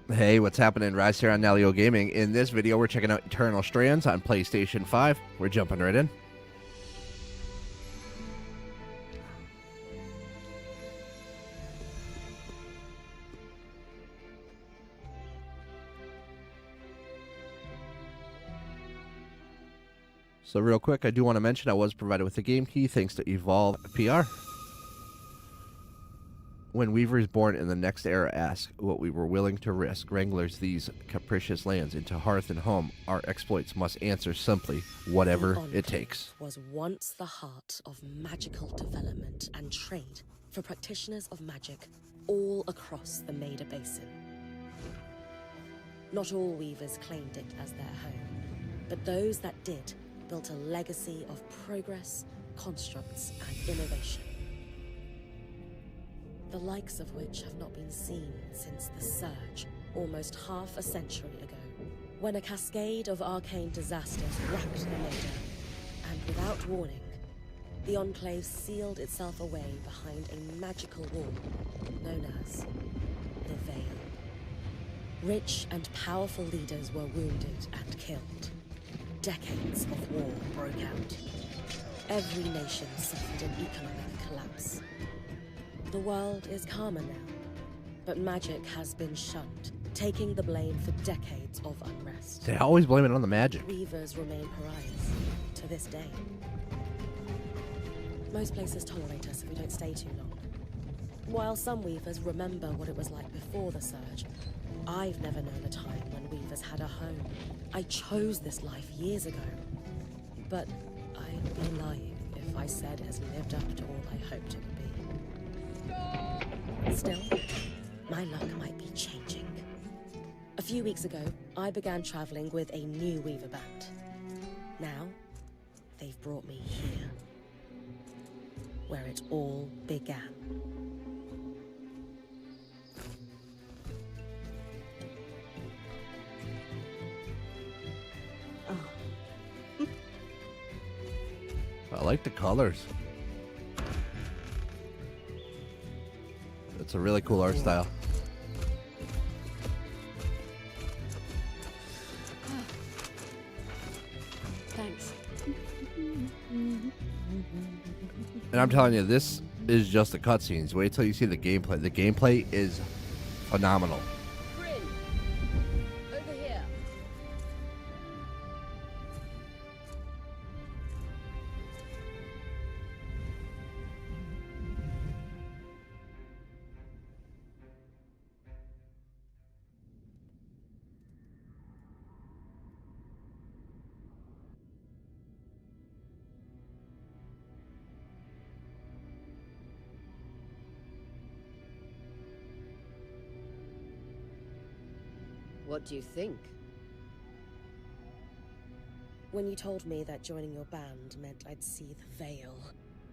Hey, what's happening? Rise here on Nalio Gaming. In this video, we're checking out Eternal Strands on PlayStation 5. We're jumping right in. So real quick, I do want to mention I was provided with a game key thanks to Evolve PR. When Weavers born in the next era ask what we were willing to risk, wranglers these capricious lands into hearth and home, our exploits must answer simply, whatever it takes. Was once the heart of magical development and trade for practitioners of magic all across the Maida Basin. Not all weavers claimed it as their home, but those that did built a legacy of progress, constructs, and innovation. The likes of which have not been seen since the Surge, almost half a century ago, when a cascade of arcane disasters racked the Maida, and without warning, the Enclave sealed itself away behind a magical wall known as the Veil. Rich and powerful leaders were wounded and killed. Decades of war broke out. Every nation suffered an economic collapse. The world is calmer now, but magic has been shunned, taking the blame for decades of unrest. They always blame it on the magic. Weavers remain pariahs to this day. Most places tolerate us if we don't stay too long. While some weavers remember what it was like before the Surge, I've never known a time when weavers had a home. I chose this life years ago, but I'd be lying if I said it has lived up to all I hoped it would be. Still, my luck might be changing. A few weeks ago, I began traveling with a new weaver band. Now, they've brought me here, where it all began. I like the colors. It's a really cool art style. Thanks. And I'm telling you, this is just the cutscenes. Wait till you see the gameplay. The gameplay is phenomenal. Over here. What do you think? When you told me that joining your band meant I'd see the Veil,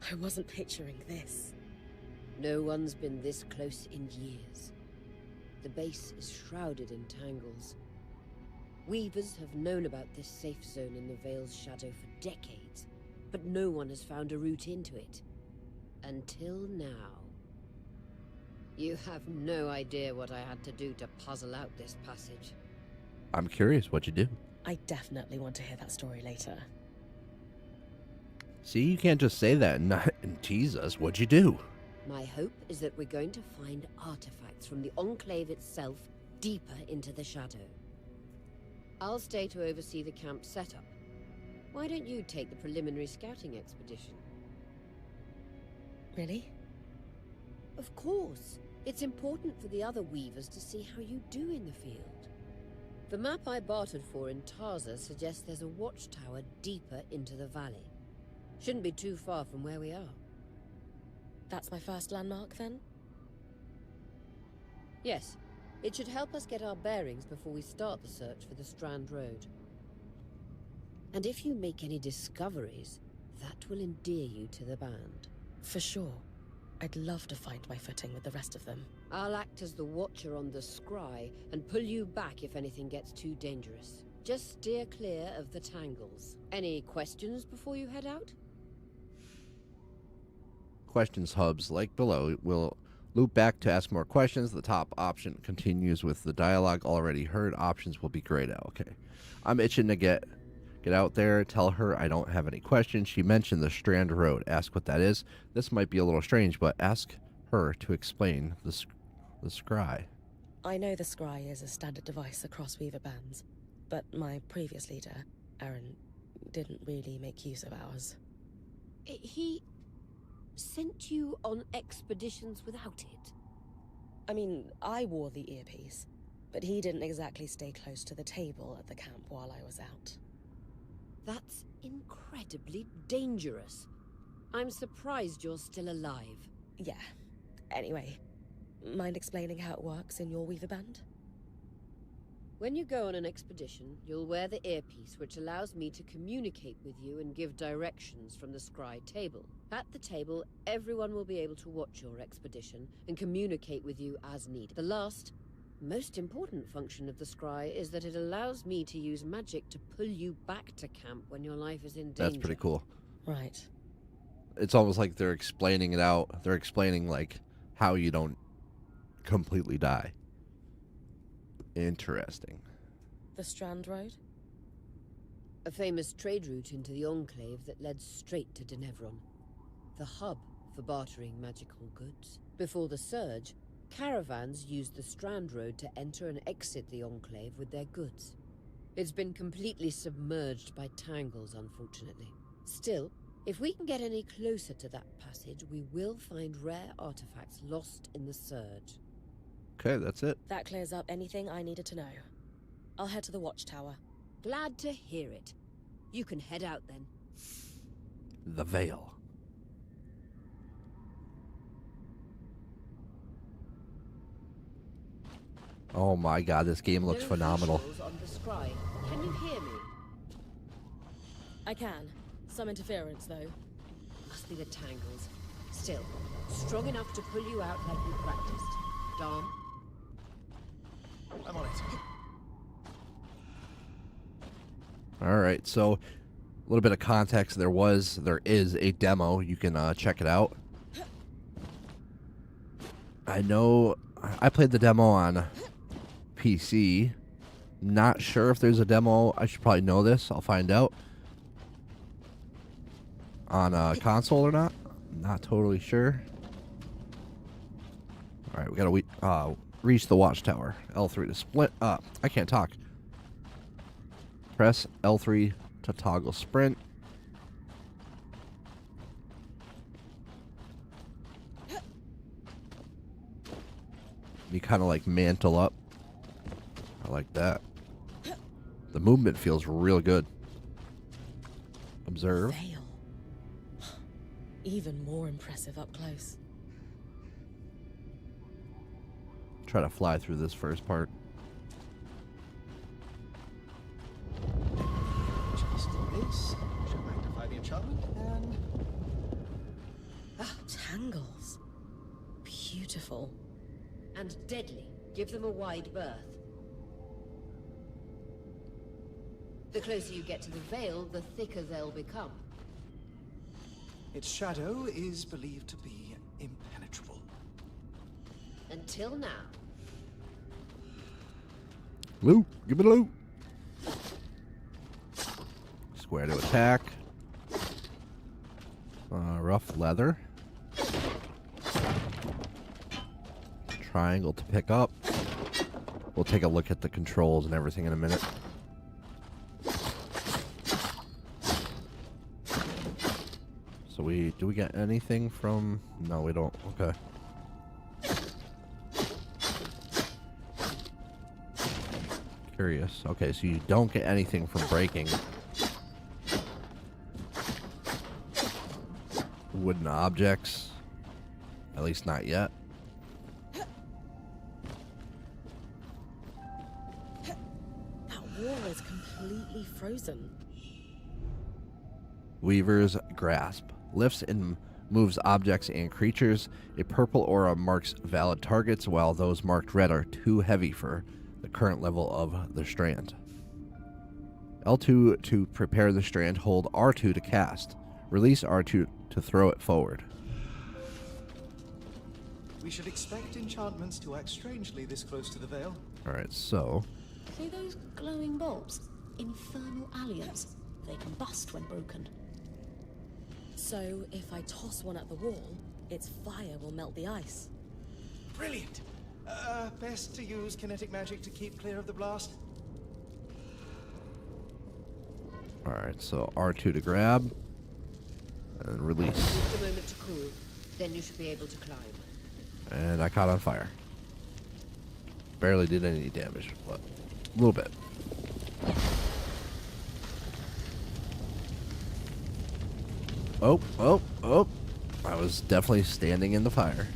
I wasn't picturing this. No one's been this close in years. The base is shrouded in tangles. Weavers have known about this safe zone in the Veil's shadow for decades, but no one has found a route into it. Until now. You have no idea what I had to do to puzzle out this passage. I'm curious what you do. I definitely want to hear that story later. See, you can't just say that and tease us. What'd you do? My hope is that we're going to find artifacts from the Enclave itself deeper into the shadow. I'll stay to oversee the camp setup. Why don't you take the preliminary scouting expedition? Really? Of course. It's important for the other weavers to see how you do in the field. The map I bartered for in Tarza suggests there's a watchtower deeper into the valley. Shouldn't be too far from where we are. That's my first landmark, then? Yes. It should help us get our bearings before we start the search for the Strand Road. And if you make any discoveries, that will endear you to the band. For sure. I'd love to find my footing with the rest of them. I'll act as the watcher on the scry and pull you back if anything gets too dangerous. Just steer clear of the tangles. Any questions before you head out? Questions hubs like below will Loop back to ask more questions. The top option continues with the dialogue already heard. Options will be grayed out. Okay. I'm itching to get out there. Tell her I don't have any questions. She mentioned the Strand Road. Ask what that is. This might be a little strange, but ask her to explain the scry. I know the scry is a standard device across Weaver bands, but my previous leader, Aaron, didn't really make use of ours. He sent you on expeditions without it? I mean, I wore the earpiece, but he didn't exactly stay close to the table at the camp while I was out. That's incredibly dangerous. I'm surprised you're still alive. Yeah. Anyway, mind explaining how it works in your Weaver band? When you go on an expedition, you'll wear the earpiece, which allows me to communicate with you and give directions from the scry table. At the table, everyone will be able to watch your expedition and communicate with you as needed. The last, most important function of the scry is that it allows me to use magic to pull you back to camp when your life is in danger. That's pretty cool. Right. It's almost like they're explaining it out. They're explaining, like, how you don't completely die. Interesting. The Strand Road? A famous trade route into the Enclave that led straight to Denevron. The hub for bartering magical goods. Before the Surge, caravans used the Strand Road to enter and exit the Enclave with their goods. It's been completely submerged by tangles, unfortunately. Still, if we can get any closer to that passage, we will find rare artifacts lost in the Surge. Okay, that's it. That clears up anything I needed to know. I'll head to the watchtower. Glad to hear it. You can head out then. The Veil. Oh my god, this game looks phenomenal. On the scry. Can you hear me? I can. Some interference, though. Must be the tangles. Still, strong enough to pull you out like we practiced. Dom? I'm on it. Alright, so a little bit of context. There is a demo. You can check it out. I know I played the demo on PC. Not sure if there's a demo. I should probably know this. I'll find out. On a console or not. Not totally sure. Alright, we gotta reach the watchtower. L3 to split up. I can't talk. Press L3 to toggle sprint. You kind of like mantle up. I like that. The movement feels real good. Observe. Veil. Even more impressive up close. Try to fly through this first part. Just this. Should magnify the enchantment and Tangles. Beautiful. And deadly. Give them a wide berth. The closer you get to the Veil, the thicker they'll become. its shadow is believed to be impenetrable. Until now. Loot. Give it a loot. Square to attack. Rough leather. Triangle to pick up. We'll take a look at the controls and everything in a minute. So do we get anything from... No, we don't. Okay. Curious. Okay, so you don't get anything from breaking. Wooden objects. At least not yet. That wall is completely frozen. Weaver's Grasp. Lifts and moves objects and creatures. A purple aura marks valid targets, while those marked red are too heavy for the current level of the strand. L2 to prepare the strand. Hold R2 to cast. Release R2 to throw it forward. We should expect enchantments to act strangely this close to the Veil. Alright, so... See those glowing bulbs? Infernal alliums. They combust when broken. So, if I toss one at the wall, its fire will melt the ice. Brilliant! Best to use kinetic magic to keep clear of the blast. Alright, so R2 to grab. And release. Just a moment to cool. Then you should be able to climb. And I caught on fire. Barely did any damage, but a little bit. Oh, oh, oh. I was definitely standing in the fire.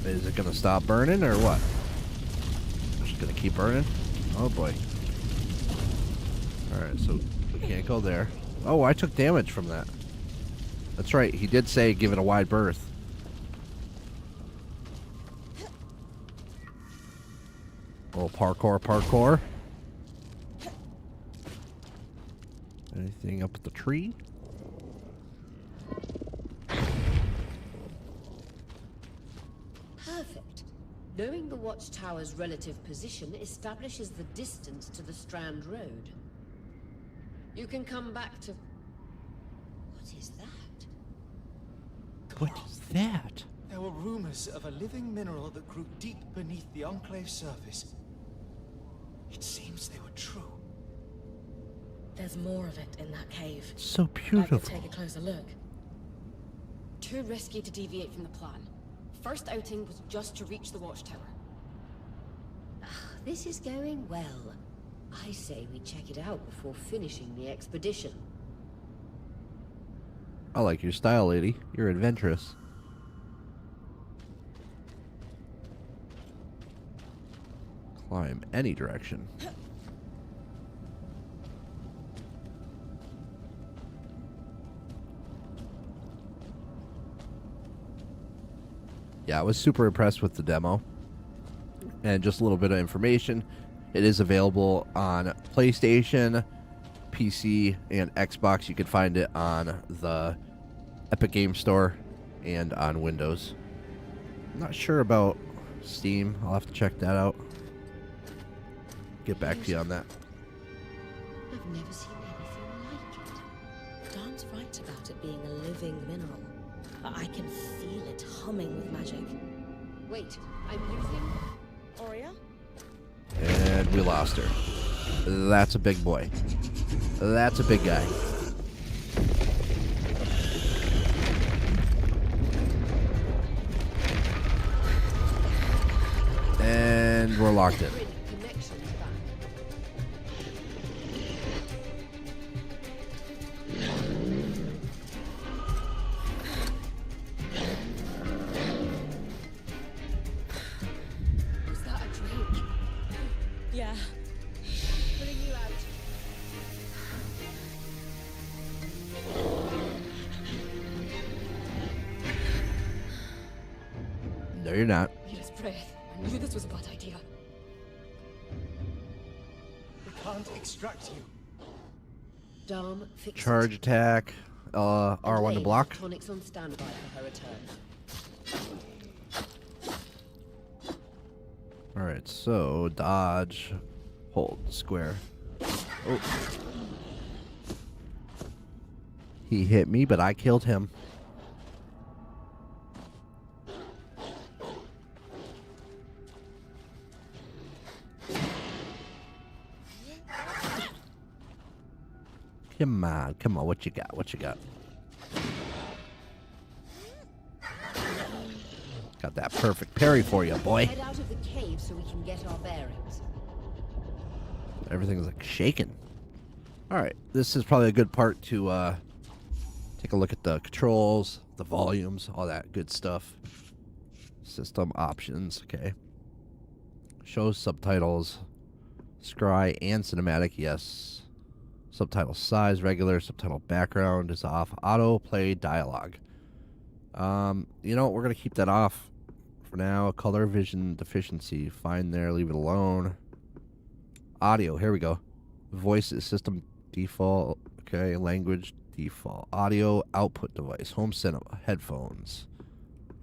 Is it going to stop burning or what? Just going to keep burning? Oh boy. Alright, so we can't go there. Oh, I took damage from that. That's right, he did say give it a wide berth. Oh, parkour. Anything up at the tree? Perfect. Knowing the watchtower's relative position establishes the distance to the Strand Road. You can come back to... What is that? What is that? There were rumors of a living mineral that grew deep beneath the Enclave's surface. It seems they were true. There's more of it in that cave. So I beautiful. could take a closer look. Too risky to deviate from the plan. First outing was just to reach the watchtower. This is going well. I say we check it out before finishing the expedition. I like your style, lady. You're adventurous. Climb any direction. Yeah, I was super impressed with the demo. And just a little bit of information. It is available on PlayStation, PC, and Xbox. You can find it on the Epic Game Store and on Windows. I'm not sure about Steam. I'll have to check that out. Get back to you on that. I've never seen anything like it. Dan's right about it being a living mineral. I can feel it humming with magic. Wait, I'm losing... Aurea? And we lost her. That's a big boy. That's a big guy. And we're locked in. Connections back. Was that a drink? Yeah. Pulling you out. No, you're not. His breath. I knew this was a bad idea. We can't extract you. Dom, fix Charge attack. R1 to block. Tonics on standby for her return. Alright, so dodge, hold, square. Oh. He hit me, but I killed him. Come on, what you got? What you got? Got that perfect parry for you, boy. Head out of the cave so we can get our bearings. Everything's like shaking. Alright, this is probably a good part to take a look at the controls, the volumes, all that good stuff. System options, okay. Shows subtitles, scry and cinematic, yes. Subtitle size, regular. Subtitle background is off. Auto play dialogue. You know, we're going to keep that off for now. Color vision deficiency. Fine there. Leave it alone. Audio. Here we go. Voice is system default. Okay. Language Default audio output device. Home cinema. Headphones.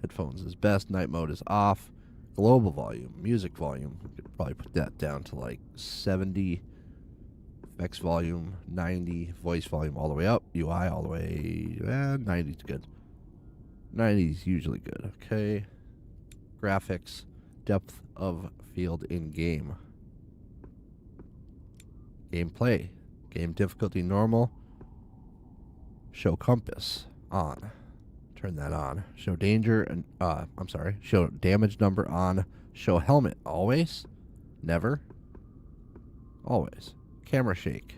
Headphones is best. Night mode is off. Global volume. Music volume. We could probably put that down to like 70. Effects volume 90. Voice volume all the way up. UI all the way. 90 is good. 90 is usually good. Okay. Graphics. Depth of field in game. Gameplay. Game difficulty normal. Show compass on. Turn that on. Show danger and I'm sorry. Show damage number on. Show helmet always. Never. Always. Camera shake.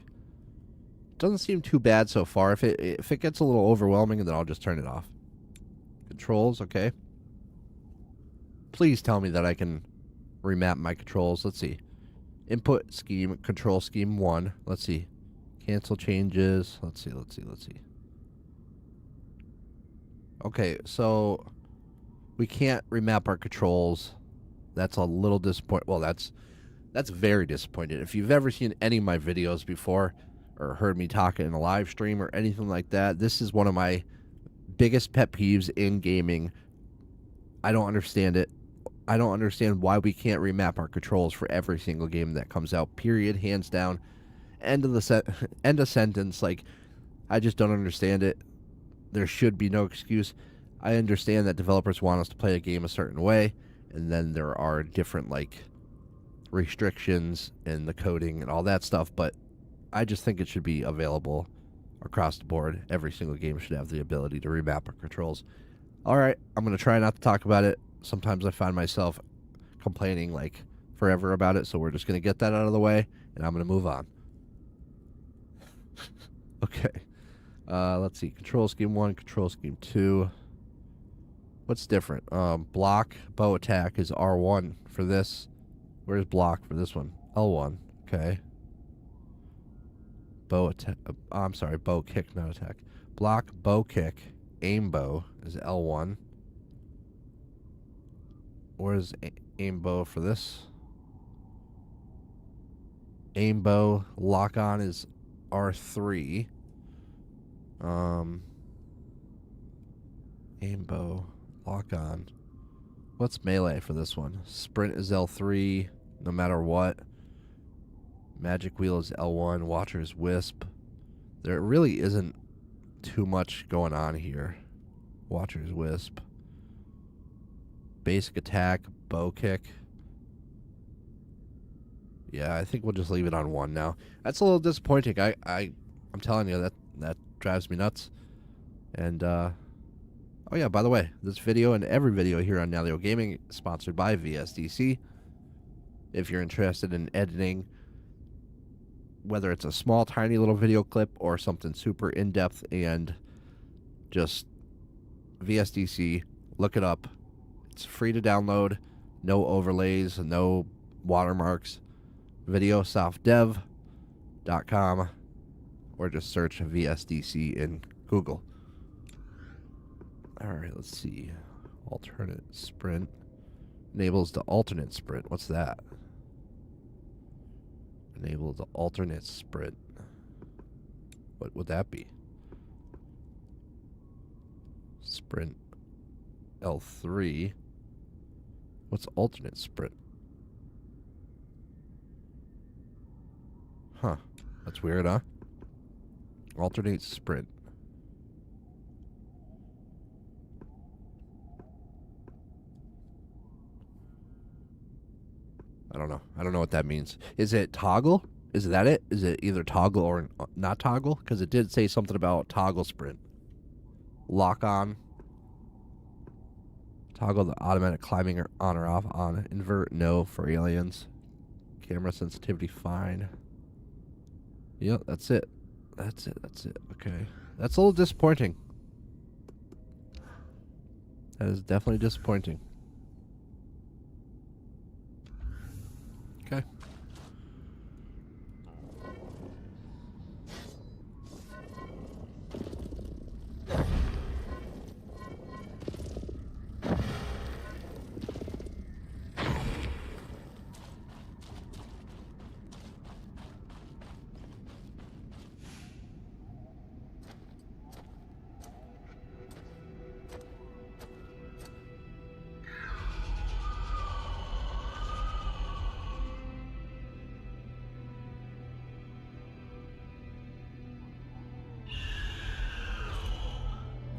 Doesn't seem too bad so far. If it gets a little overwhelming, then I'll just turn it off. Controls, okay. Please tell me that I can remap my controls. Let's see. Input scheme, control scheme 1. Let's see. Cancel changes. Let's see. Okay, so we can't remap our controls. That's a little disappointing. Well, that's very disappointing. If you've ever seen any of my videos before or heard me talk in a live stream or anything like that, this is one of my biggest pet peeves in gaming. I don't understand it. I don't understand why we can't remap our controls for every single game that comes out. Period. Hands down. End of sentence. Like, I just don't understand it. There should be no excuse. I understand that developers want us to play a game a certain way, and then there are different, like, restrictions in the coding and all that stuff, but I just think it should be available across the board. Every single game should have the ability to remap our controls. All right, I'm going to try not to talk about it. Sometimes I find myself complaining, like, forever about it, so we're just going to get that out of the way, and I'm going to move on. Okay. Let's see. Control scheme 1, control scheme 2. What's different? Block, bow attack is R1 for this. Where's block for this one? L1. Okay. Bow attack. I'm sorry, bow kick, not attack. Block, bow kick, aim bow is L1. Where's aim bow for this? Aim bow, lock on is R3. Aim bow, lock on. What's melee for this one? Sprint is L3, no matter what. Magic wheel is L1. Watcher's wisp. There really isn't too much going on here. Watcher's wisp. Basic attack, bow kick. Yeah, I think we'll just leave it on 1 now. That's a little disappointing. I'm telling you, that drives me nuts. And oh yeah, by the way, this video and every video here on Nalio Gaming is sponsored by VSDC. If you're interested in editing, whether it's a small, tiny little video clip or something super in-depth and just VSDC, look it up. It's free to download, no overlays, no watermarks. Videosoftdev.com, or just search VSDC in Google. Alright, let's see. Alternate sprint. Enables the alternate sprint. What's that? Enable the alternate sprint. What would that be? Sprint L3. What's alternate sprint? Huh. That's weird, huh? Alternate sprint. I don't know. I don't know what that means. Is it toggle? Is that it? Is it either toggle or not toggle? Because it did say something about toggle sprint. Lock on. Toggle the automatic climbing or on or off on. Invert, no for aliens. Camera sensitivity, fine. Yep, that's it. That's it. Okay. That's a little disappointing. That is definitely disappointing. Okay.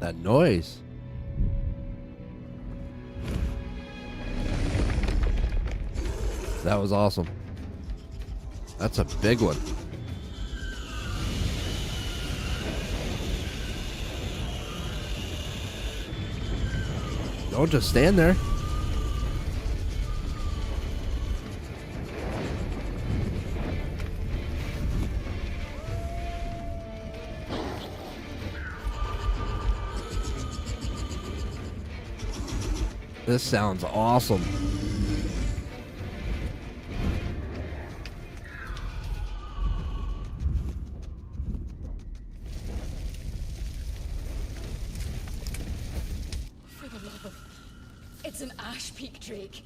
That noise. That was awesome. That's a big one. Don't just stand there. This sounds awesome. For the love of... It's an Ashpeak Drake.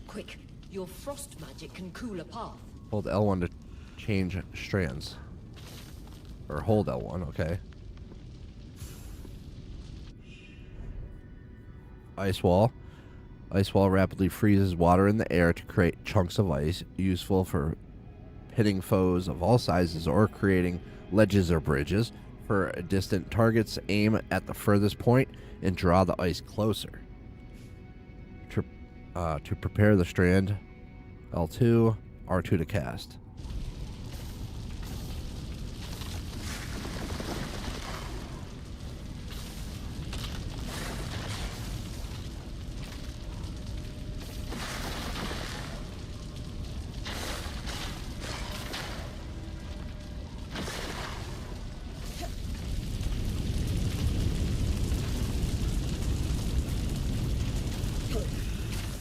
Quick, your frost magic can cool a path. Hold L1 to change strands. Or hold L1, okay. Ice wall. Ice wall rapidly freezes water in the air to create chunks of ice, useful for hitting foes of all sizes or creating ledges or bridges. For distant targets, aim at the furthest point and draw the ice closer. To prepare the strand, L2, R2 to cast.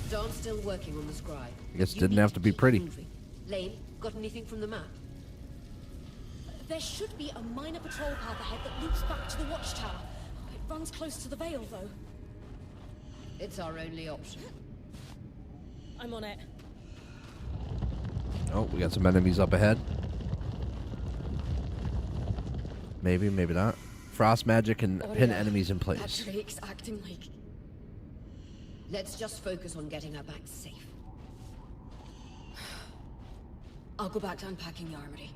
Dawn's still working on the scribe. I guess it You didn't need have to be keep pretty. moving. Lane, got anything from the map? There should be a minor patrol path ahead that loops back to the watchtower. It runs close to the Vale, though. It's our only option. I'm on it. Oh, we got some enemies up ahead. Maybe, maybe not. Frost magic can pin yeah. enemies in That place. Drake's acting like... Let's just focus on getting her back safe. I'll go back to unpacking the armory.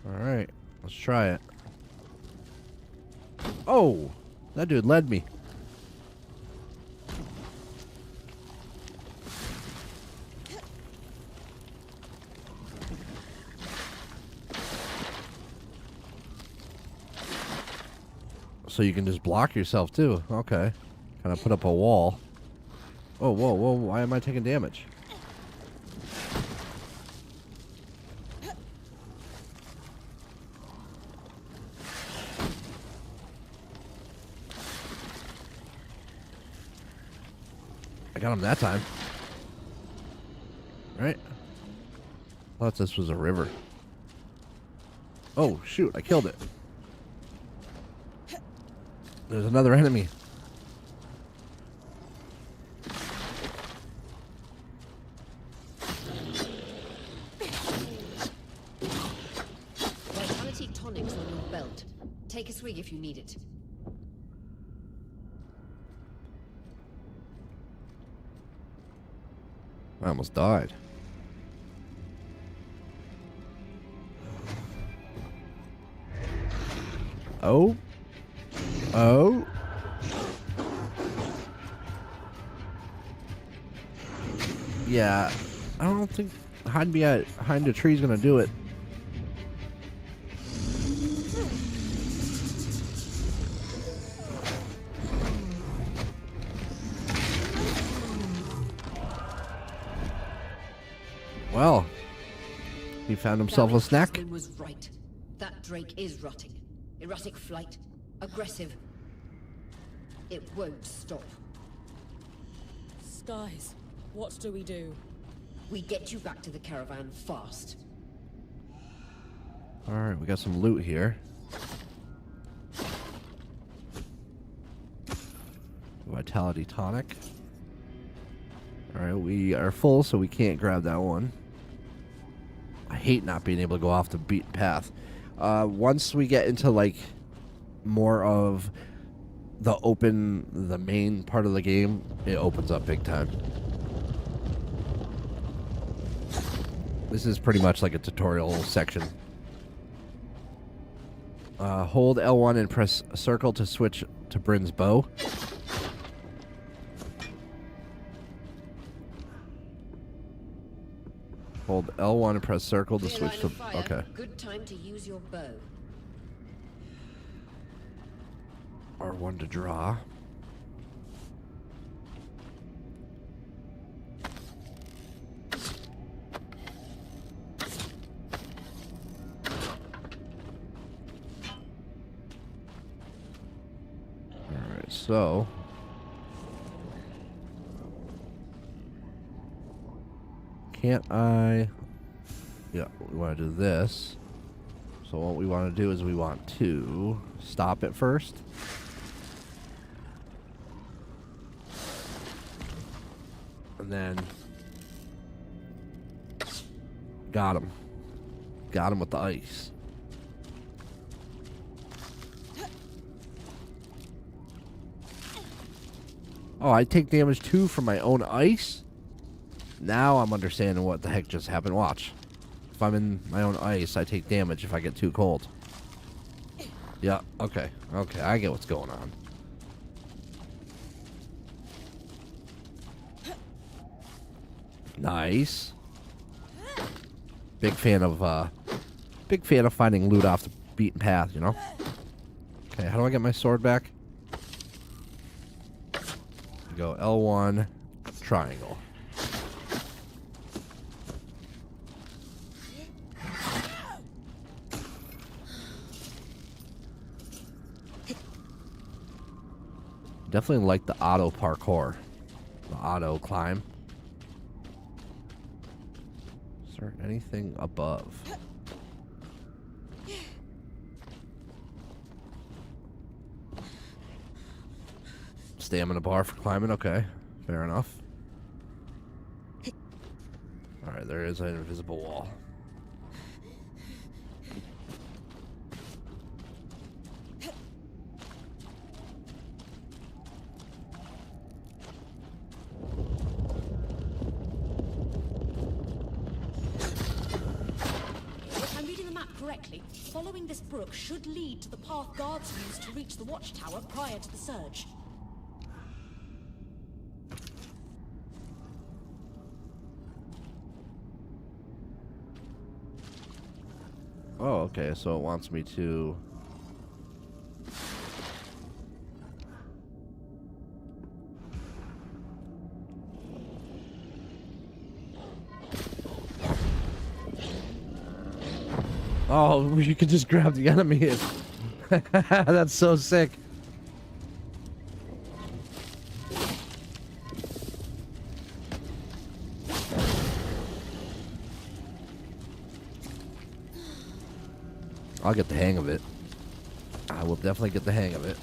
Alright, let's try it. Oh! That dude led me. So you can just block yourself too. Okay. Kind of put up a wall. Oh, whoa, whoa. Why am I taking damage? I got him that time. Right? I thought this was a river. Oh, shoot. I killed it. There's another enemy. Vitality tonics on your belt. Take a swig if you need it. I almost died. Oh. Oh. Yeah. I don't think hiding behind a tree is going to do it. Well, he found himself a snack. Baron was right. That Drake is rotting. Erratic flight. Aggressive. It won't stop. Skies, what do we do? We get you back to the caravan fast. Alright, we got some loot here. Vitality tonic. Alright, we are full, so we can't grab that one. I hate not being able to go off the beaten path. Once we get into, like, more of the main part of the game, it opens up big time. This is pretty much like a tutorial section. Hold L1 and press circle to switch to Bryn's bow. Hold L1 and press circle to Clear switch line to... of fire. Okay. Good time to use your bow. R1 to draw. Alright, so... Can't I... Yeah, we want to do this. So what we want to do is we want to stop it first. And then... Got him. Got him with the ice. Oh, I take damage too from my own ice? Now I'm understanding what the heck just happened. Watch. If I'm in my own ice, I take damage if I get too cold. Yeah, okay. Okay, I get what's going on. Nice. Big fan of finding loot off the beaten path, you know? Okay, how do I get my sword back? Go L1, triangle. Definitely like the auto parkour. The auto climb. Is there anything above? Stamina bar for climbing, okay. Fair enough. Alright, there is an invisible wall. If I'm reading the map correctly, following this brook should lead to the path guards used to reach the watchtower prior to the surge. Oh, okay, so it wants me to... Oh, you could just grab the enemy. That's so sick. I'll get the hang of it. I will definitely get the hang of it.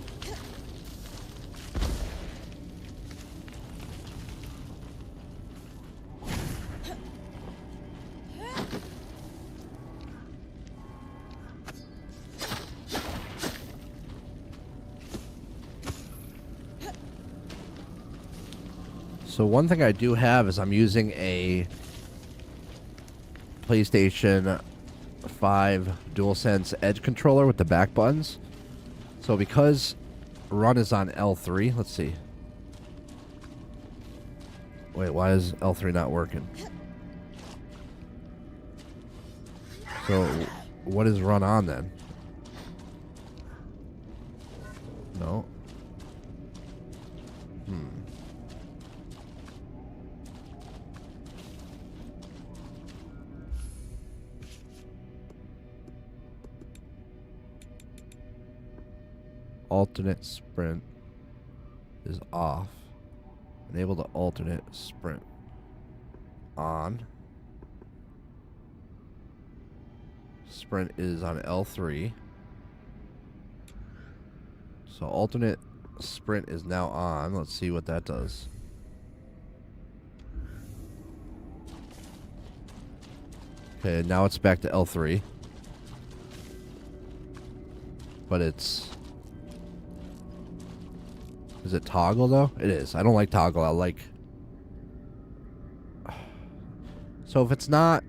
So one thing I do have is I'm using a PlayStation 5 DualSense Edge controller with the back buttons. So because run is on L3, let's see. Wait, why is L3 not working? So what is run on then? No. Alternate sprint is off. Enable the alternate sprint on. Sprint is on L3. So alternate sprint is now on. Let's see what that does. Okay, now it's back to L3. But it's... Is it toggle, though? It is. I don't like toggle. I like... So if it's not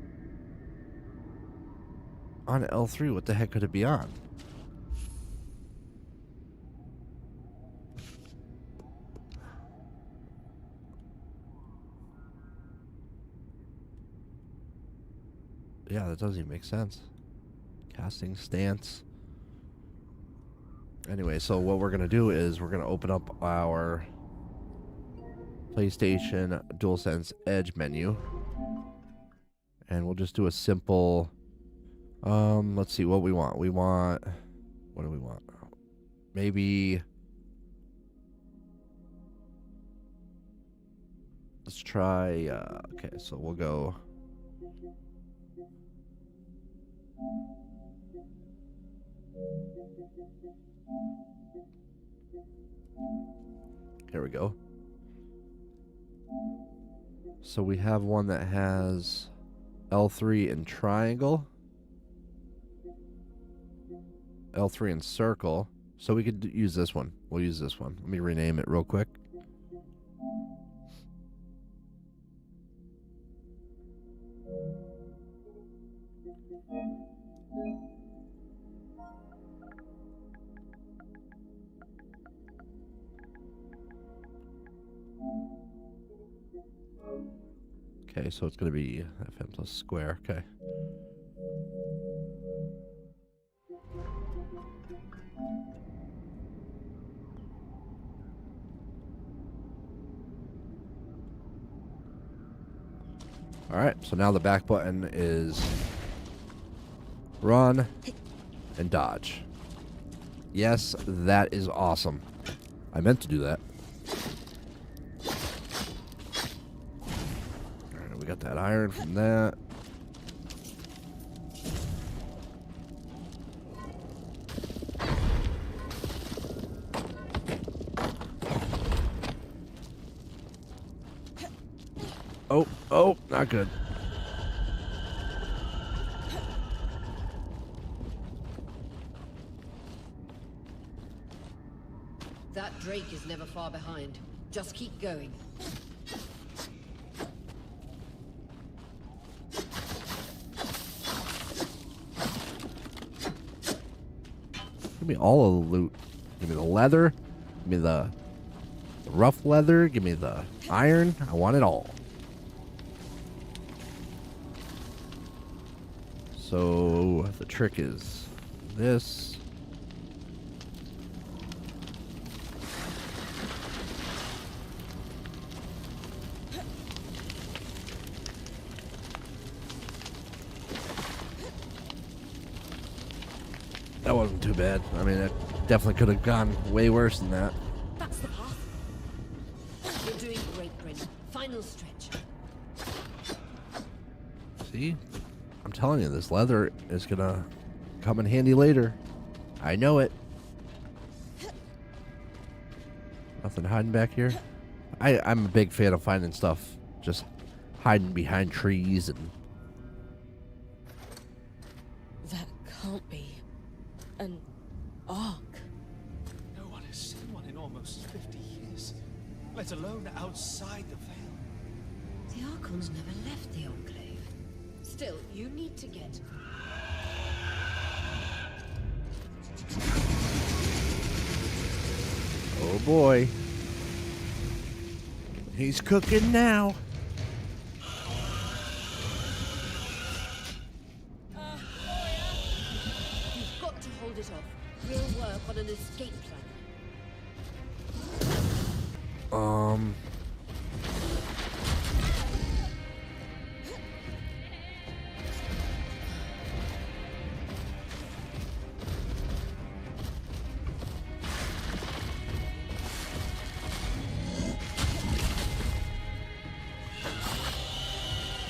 on L3, what the heck could it be on? Yeah, that doesn't even make sense. Casting stance. Anyway, so what we're going to do is we're going to open up our PlayStation DualSense Edge menu. And we'll just do a simple... let's see what we want. We want... What do we want? Maybe... Let's try... okay, so we'll go... Here we go. So we have one that has L3 and triangle, L3 and circle. So we could use this one. We'll use this one. Let me rename it real quick. Okay, so it's going to be FN plus square. Okay. All right, so now the back button is run and dodge. Yes, that is awesome. I meant to do that. We got that iron from that. Oh, not good. That Drake is never far behind. Just keep going. Give me all of the loot. Give me the leather. Give me the rough leather. Give me the iron. I want it all. So the trick is this. That wasn't too bad. I mean, it definitely could have gone way worse than that. That's the path. You're doing great, Bryn. Final stretch. See? I'm telling you, this leather is gonna come in handy later. I know it. Nothing hiding back here. I'm a big fan of finding stuff just hiding behind trees and... That can't be an ark. No one has seen one in almost 50 years, let alone outside the veil. The Archons never left the Enclave. Still, you need to get... Oh boy. He's cooking now. You've got to hold it off. We'll work on an escape plan.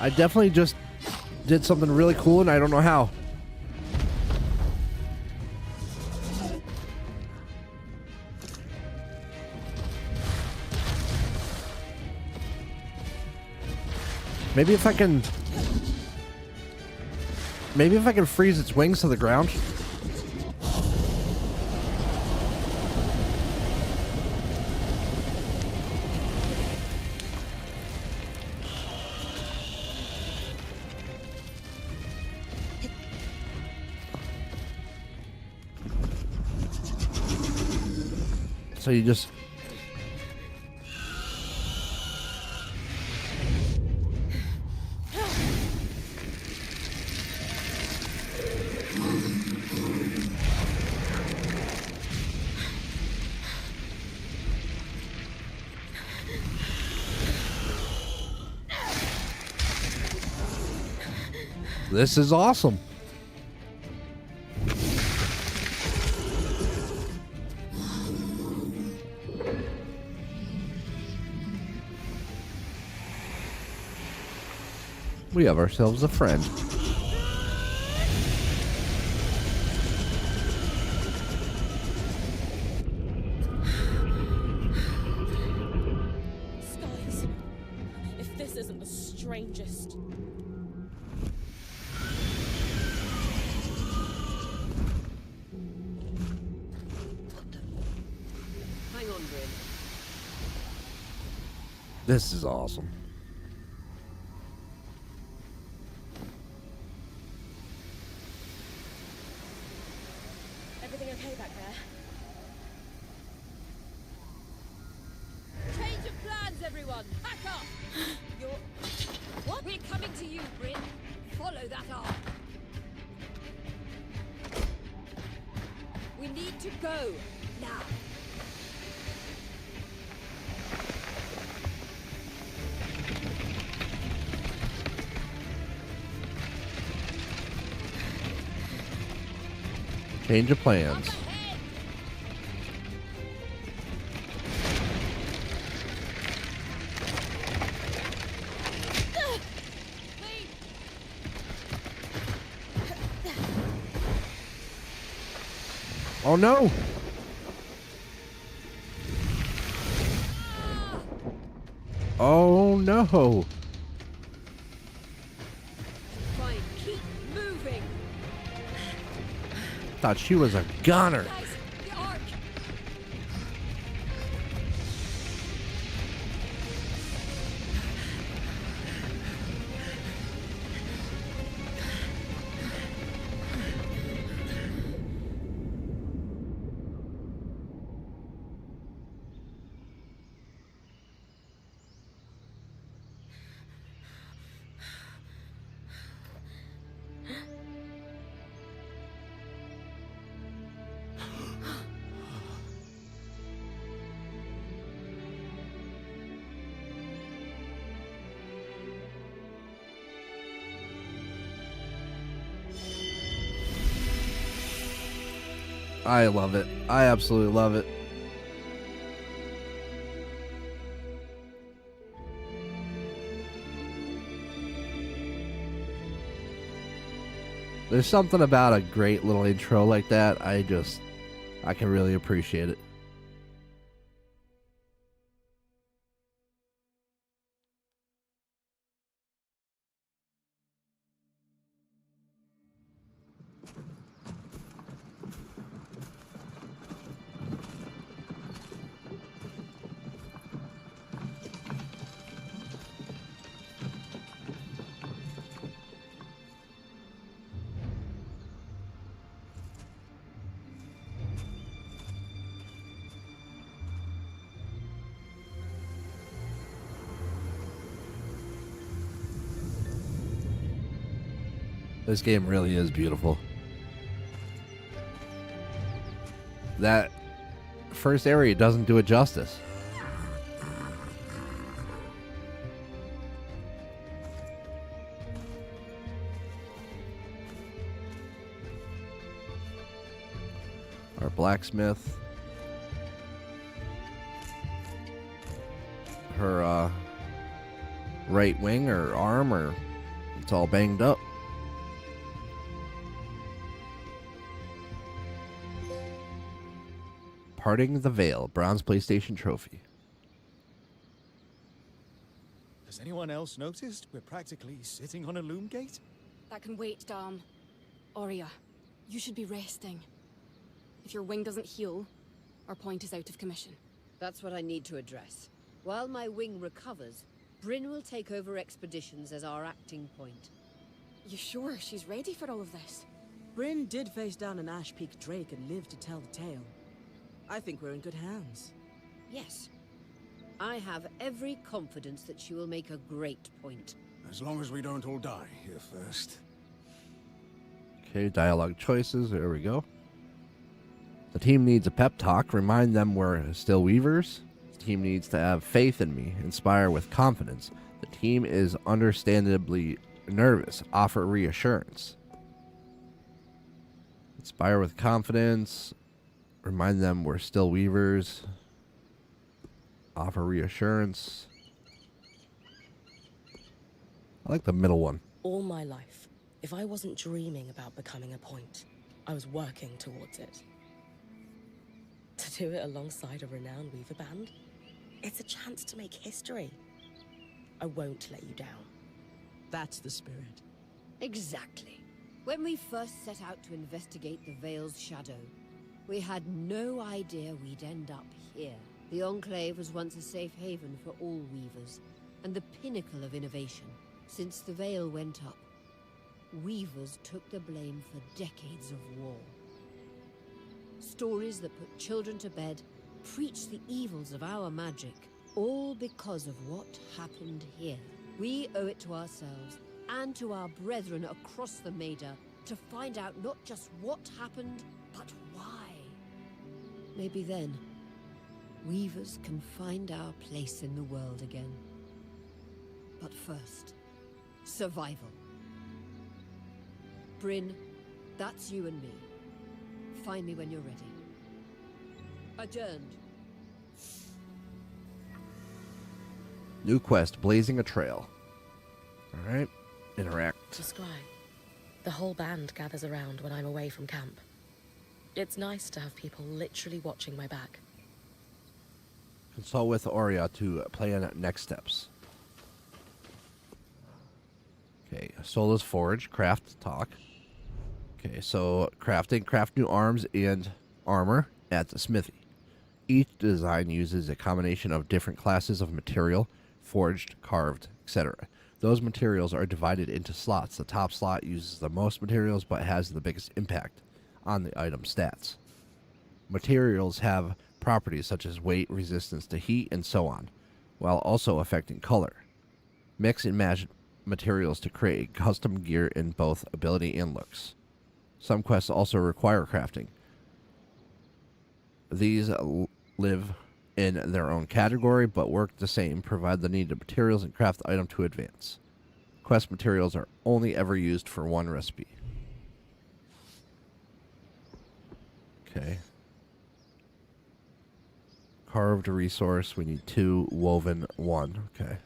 I definitely just did something really cool and I don't know how. Maybe if I can freeze its wings to the ground. So you just... This is awesome. We have ourselves a friend. Skies. If this isn't the strangest. Hang on, Bryn. This is awesome. Everything okay back there? Change of plans, everyone! Pack up! You're... What? We're coming to you, Bryn. Follow that arc. We need to go. Now. Change of plans. Up ahead! Wait! Oh no! Oh no! Fine, keep moving! Thought she was a gunner. Guys, the arc! I love it. I absolutely love it. There's something about a great little intro like that. I can really appreciate it. This game really is beautiful. That first area doesn't do it justice. Our blacksmith. Her right wing or arm, or it's all banged up. Parting the Veil, bronze PlayStation trophy. Has anyone else noticed we're practically sitting on a loom gate? That can wait, Dom. Aurea, you should be resting. If your wing doesn't heal, our point is out of commission. That's what I need to address. While my wing recovers, Bryn will take over expeditions as our acting point. You sure she's ready for all of this? Bryn did face down an Ashpeak Drake and lived to tell the tale. I think we're in good hands. Yes. I have every confidence that she will make a great point. As long as we don't all die here first. Okay, dialogue choices. There we go. The team needs a pep talk. Remind them we're still Weavers. The team needs to have faith in me. Inspire with confidence. The team is understandably nervous, offer reassurance. Inspire with confidence. Remind them we're still weavers. Offer reassurance. I like the middle one. All my life, if I wasn't dreaming about becoming a point, I was working towards it. To do it alongside a renowned weaver band, it's a chance to make history. I won't let you down. That's the spirit. Exactly. When we first set out to investigate the Veil's shadow, we had no idea we'd end up here. The Enclave was once a safe haven for all weavers, and the pinnacle of innovation. Since the Veil went up, weavers took the blame for decades of war. Stories that put children to bed, preached the evils of our magic, all because of what happened here. We owe it to ourselves and to our brethren across the Maida to find out not just what happened, but why. Maybe then, weavers can find our place in the world again. But first, survival. Bryn, that's you and me. Find me when you're ready. Adjourned. New quest, blazing a trail. Alright, interact. Describe. The whole band gathers around when I'm away from camp. It's nice to have people literally watching my back. Consult with Aurea to plan next steps. Okay, Sola's Forge, craft, talk. Okay, so crafting, craft new arms and armor at the smithy. Each design uses a combination of different classes of material, forged, carved, etc. Those materials are divided into slots. The top slot uses the most materials but has the biggest impact on the item stats. Materials have properties such as weight, resistance to heat, and so on, while also affecting color. Mix and match materials to create custom gear in both ability and looks. Some quests also require crafting. These live in their own category, but work the same, provide the needed materials, and craft the item to advance. Quest materials are only ever used for one recipe. Okay. Carved resource, we need 2, woven 1. Okay.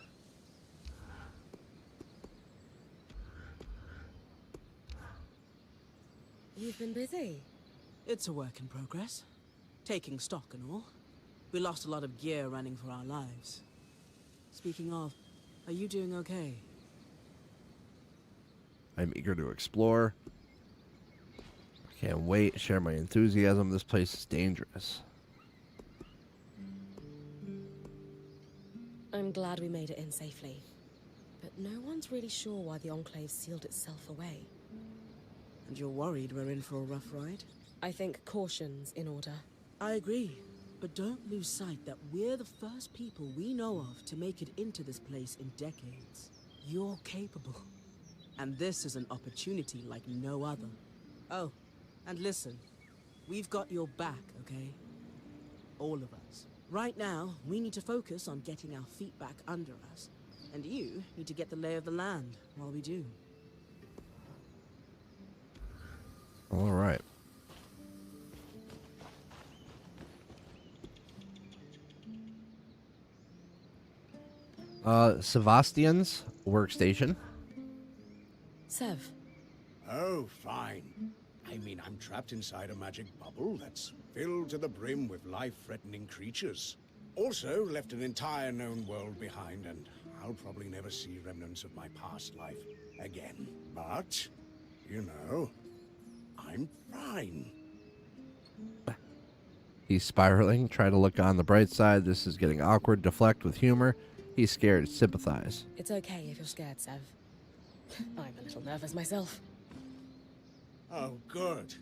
You've been busy. It's a work in progress. Taking stock and all. We lost a lot of gear running for our lives. Speaking of, are you doing okay? I'm eager to explore. I can't wait. Share my enthusiasm. This place is dangerous. I'm glad we made it in safely. But no one's really sure why the Enclave sealed itself away. And you're worried we're in for a rough ride? I think caution's in order. I agree. But don't lose sight that we're the first people we know of to make it into this place in decades. You're capable. And this is an opportunity like no other. Oh, and listen. We've got your back, okay? All of us. Right now, we need to focus on getting our feet back under us. And you need to get the lay of the land while we do. All right. Sebastian's workstation. Sev, Oh, fine. I mean, I'm trapped inside a magic bubble that's filled to the brim with life-threatening creatures. Also, left an entire known world behind, and I'll probably never see remnants of my past life again. But, you know, I'm fine. He's spiraling. Try to look on the bright side. This is getting awkward. Deflect with humor. He's scared. Sympathize. it's okay if you're scared, Sev. I'm a little nervous myself. Oh, good.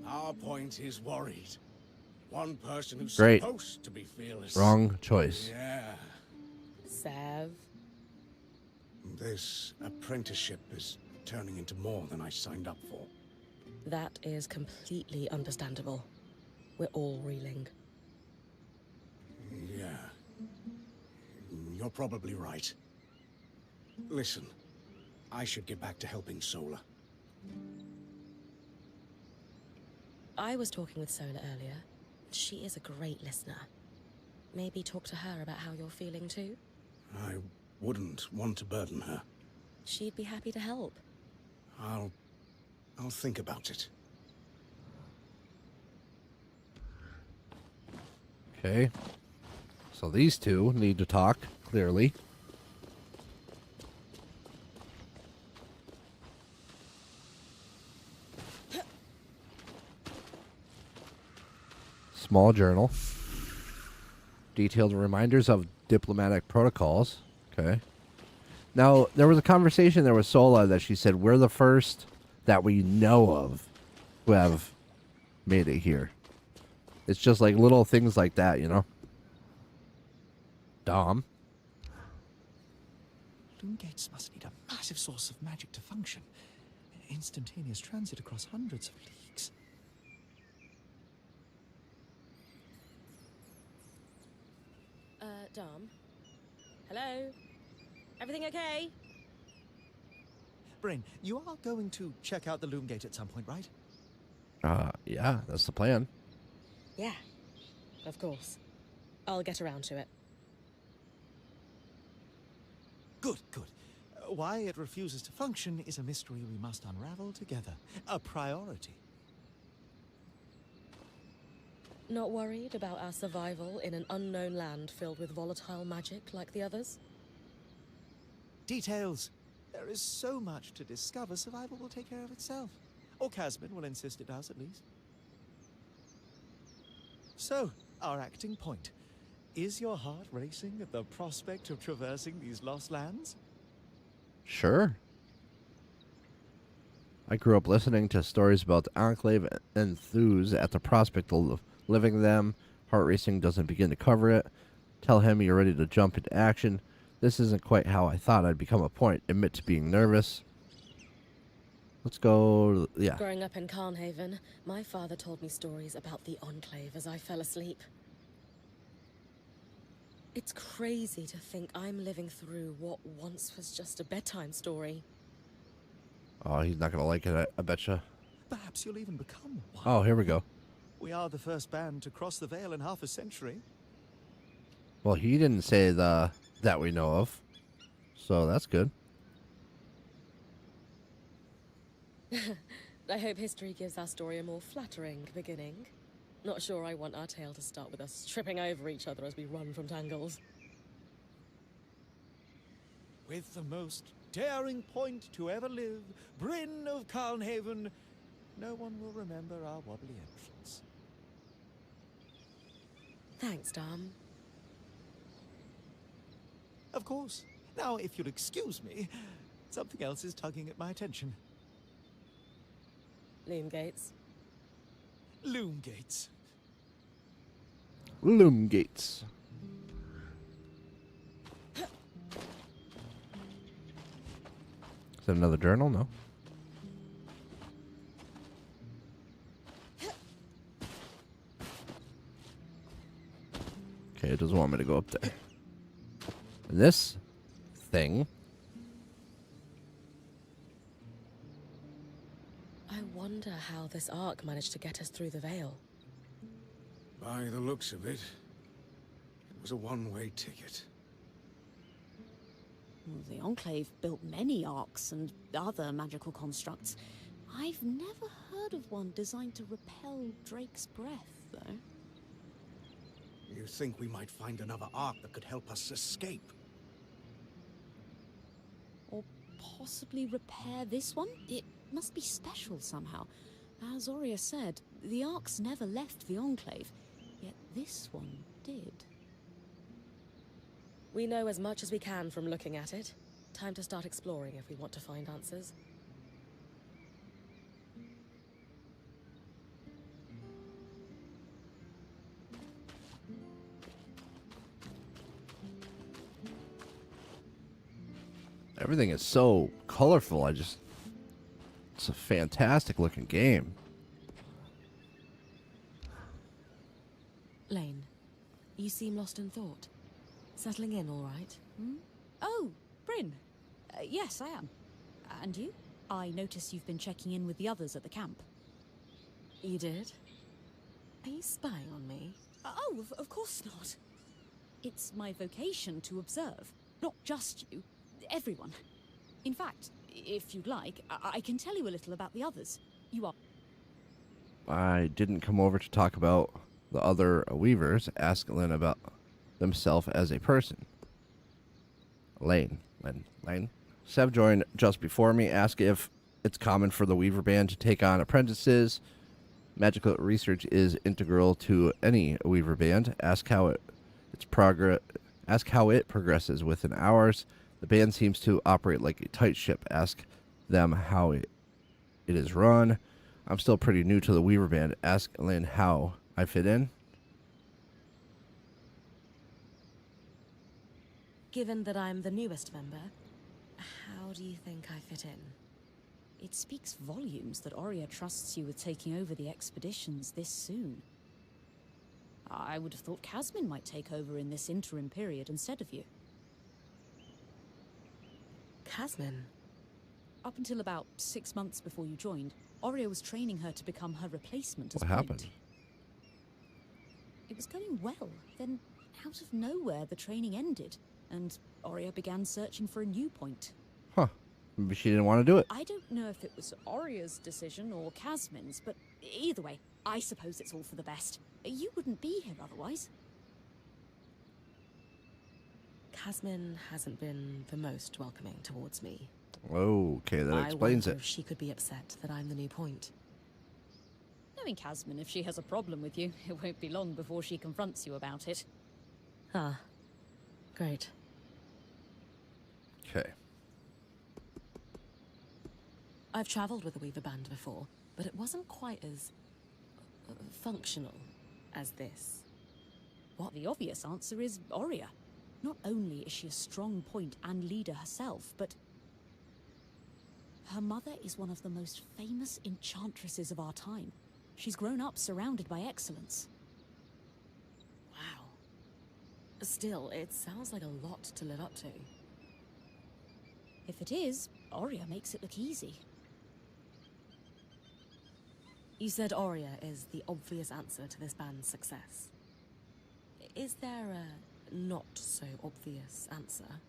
Our point is worried. One person who's Great. supposed to be fearless. Wrong choice. Yeah. Sev, This apprenticeship is turning into more than I signed up for. that is completely understandable. We're all reeling. Yeah. You're probably right. Listen, I should get back to helping Sola. I was talking with Sola earlier. She is a great listener. Maybe talk to her about how you're feeling too? I wouldn't want to burden her. She'd be happy to help. I'll think about it. Okay. So these two need to talk, clearly. Small journal. Detailed reminders of diplomatic protocols. Okay. Now, there was a conversation there with Sola that she said, we're the first that we know of who have made it here. It's just like little things like that, you know? Dom. Loom gates must need a massive source of magic to function. Instantaneous transit across hundreds of leagues. Dom? Hello? Everything okay? Brain, you are going to check out the Loom gate at some point, right? Yeah, that's the plan. Yeah, of course. I'll get around to it. Good, good. Why it refuses to function is a mystery we must unravel together. A priority. Not worried about our survival in an unknown land filled with volatile magic like the others? Details. There is so much to discover, survival will take care of itself. Or Casman will insist it does, at least. So, our acting point. Is your heart racing at the prospect of traversing these lost lands? Sure. I grew up listening to stories about the Enclave and enthused at the prospect of living them. Heart racing doesn't begin to cover it. Tell him you're ready to jump into action. This isn't quite how I thought I'd become a point. Admit to being nervous. Let's go, yeah. Growing up in Carnhaven, my father told me stories about the Enclave as I fell asleep. It's crazy to think I'm living through what once was just a bedtime story. Oh, he's not going to like it, I betcha. Perhaps you'll even become one. Oh, here we go. We are the first band to cross the Veil in half a century. Well, he didn't say that we know of. So that's good. I hope history gives our story a more flattering beginning. Not sure I want our tale to start with us tripping over each other as we run from tangles. With the most daring point to ever live, Bryn of Carnhaven, no one will remember our wobbly entrance. Thanks, Dom. Of course. Now, if you'll excuse me, something else is tugging at my attention. Loom gates. Loom gates. Loom gates. Is that another journal? No. Okay, it doesn't want me to go up there. And this thing. I wonder how this arc managed to get us through the Veil. By the looks of it, it was a one-way ticket. Well, the Enclave built many arcs and other magical constructs. I've never heard of one designed to repel Drake's breath, though. You think we might find another ark that could help us escape? Or possibly repair this one? It must be special somehow. As Aurea said, the arcs never left the Enclave, yet this one did. We know as much as we can from looking at it. Time to start exploring if we want to find answers. Everything is so colorful. It's a fantastic looking game. Lane, you seem lost in thought. Settling in all right? Oh, Bryn. Yes, I am. And you? I notice you've been checking in with the others at the camp. You did? Are you spying on me? Oh, of course not. It's my vocation to observe. Not just you, everyone. In fact, if you'd like, I can tell you a little about the others. You are... I didn't come over to talk about the other weavers. Ask Lynn about themselves as a person. Lane. Sev joined just before me. Ask if it's common for the Weaver Band to take on apprentices. Magical research is integral to any Weaver Band. Ask how it progresses within hours. The band seems to operate like a tight ship. Ask them how it is run. I'm still pretty new to the Weaver Band. Ask Lynn how I fit in. Given that I'm the newest member, how do you think I fit in? It speaks volumes that Aurea trusts you with taking over the expeditions this soon. I would have thought Casmin might take over in this interim period instead of you. Casmin? Up until about 6 months before you joined, Aurea was training her to become her replacement as What Point. happened? It was going well. Then, out of nowhere, the training ended, and Aurea began searching for a new Point. Huh. Maybe she didn't want to do it. I don't know if it was Aurea's decision or Casmin's, but either way, I suppose it's all for the best. You wouldn't be here otherwise. Casmin hasn't been the most welcoming towards me. Okay, that explains I wonder it. if she could be upset that I'm the new Point. Knowing Casmin, if she has a problem with you, it won't be long before she confronts you about it. Ah, great. Okay. I've traveled with a Weaver Band before, but it wasn't quite as functional as this. What the obvious answer is Aurea. Not only is she a strong Point and leader herself, but her mother is one of the most famous enchantresses of our time. She's grown up surrounded by excellence. Wow. Still, it sounds like a lot to live up to. If it is, Aurea makes it look easy. You said Aurea is the obvious answer to this band's success. Is there a not-so-obvious answer?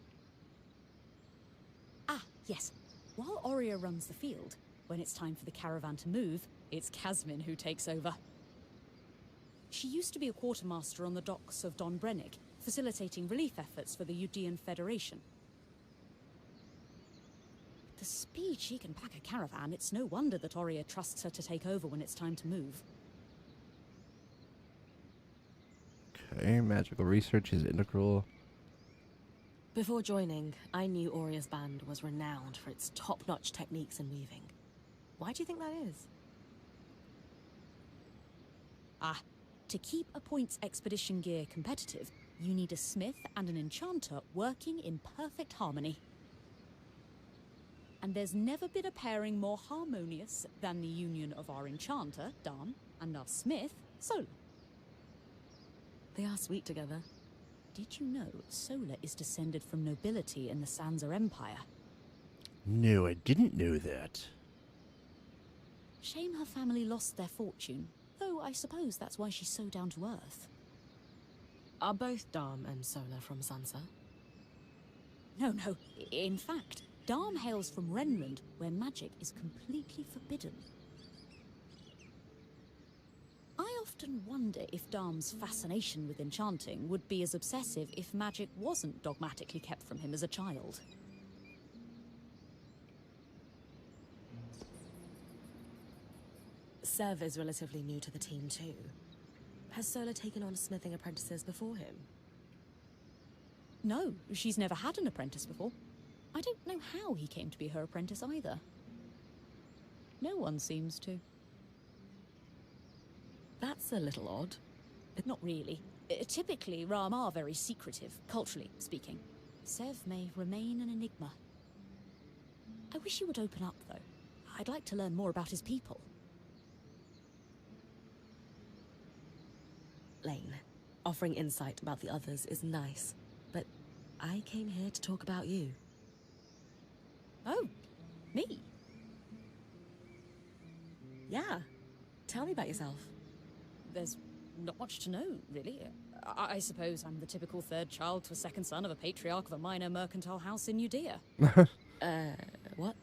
Ah, yes. While Aurea runs the field, when it's time for the caravan to move, it's Casmin who takes over. She used to be a quartermaster on the docks of Don Brennig, facilitating relief efforts for the Udean Federation. The speed she can pack a caravan, it's no wonder that Aurea trusts her to take over when it's time to move. Okay, magical research is integral. Before joining, I knew Aurea's band was renowned for its top-notch techniques in weaving. Why do you think that is? Ah, to keep a Point's expedition gear competitive, you need a smith and an enchanter working in perfect harmony. And there's never been a pairing more harmonious than the union of our enchanter, Dam, and our smith, Sola. They are sweet together. Did you know Sola is descended from nobility in the Sansa Empire? No, I didn't know that. Shame her family lost their fortune, though I suppose that's why she's so down to earth. Are both Dam and Sola from Sansa? No. In fact, Dam hails from Renland, where magic is completely forbidden. I often wonder if Dam's fascination with enchanting would be as obsessive if magic wasn't dogmatically kept from him as a child. Sev is relatively new to the team too. Has Sola taken on smithing apprentices before him? No, she's never had an apprentice before. I don't know how he came to be her apprentice either. No one seems to. That's a little odd. Not really. Typically, Ram are very secretive, culturally speaking. Sev may remain an enigma. I wish he would open up, though. I'd like to learn more about his people. Lane, offering insight about the others is nice, but I came here to talk about you. Oh, Me? Yeah. Tell me about yourself. There's not much to know, really. I suppose I'm the typical third child to a second son of a patriarch of a minor mercantile house in Judea. What?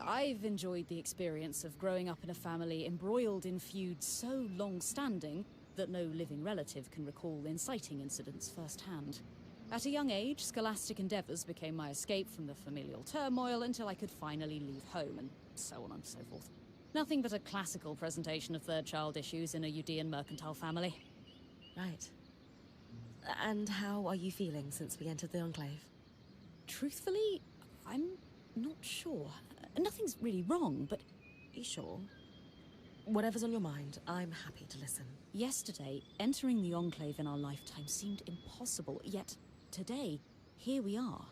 I've enjoyed the experience of growing up in a family embroiled in feuds so long-standing that no living relative can recall inciting incidents firsthand. At a young age, scholastic endeavors became my escape from the familial turmoil until I could finally leave home, and so on and so forth. Nothing but a classical presentation of third child issues in a Judean mercantile family. Right. And how are you feeling since we entered the Enclave? Truthfully, I'm not sure. Nothing's really wrong, but You sure? Whatever's on your mind, I'm happy to listen. yesterday, entering the Enclave in our lifetime seemed impossible, yet today, here we are.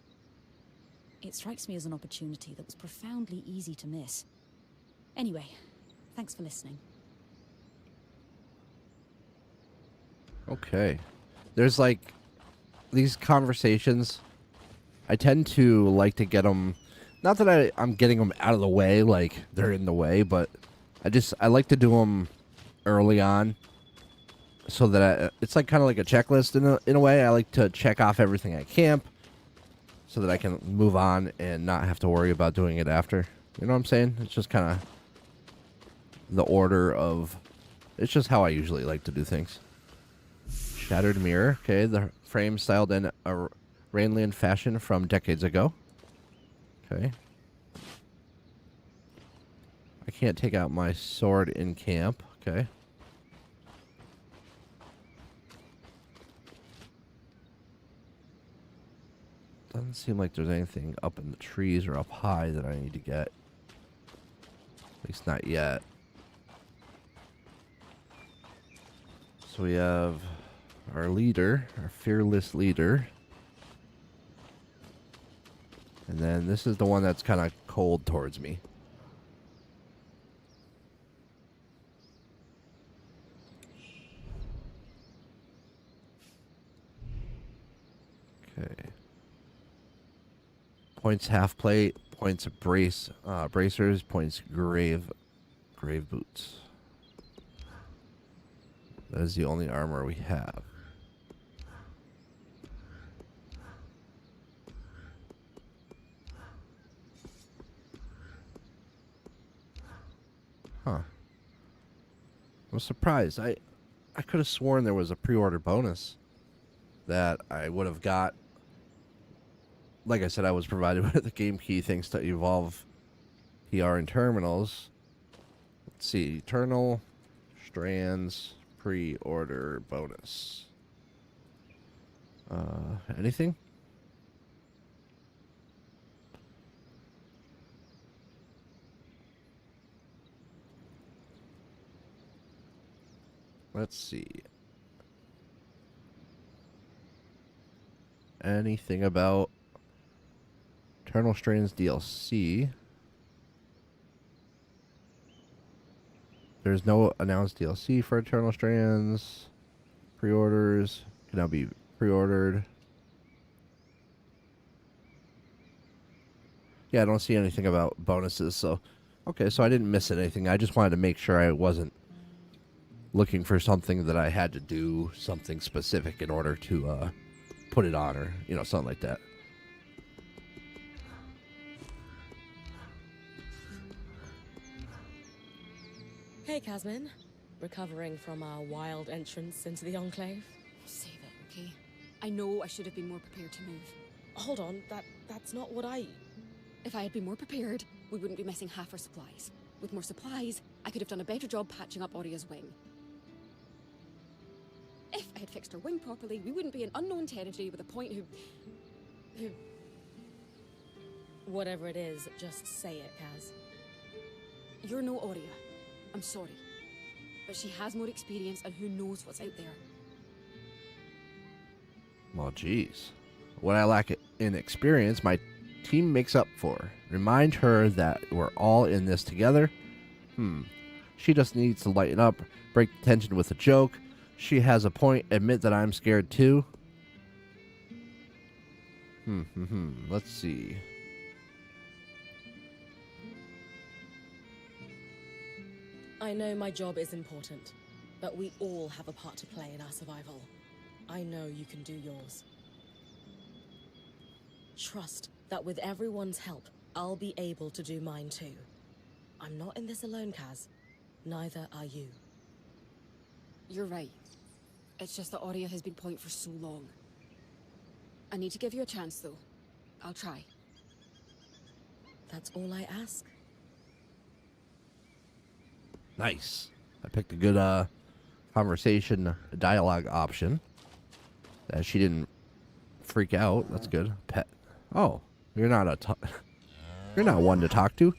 It strikes me as an opportunity that was profoundly easy to miss. Anyway, thanks for listening. Okay. There's like these conversations. I tend to like to get them. Not that I'm getting them out of the way, like they're in the way, but I like to do them early on, so that it's like kind of like a checklist in a way. I like to check off everything at camp, so that I can move on and not have to worry about doing it after. You know what I'm saying? It's just kind of the order of. It's just how I usually like to do things. Shattered mirror. Okay, the frame styled in a Rainland fashion from decades ago. Okay. I can't take out my sword in camp. Okay. Doesn't seem like there's anything up in the trees or up high that I need to get. At least not yet. So we have our leader, our fearless leader. And then this is the one that's kind of cold towards me. Okay. Points half plate, points bracers, points grave boots. That is the only armor we have. Huh. I was surprised. I could have sworn there was a pre-order bonus that I would have got. Like I said, I was provided with the game key thanks to Evolve PR and terminals. Let's see. Eternal Strands pre-order bonus. Anything? Let's see. Anything about Eternal Strands DLC? There's no announced DLC for Eternal Strands. Pre-orders can now be pre-ordered. Yeah, I don't see anything about bonuses, so okay, so I didn't miss anything. I just wanted to make sure I wasn't looking for something that I had to do something specific in order to put it on, or something like that. Hey, Casmin. Recovering from our wild entrance into the Enclave? Save it, okay? I know I should have been more prepared to move. Hold on, that's not what I... If I had been more prepared, we wouldn't be missing half our supplies. With more supplies, I could have done a better job patching up Oria's wing. If I had fixed her wing properly, we wouldn't be in unknown territory with a point who... Whatever it is, just say it, Kaz. You're no Oria. I'm sorry. But she has more experience, and who knows what's out there. Well, geez. What I lack in experience, my team makes up for. Remind her that we're all in this together. She just needs to lighten up, break the tension with a joke. She has a point. Admit that I'm scared too. Let's see. I know my job is important, but we all have a part to play in our survival. I know you can do yours. Trust that with everyone's help, I'll be able to do mine too. I'm not in this alone, Kaz. Neither are you. You're right. It's just that Aurea has been point for so long. I need to give you a chance, though. I'll try. That's all I ask. Nice. I picked a good conversation dialogue option. That she didn't freak out. That's good. Pet. Oh, you're not you're not one to talk to.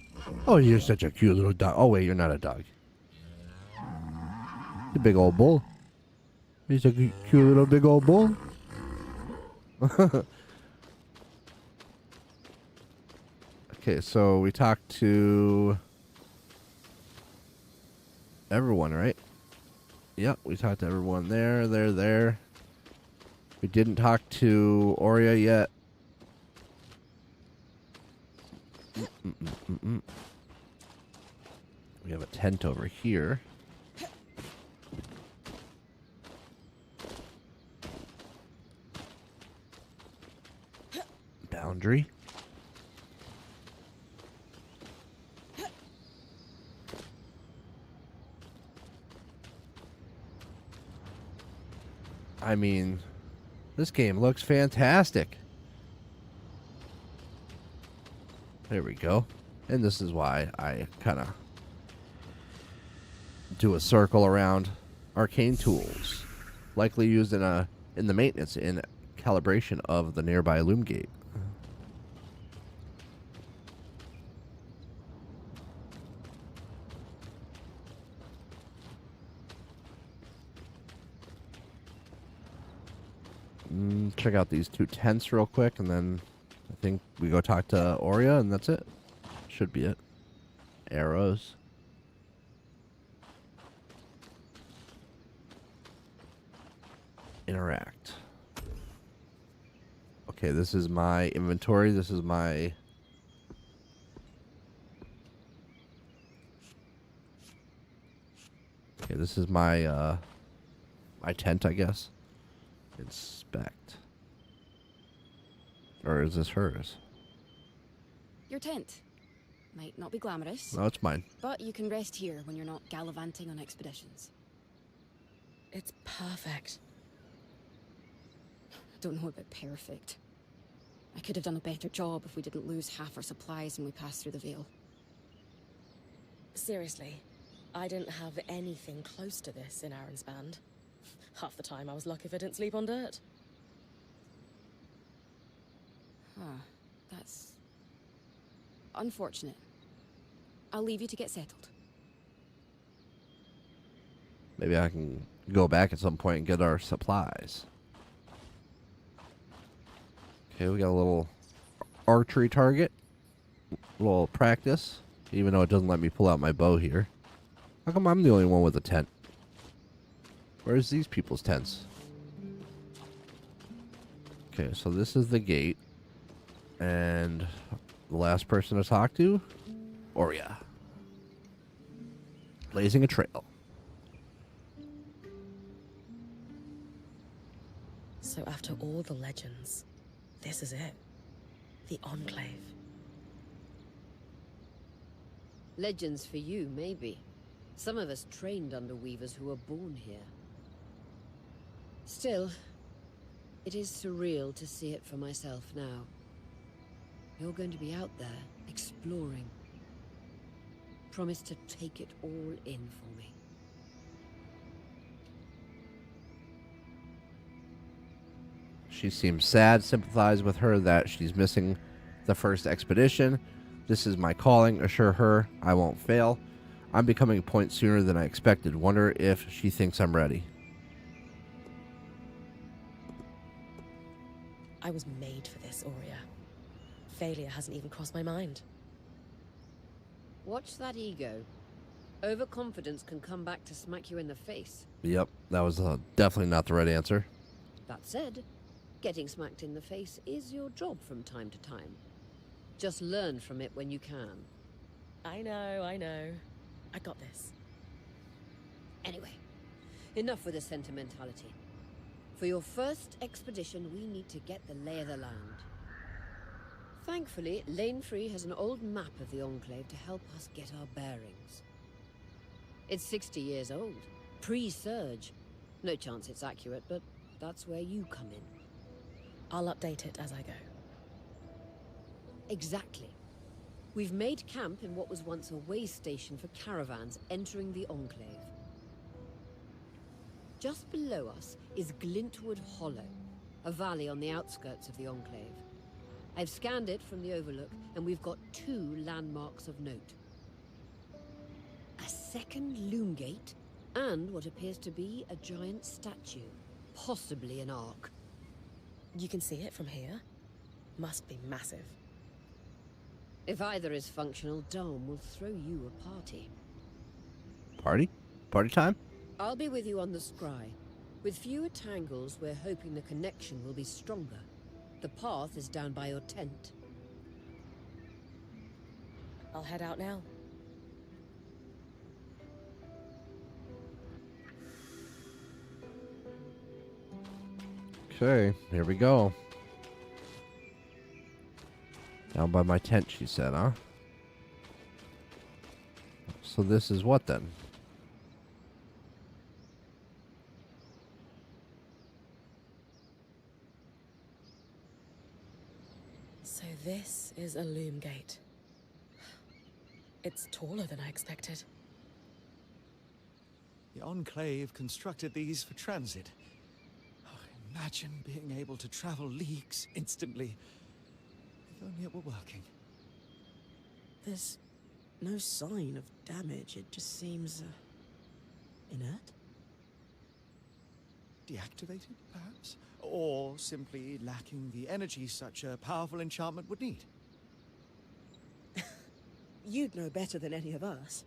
Oh, you're such a cute little dog. Oh wait, you're not a dog. The big old bull. He's a cute little big old bull. Okay, so we talked to everyone, right? Yep, we talked to everyone there. We didn't talk to Aurea yet. We have a tent over here. Boundary. I mean, this game looks fantastic. There we go. And this is why I kind of do a circle around arcane tools, likely used in the maintenance and calibration of the nearby loom gate. Check out these two tents real quick, and then I think we go talk to Aurea, and that's it. Should be it. Arrows. Interact. Okay, this is my inventory. This is my... Okay, this is my, my tent, I guess. Inspect. Or is this hers? Your tent. Might not be glamorous. No, it's mine. But you can rest here when you're not gallivanting on expeditions. It's perfect. Don't know about perfect. I could have done a better job if we didn't lose half our supplies when we passed through the Veil. Seriously, I didn't have anything close to this in Aronsband. Half the time I was lucky if I didn't sleep on dirt. Huh. That's... unfortunate. I'll leave you to get settled. Maybe I can go back at some point and get our supplies. Okay, we got a little archery target. A little practice. Even though it doesn't let me pull out my bow here. How come I'm the only one with a tent? Where's these people's tents? Okay, so this is the gate. And the last person to talk to? Aurea. Blazing a trail. So after all the legends, this is it. The Enclave. Legends for you, maybe. Some of us trained under weavers who were born here. Still, it is surreal to see it for myself now. You're going to be out there, exploring. Promise to take it all in for me. She seems sad. Sympathize with her that she's missing the first expedition. This is my calling. Assure her I won't fail. I'm becoming a point sooner than I expected. Wonder if she thinks I'm ready. I was made for this, Aurea. Failure hasn't even crossed my mind. Watch that ego. Overconfidence can come back to smack you in the face. Yep, that was definitely not the right answer. That said, getting smacked in the face is your job from time to time. Just learn from it when you can. I know. I got this. Anyway, enough with the sentimentality. For your first expedition, we need to get the lay of the land. Thankfully, Lane Free has an old map of the Enclave to help us get our bearings. It's 60 years old, pre-Surge. No chance it's accurate, but that's where you come in. I'll update it as I go. Exactly. We've made camp in what was once a way station for caravans entering the Enclave. Just below us is Glintwood Hollow, a valley on the outskirts of the Enclave. I've scanned it from the Overlook, and we've got 2 landmarks of note. A second loom gate, and what appears to be a giant statue, possibly an ark. You can see it from here? Must be massive. If either is functional, Dom will throw you a party. Party? Party time? I'll be with you on the scry. With fewer tangles, we're hoping the connection will be stronger. The path is down by your tent. I'll head out now. Okay, here we go. Down by my tent, she said, huh? So this is what then? So this is a loom gate. It's taller than I expected. The Enclave constructed these for transit. Oh, imagine being able to travel leagues instantly. If only it were working. There's no sign of damage. It just seems inert. Deactivated, perhaps? Or simply lacking the energy such a powerful enchantment would need. You'd know better than any of us.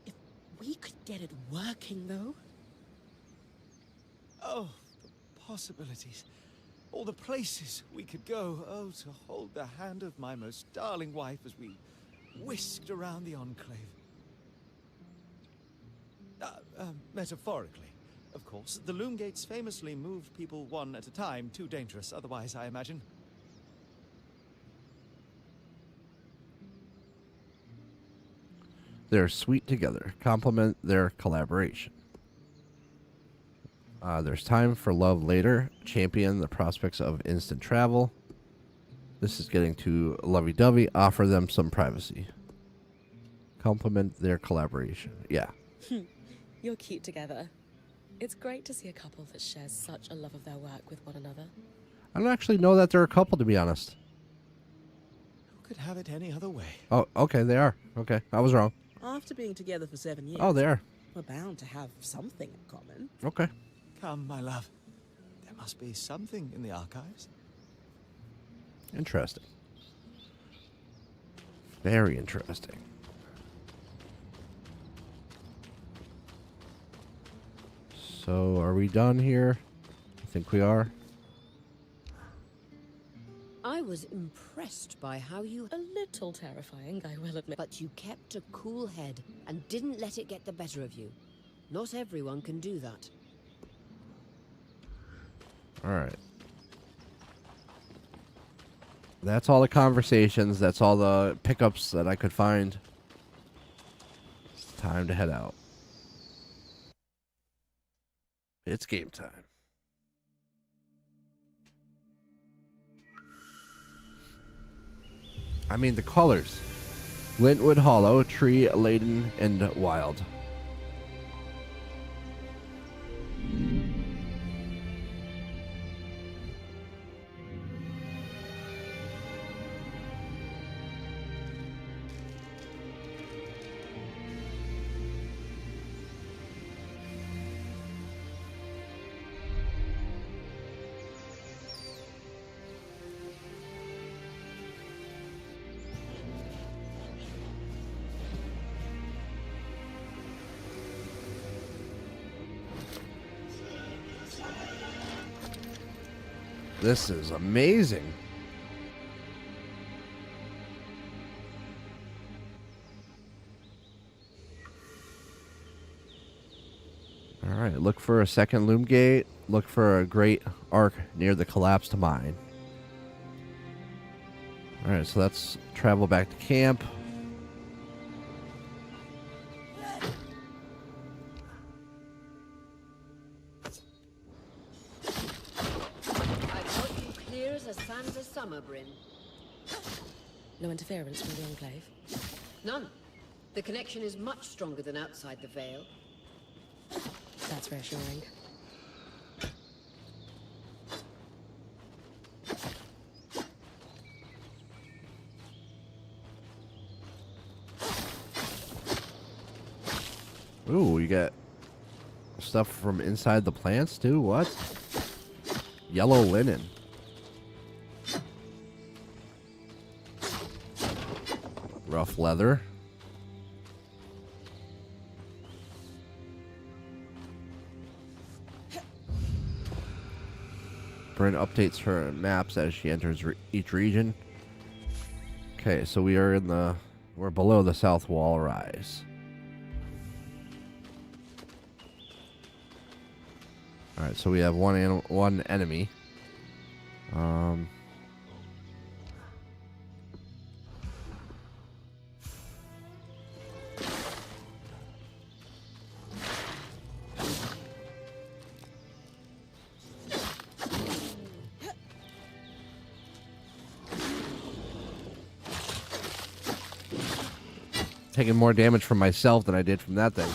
If we could get it working, though. Oh, the possibilities. All the places we could go. Oh, to hold the hand of my most darling wife as we whisked around the Enclave. Metaphorically, of course. The loom gates famously moved people one at a time. Too dangerous otherwise, I imagine. They're sweet together. Complement their collaboration. There's time for love later. Champion the prospects of instant travel. This is getting too lovey-dovey. Offer them some privacy. Complement their collaboration. Yeah. You're cute together. It's great to see a couple that shares such a love of their work with one another. I don't actually know that they're a couple, to be honest. Who could have it any other way? Oh, okay, they are. Okay, I was wrong. After being together for 7 years, Oh, they are. we're bound to have something in common. Okay. Come, my love. There must be something in the archives. Interesting. Very interesting. So, are we done here? I think we are. I was impressed by how you... A little terrifying, I will admit. But you kept a cool head and didn't let it get the better of you. Not everyone can do that. Alright. That's all the conversations. That's all the pickups that I could find. It's time to head out. It's game time. I mean, the colors. Glintwood Hollow, tree laden and wild. This is amazing. Alright, look for a second loom gate. Look for a great arc near the collapsed mine. Alright, so let's travel back to camp. I've got you clear as a sands of summer, Bryn. No interference from the Enclave? None. The connection is much stronger than outside the Vale. That's reassuring. Ooh, you got stuff from inside the plants too? What? Yellow linen. Rough leather. Bryn updates her maps as she enters each region. Okay, so we're below the south wall rise. All right, so we have one enemy. Taking more damage from myself than I did from that thing.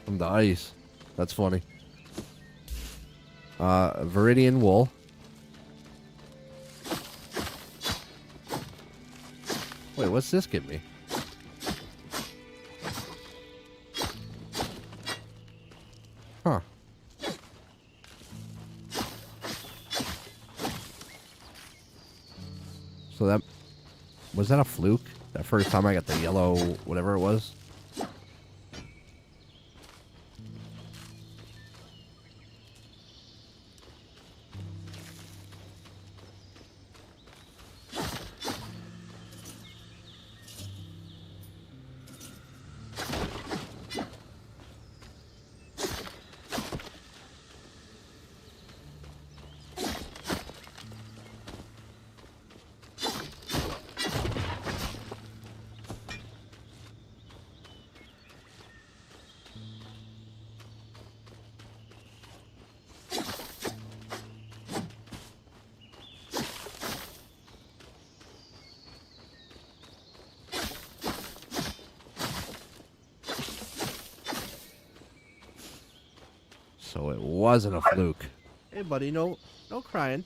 From the ice. That's funny. Viridian wool. Wait, what's this give me? Huh. So that... Was that a fluke? That first time I got the yellow... whatever it was? So it wasn't a fluke. Hey, buddy, no crying.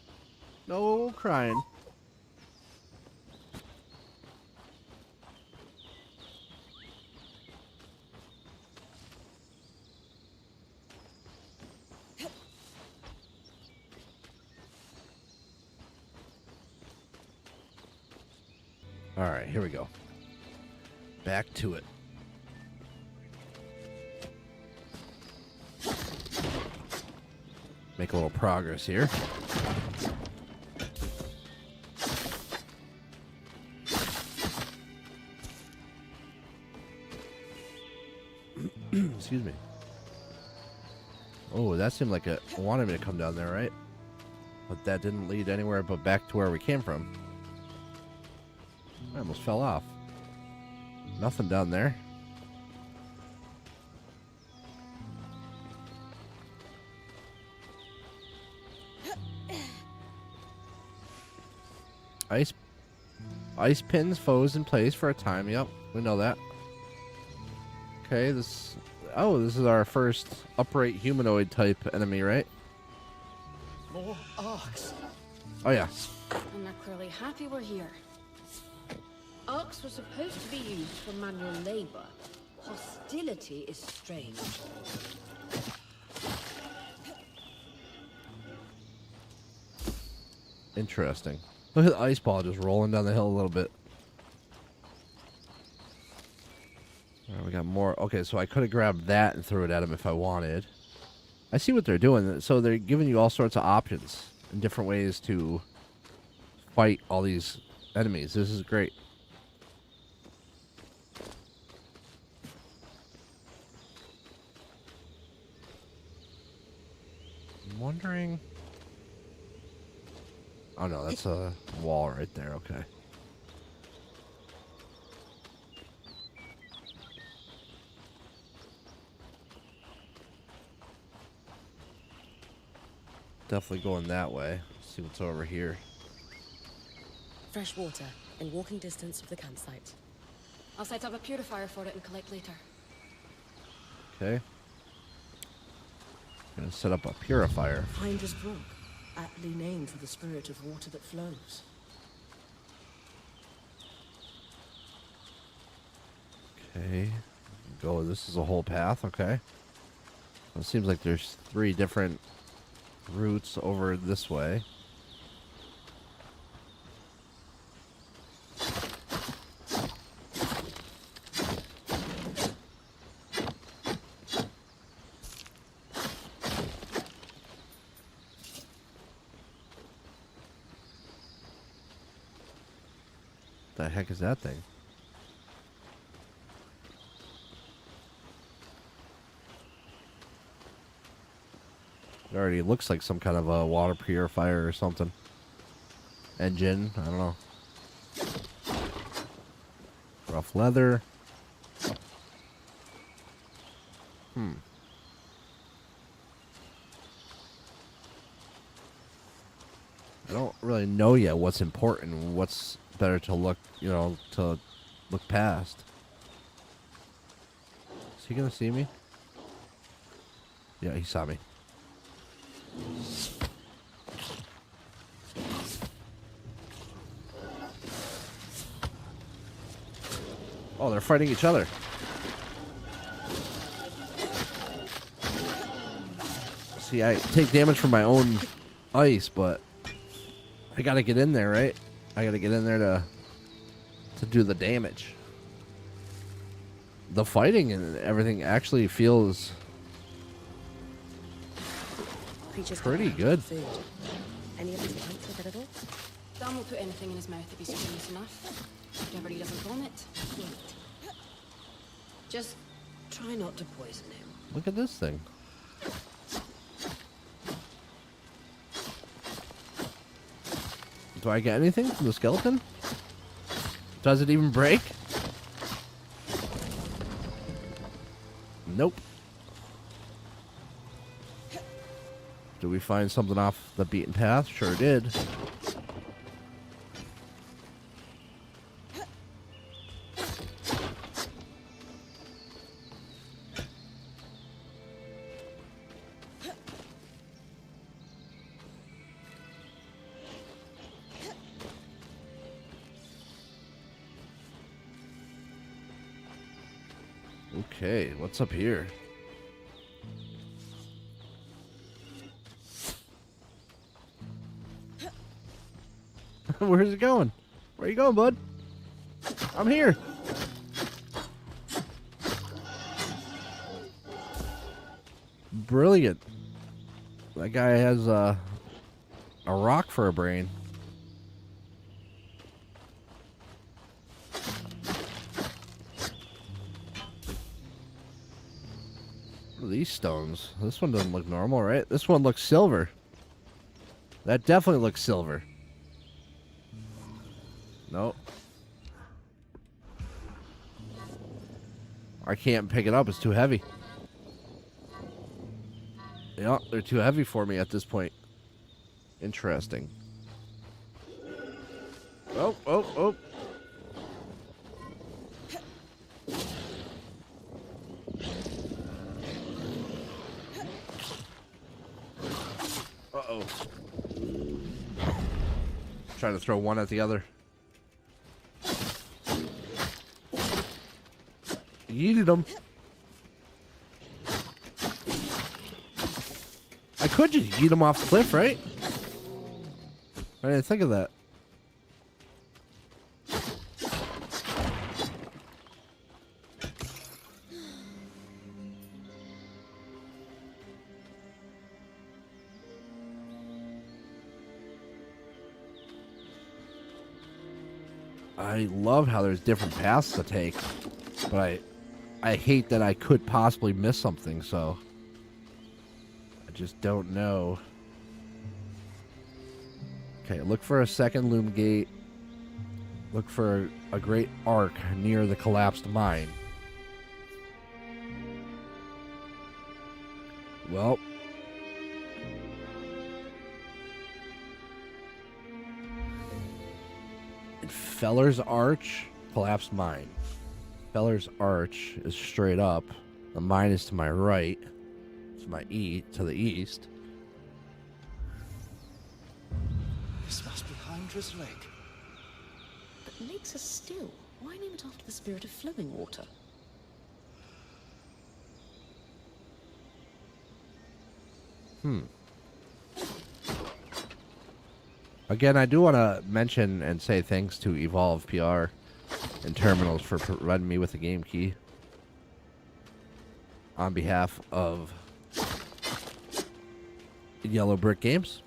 No crying. All right, here we go. Back to it. Make a little progress here. Excuse me. Oh, that seemed like it wanted me to come down there, right? But that didn't lead anywhere but back to where we came from. I almost fell off. Nothing down there. Ice pins foes in place for a time. Yep, we know that. Okay, this is our first upright humanoid type enemy, right? More arcs. Oh yeah. And they're clearly happy we're here. Arcs were supposed to be used for manual labor. Hostility is strange. Interesting. Look at the ice ball just rolling down the hill a little bit. All right, we got more. Okay, so I could have grabbed that and threw it at him if I wanted. I see what they're doing. So they're giving you all sorts of options and different ways to fight all these enemies. This is great. I'm wondering... Oh no, that's a wall right there, okay. Definitely going that way. See what's over here. Fresh water in walking distance of the campsite. I'll set up a purifier for it and collect later. Okay. Gonna set up a purifier. Finder's Brook, aptly named for the spirit of water that flows. Okay. Go. This is a whole path, okay. It seems like there's 3 different routes over this way. The heck is that thing? It already looks like some kind of a water purifier or something. Engine, I don't know. Rough leather. I don't really know yet what's important, what's better to look, you know, to look past. Is he gonna see me? Yeah, he saw me. Oh, they're fighting each other. See, I take damage from my own ice, but I gotta get in there, right? I gotta get in there to do the damage. The fighting and everything actually feels pretty good. Food. Any of these plants look edible? Dan will put anything in his mouth if he's curious enough. Whatever he doesn't vomit, he'll eat. Just try not to poison him. Look at this thing. Do I get anything from the skeleton? Does it even break? Nope. Did we find something off the beaten path? Sure did. Okay, what's up here? Where's it going? Where are you going, bud? I'm here. Brilliant. That guy has a rock for a brain. What are these stones? This one doesn't look normal, right? This one looks silver. That definitely looks silver. Nope. I can't pick it up. It's too heavy. Yeah, they're too heavy for me at this point. Interesting. Oh, oh, oh. Uh-oh. Trying to throw one at the other. Yeeted him. I could just yeet him off the cliff, right? I didn't think of that. I love how there's different paths to take, but I hate that I could possibly miss something, so I just don't know. Okay, look for a second loom gate. Look for a great arc near the collapsed mine. Well, Feller's Arch, collapsed mine. Feller's Arch is straight up. The mine is to my right. To the east. This must be Hydra's Lake. But lakes are still. Why name it after the spirit of flowing water? Again, I do want to mention and say thanks to Evolve PR and Terminals for providing me with a game key on behalf of Yellow Brick Games.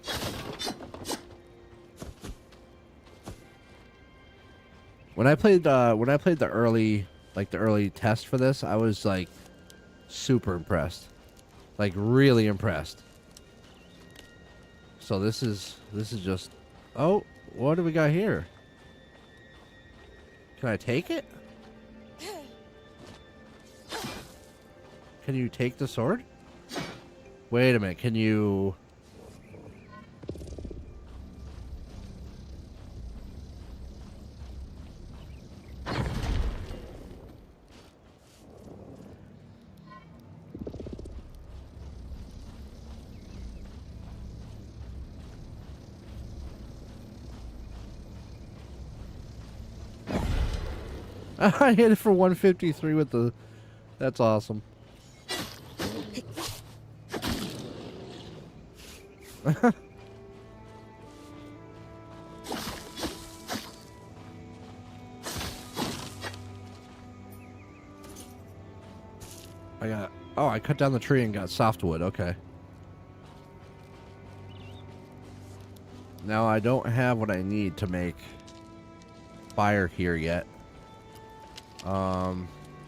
When I played the early test for this, I was like super impressed, like really impressed. So this is just, oh, what do we got here? Can I take it? Can you take the sword? Wait a minute, can you... I hit it for 153 with the... That's awesome. I cut down the tree and got softwood. Okay. Now I don't have what I need to make fire here yet.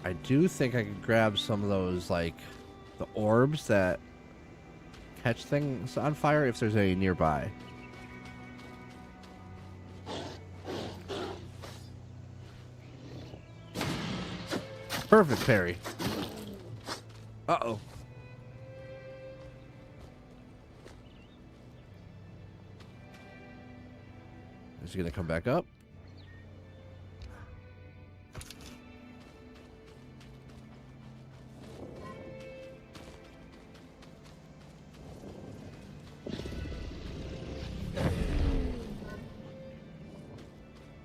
I do think I could grab some of those, like, the orbs that catch things on fire if there's any nearby. Perfect parry. Uh-oh. Is he gonna come back up?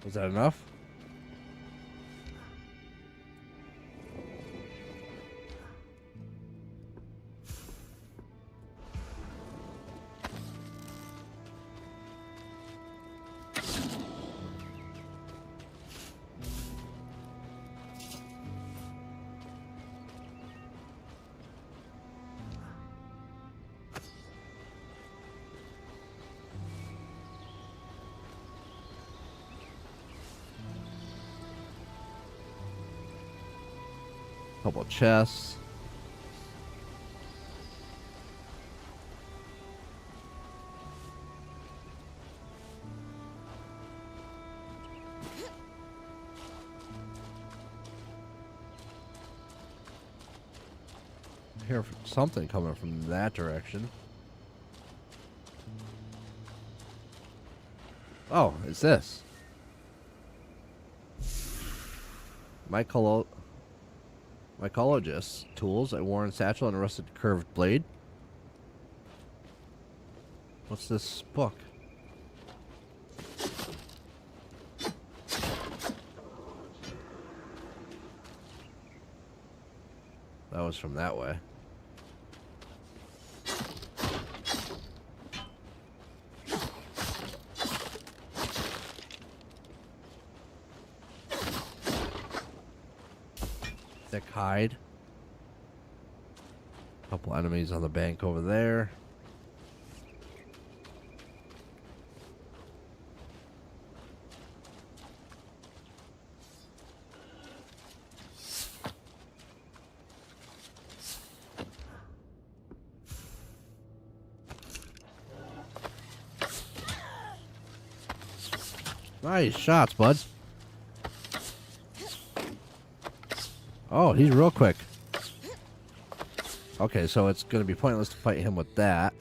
Was that enough? Couple chests. I hear something coming from that direction. Oh, it's this. Mycologist tools, a worn satchel, and a rusted curved blade. What's this book? That was from that way. Thick hide. Couple enemies on the bank over there. Nice shots, bud. Oh, he's real quick. Okay, so it's going to be pointless to fight him with that.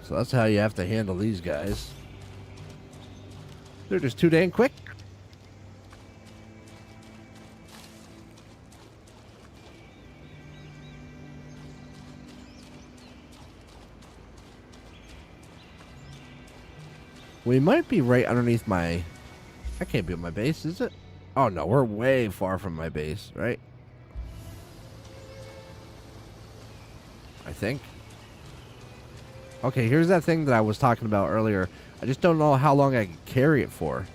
So that's how you have to handle these guys. They're just too dang quick. We might be right underneath my... I can't be at my base, is it? Oh, no, we're way far from my base, right? I think. Okay, here's that thing that I was talking about earlier. I just don't know how long I can carry it for.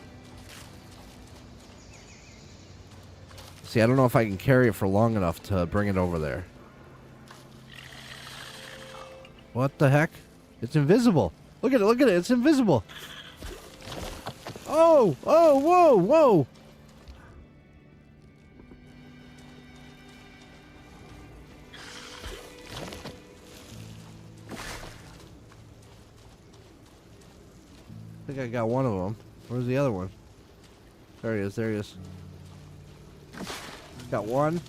See, I don't know if I can carry it for long enough to bring it over there. What the heck? It's invisible. Look at it, it's invisible. Oh, oh, whoa, whoa. I think I got one of them. Where's the other one? There he is, there he is. Got one.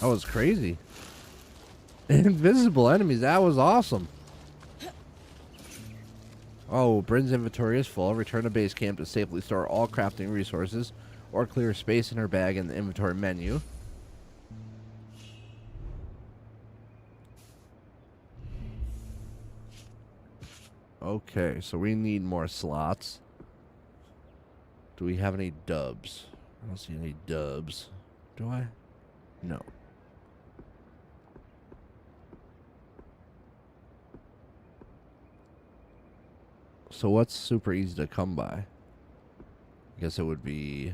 That was crazy. Invisible enemies. That was awesome. Oh, Bryn's inventory is full. Return to base camp to safely store all crafting resources or clear space in her bag in the inventory menu. Okay, so we need more slots. Do we have any dubs? I don't see any dubs. Do I? No. So what's super easy to come by? I guess it would be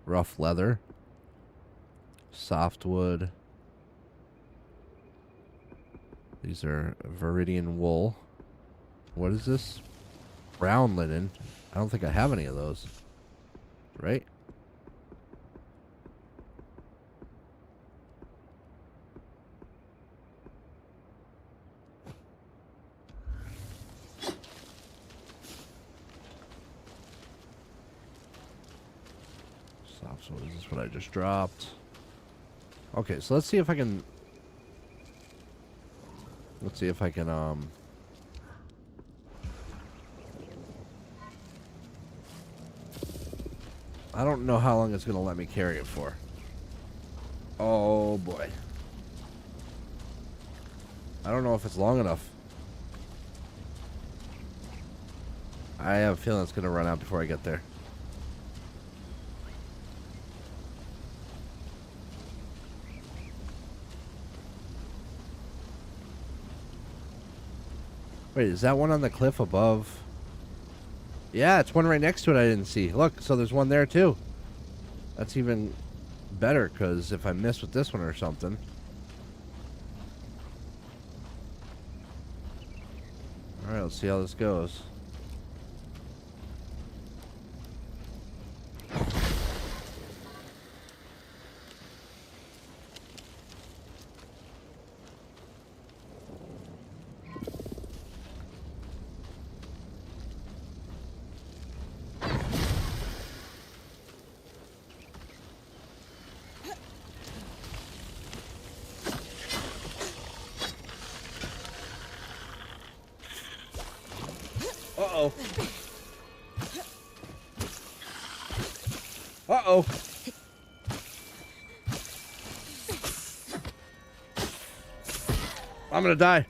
rough leather, softwood. These are Viridian wool. What is this? Brown linen. I don't think I have any of those. Right? So is this what I just dropped? Okay, so let's see if I can... Let's see if I can, I don't know how long it's going to let me carry it for. Oh, boy. I don't know if it's long enough. I have a feeling it's going to run out before I get there. Wait, is that one on the cliff above? Yeah, it's one right next to it I didn't see. Look, so there's one there too. That's even better, because if I miss with this one or something... Alright, let's see how this goes. Uh-oh. Uh-oh. I'm gonna die.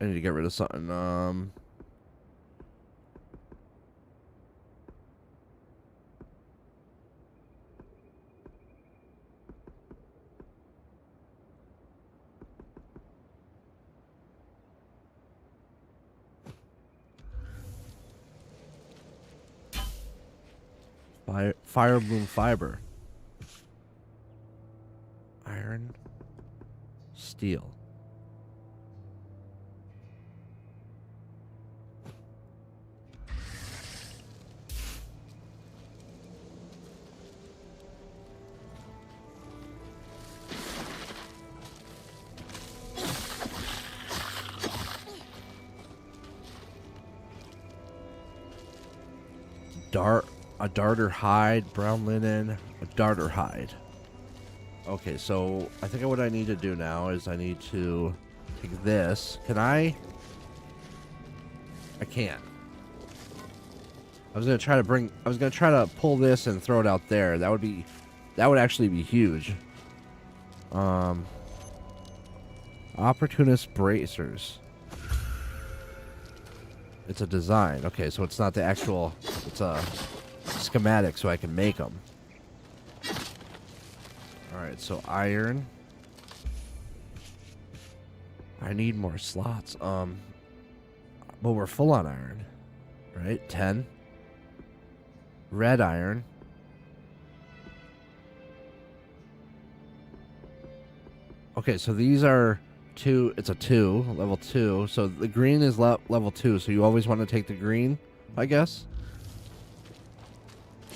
I need to get rid of something. Fire bloom fiber. Iron. Steel. A darter hide, brown linen, a darter hide. Okay, so I think what I need to do now is I need to take this. Can I? I can't. I was gonna try to pull this and throw it out there. That would actually be huge. Opportunist bracers. It's a design. Okay, so it's not the actual. It's a schematic, so I can make them. All right, so iron. I need more slots. But we're full on iron, right? 10. Red iron. Okay, so these are 2. It's a 2, level 2. So the green is level 2. So you always want to take the green, I guess.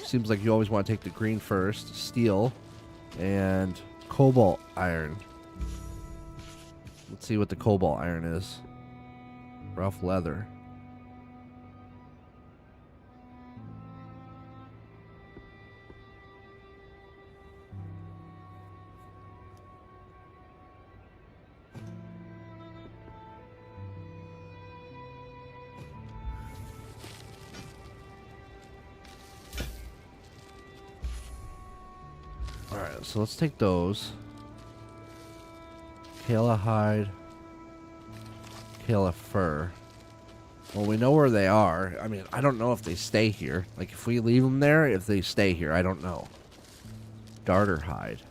Seems like you always want to take the green first. Steel and cobalt iron. Let's see what the cobalt iron is. Rough leather. Alright, so let's take those. Kayla hide. Kayla fur. Well, we know where they are. I mean, I don't know if they stay here. Like, if we leave them there, if they stay here, I don't know. Darter hide.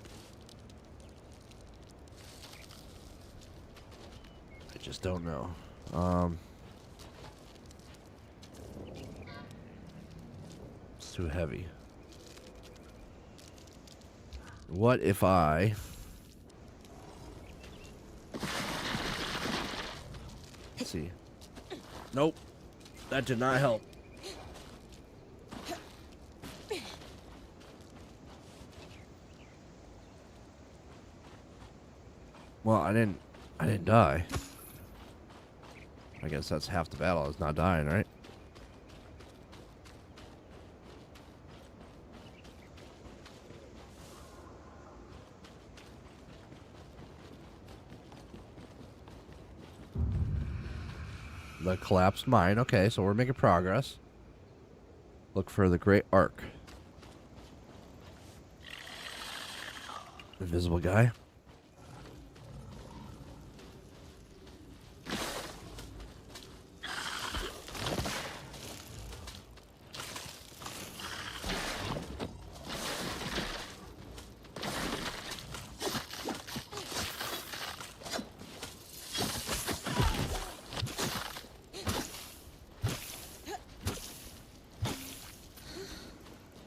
I just don't know. It's too heavy. What if I... Let's see. Nope. That did not help. Well, I didn't die. I guess that's half the battle, is not dying, right? The collapsed mine. Okay, so we're making progress. Look for the Great Arc. Invisible guy.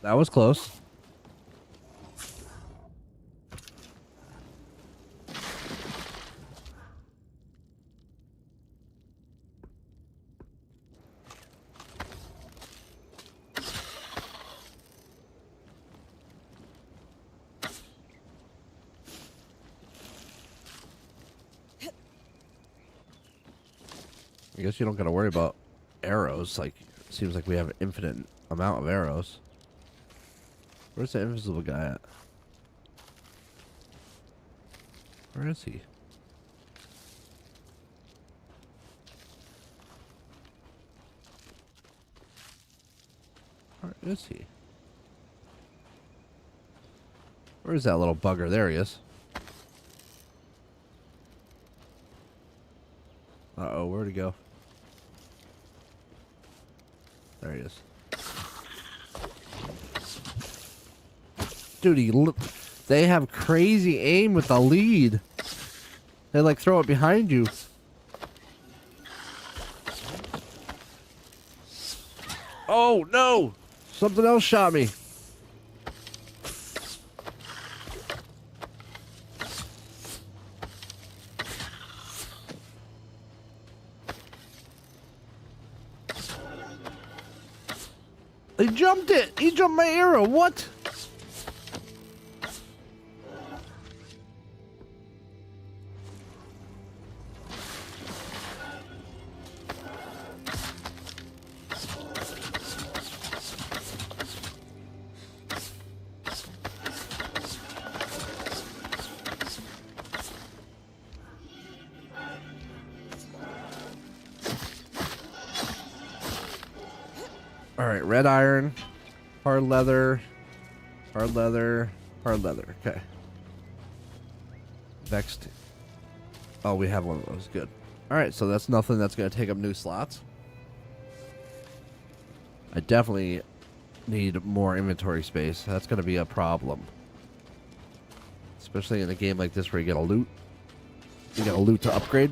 That was close. I guess you don't got to worry about arrows. Like, it seems like we have an infinite amount of arrows. Where's the invisible guy at? Where is he? Where is he? Where is that little bugger? There he is. Uh-oh, where'd he go? There he is. Dude, they have crazy aim with the lead. They like throw it behind you. Oh no! Something else shot me. He jumped it! He jumped my arrow! What? Alright, red iron, hard leather, hard leather, hard leather. Okay. Vexed. Oh, we have one of those. Good. Alright, so that's nothing that's going to take up new slots. I definitely need more inventory space. That's going to be a problem. Especially in a game like this where you get a loot. You get a loot to upgrade.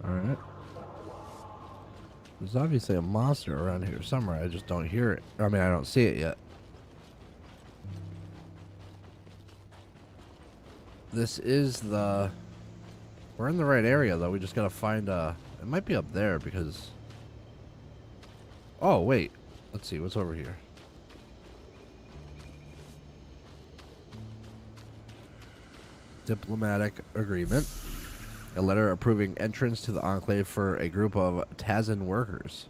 Alright. There's obviously a monster around here somewhere. I just don't hear it. I mean, I don't see it yet. This is the... We're in the right area, though. We just gotta find a... It might be up there, because... Oh, wait. Let's see. What's over here? Diplomatic agreement. A letter approving entrance to the Enclave for a group of Tazan workers.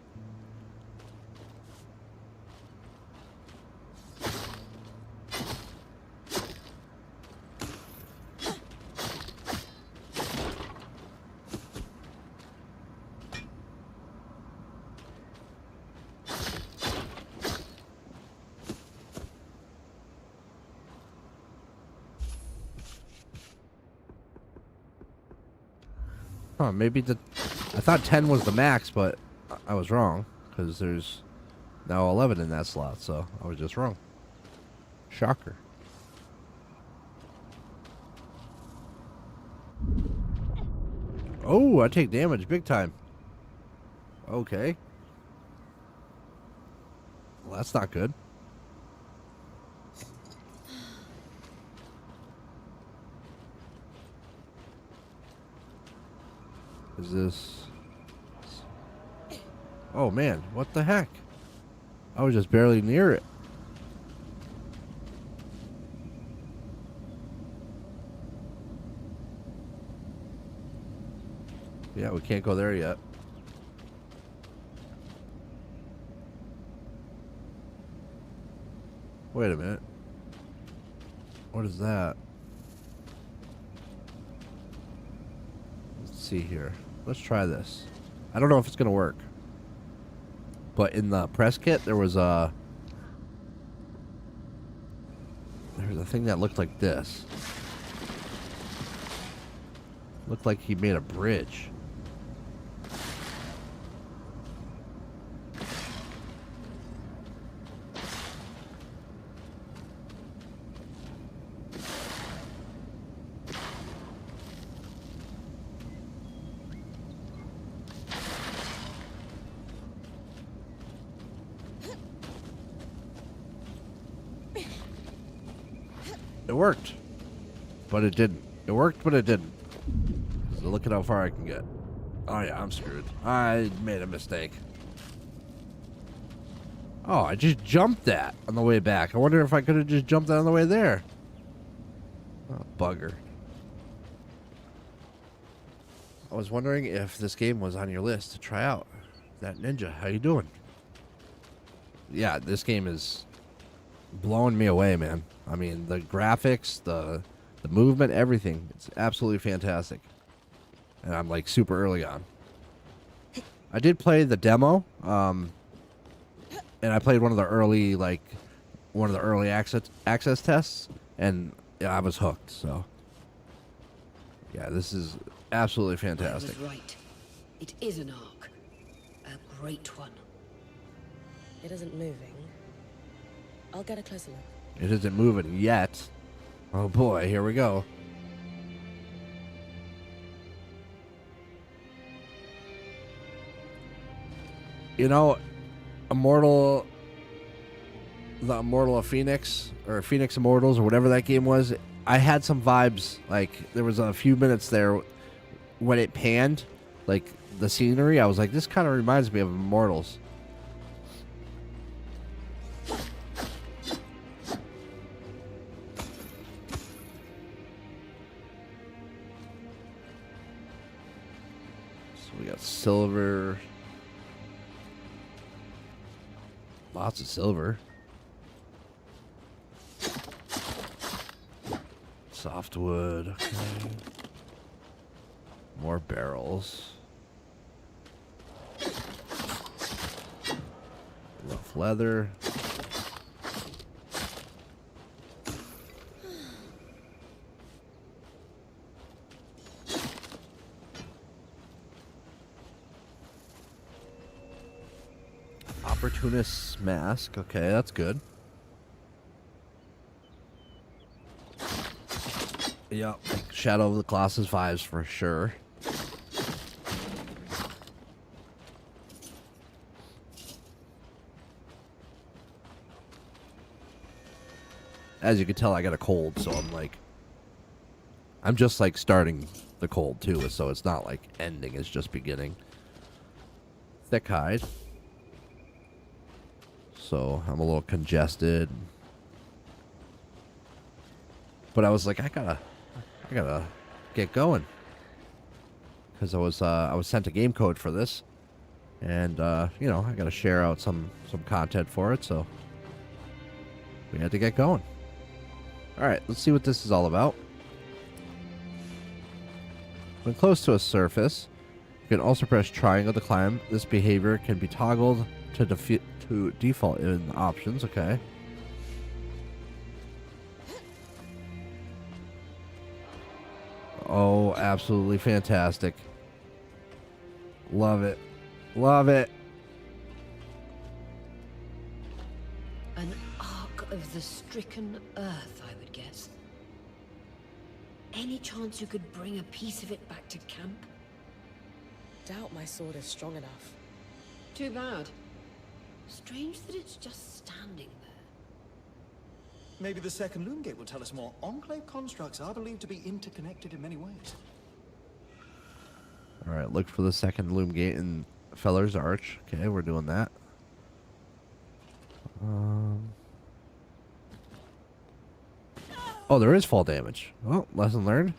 Huh, maybe I thought 10 was the max, but I was wrong, because there's now 11 in that slot, so I was just wrong. Shocker. Oh, I take damage big time. Okay. Well, that's not good. Is this... Oh man, what the heck? I was just barely near it. Yeah, we can't go there yet. Wait a minute. What is that? Let's see here. Let's try this. I don't know if it's going to work. But in the press kit, there was a thing that looked like this. Looked like he made a bridge. It worked, but it didn't. It worked, but it didn't. So look at how far I can get. Oh yeah, I'm screwed. I made a mistake. Oh, I just jumped that on the way back. I wonder if I could have just jumped that on the way there. Oh, bugger. I was wondering if this game was on your list to try out. That Ninja, how you doing? Yeah, this game is blowing me away, man. I mean, the graphics, the movement, everything. It's absolutely fantastic. And I'm like super early on. I did play the demo, and I played one of the early access tests, and yeah, I was hooked. So yeah, this is absolutely fantastic. I was right. It is an ark. A great one. It isn't moving. I'll get a closer look. It isn't moving yet. Oh boy, here we go. You know, the Immortal of Phoenix, or Phoenix Immortals, or whatever that game was, I had some vibes. Like, there was a few minutes there when it panned, like, the scenery. I was like, this kind of reminds me of Immortals. So we got silver. Lots of silver. Softwood. Okay. More barrels. Rough leather. Opportunist's mask. Okay, that's good. Yep. Shadow of the Colossus vibes for sure. As you can tell, I got a cold, so I'm just like starting the cold too, so it's not like ending, it's just beginning. Thick hide. So I'm a little congested. But I was like, I gotta get going. Because I was sent a game code for this. And you know, I gotta share out some content for it, so we had to get going. Alright, let's see what this is all about. When close to a surface, you can also press triangle to climb. This behavior can be toggled to default in options. Okay. Oh, absolutely fantastic. Love it. Love it. An ark of the stricken earth, I would guess. Any chance you could bring a piece of it back to camp? Doubt my sword is strong enough. Too bad. Strange that it's just standing there. Maybe the second loom gate will tell us more. Enclave constructs are believed to be interconnected in many ways. Alright, look for the second loom gate in Feller's Arch. Okay, we're doing that. Oh, there is fall damage. Oh, lesson learned.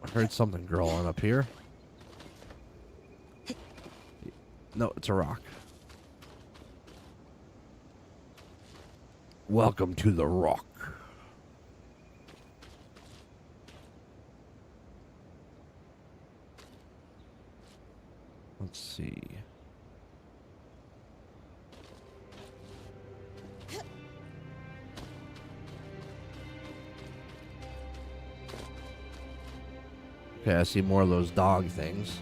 I heard something growing up here. No, it's a rock. Welcome to the rock. Let's see. Okay, I see more of those dog things.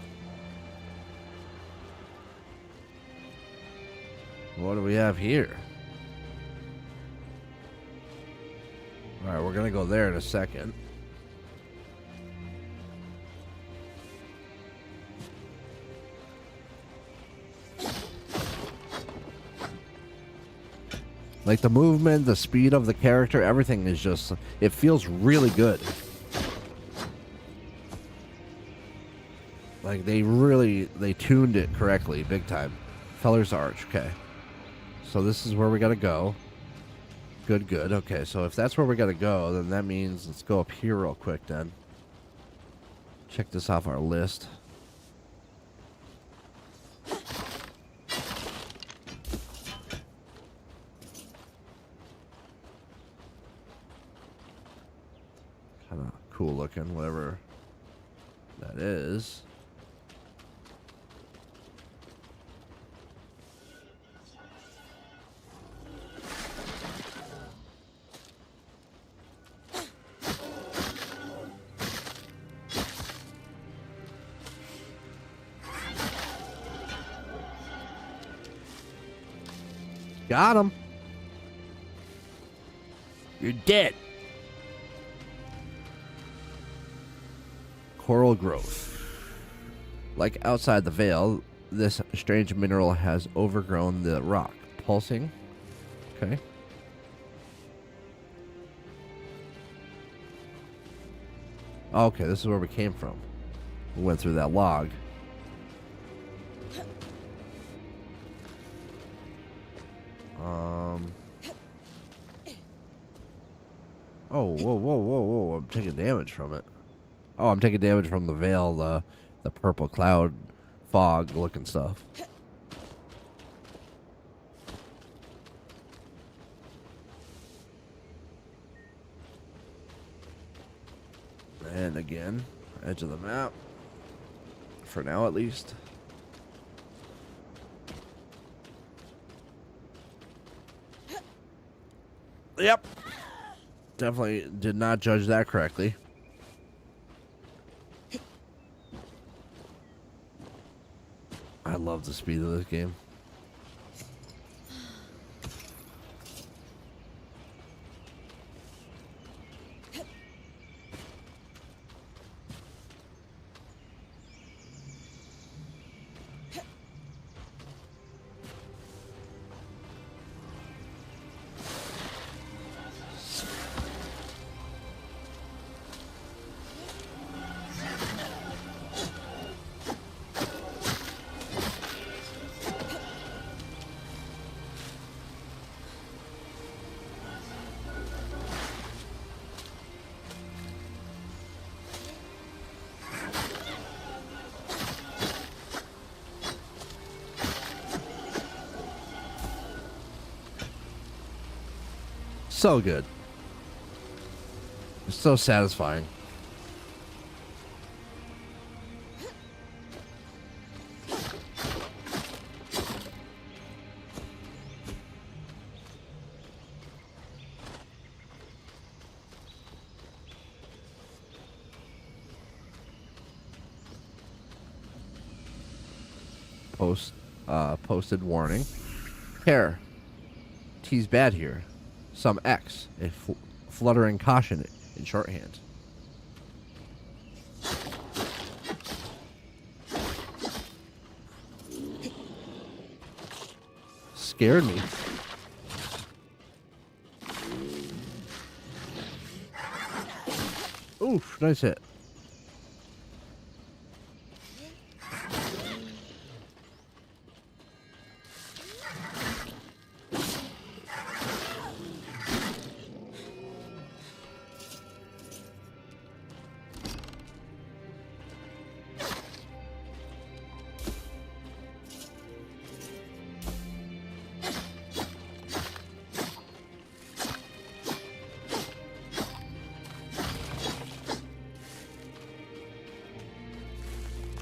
What do we have here? Alright, we're gonna go there in a second. Like the movement, the speed of the character, everything is just, it feels really good. Like they tuned it correctly, big time. Feller's Arch, okay. so this is where we gotta go. Good, good. Okay, so if that's where we gotta go, then that means let's go up here real quick then. Check this off our list. Kind of cool looking, whatever that is. Got him. You're dead. Coral growth. Like outside the veil, this strange mineral has overgrown the rock. Pulsing. Okay. Okay, this is where we came from. We went through that log. Oh, whoa, whoa, whoa, whoa. I'm taking damage from it. Oh, I'm taking damage from the veil, the purple cloud fog looking stuff. And again, edge of the map. For now, at least. Yep. Definitely did not judge that correctly. I love the speed of this game. So good. It's so satisfying. Posted warning. Hair. T's bad here. Some X, a fluttering caution in shorthand. Scared me. Oof, nice hit.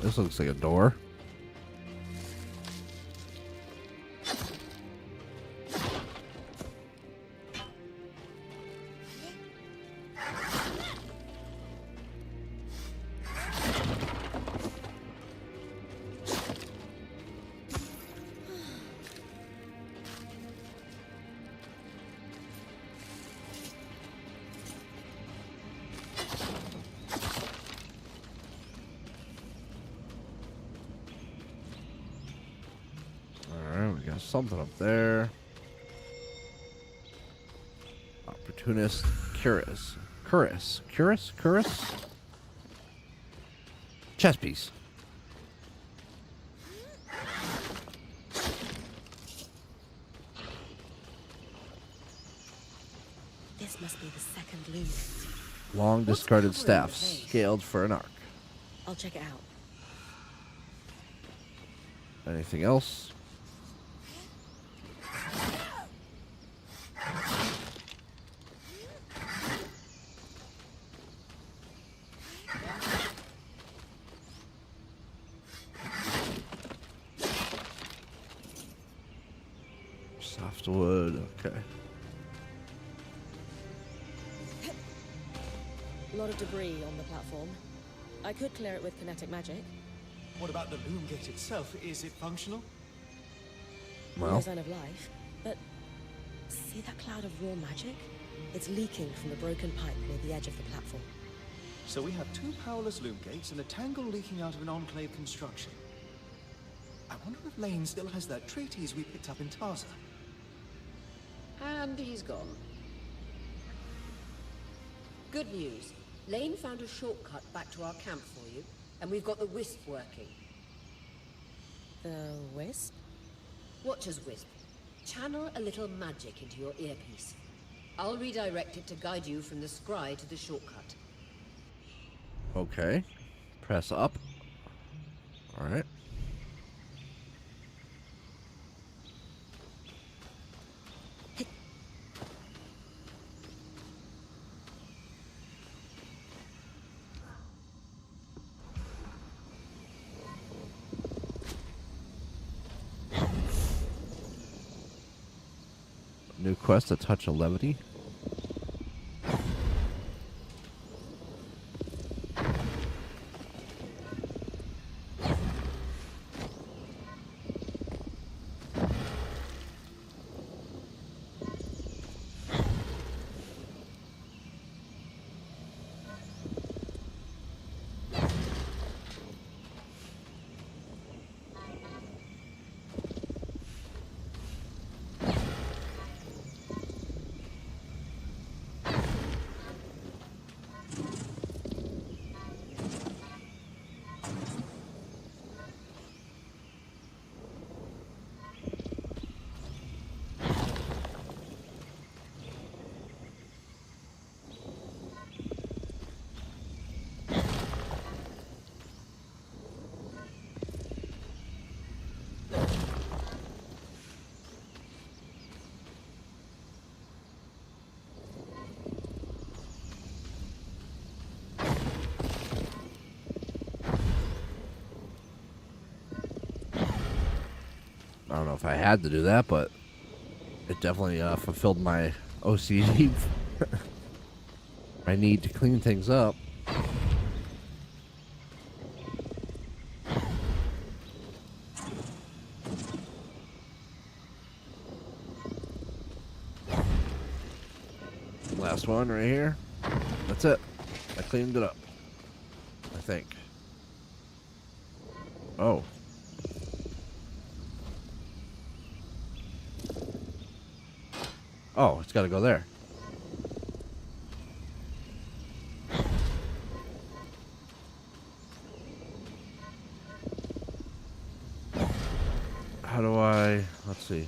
This looks like a door. Something up there. Opportunist. Curus. Chess piece. This must be the second loom gate. Long What's discarded covering staff, the base? scaled for an arc. I'll check it out. Anything else? Softwood, okay. A lot of debris on the platform. I could clear it with kinetic magic. What about the loom gate itself? Is it functional? No Well, sign of life. But see that cloud of raw magic? It's leaking from the broken pipe near the edge of the platform. So we have two powerless loom gates and a tangle leaking out of an enclave construction. I wonder if Lane still has that treatise we picked up in Tarza. And he's gone. Good news. Lane found a shortcut back to our camp for you, and we've got the wisp working. The wisp? Watcher's wisp. Channel a little magic into your earpiece. I'll redirect it to guide you from the scry to the shortcut. okay. Press up. Alright. New quest, A Touch of Levity. I don't know if I had to do that, but it definitely fulfilled my OCD. My need to clean things up. Last one right here. That's it. I cleaned it up. I think. Oh. Oh, it's got to go there. How do I... Let's see.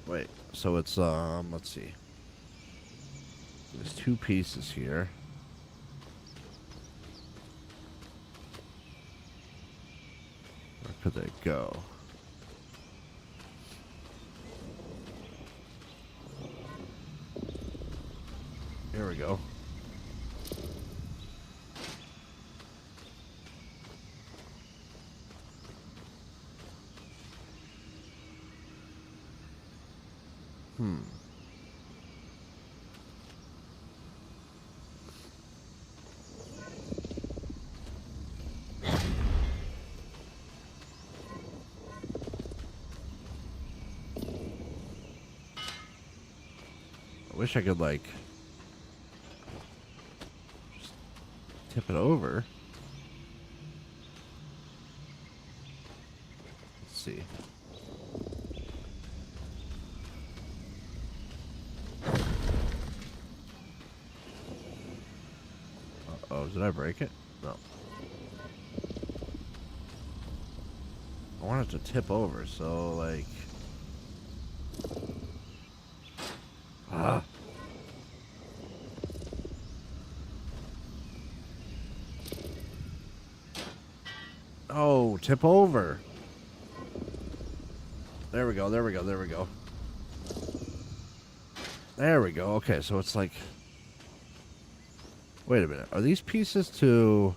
Wait, so it's, let's see. There's two pieces here. Where could they go? Here we go. I wish I could, like, just tip it over. Let's see. Uh-oh, did I break it? No. I want it to tip over, so like... Ah. Oh, tip over. There we go, there we go, there we go. There we go. Okay, so it's like... Wait a minute. Are these pieces to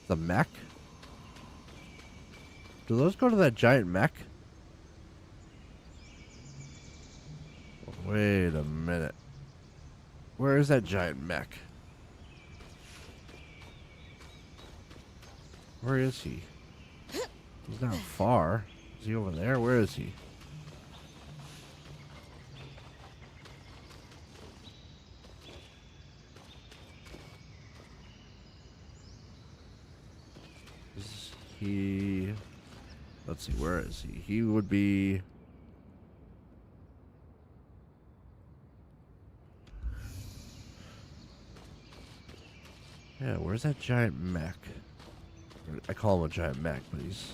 the mech? Do those go to that giant mech? Wait a minute. Where is that giant mech? Where is he? He's not far. Is he over there? Where is he? Is he... Let's see, where is he? He would be... Yeah, where's that giant mech? I call him a giant mech, but he's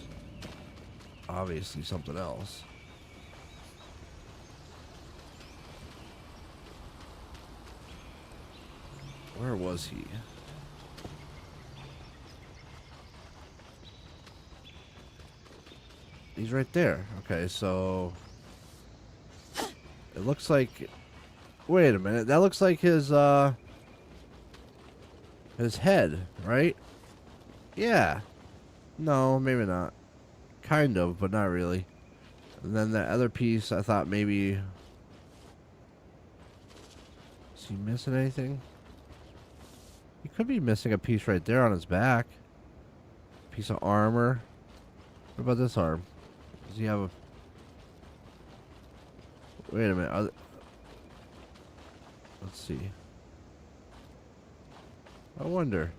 obviously something else. Where was he? He's right there. Okay, so it looks like... Wait a minute. That looks like his head, right? Yeah. No, maybe not. Kind of, but not really. And then that other piece, I thought maybe... Is he missing anything? He could be missing a piece right there on his back. Piece of armor. What about this arm? Does he have a... Wait a minute. Let's see. I wonder.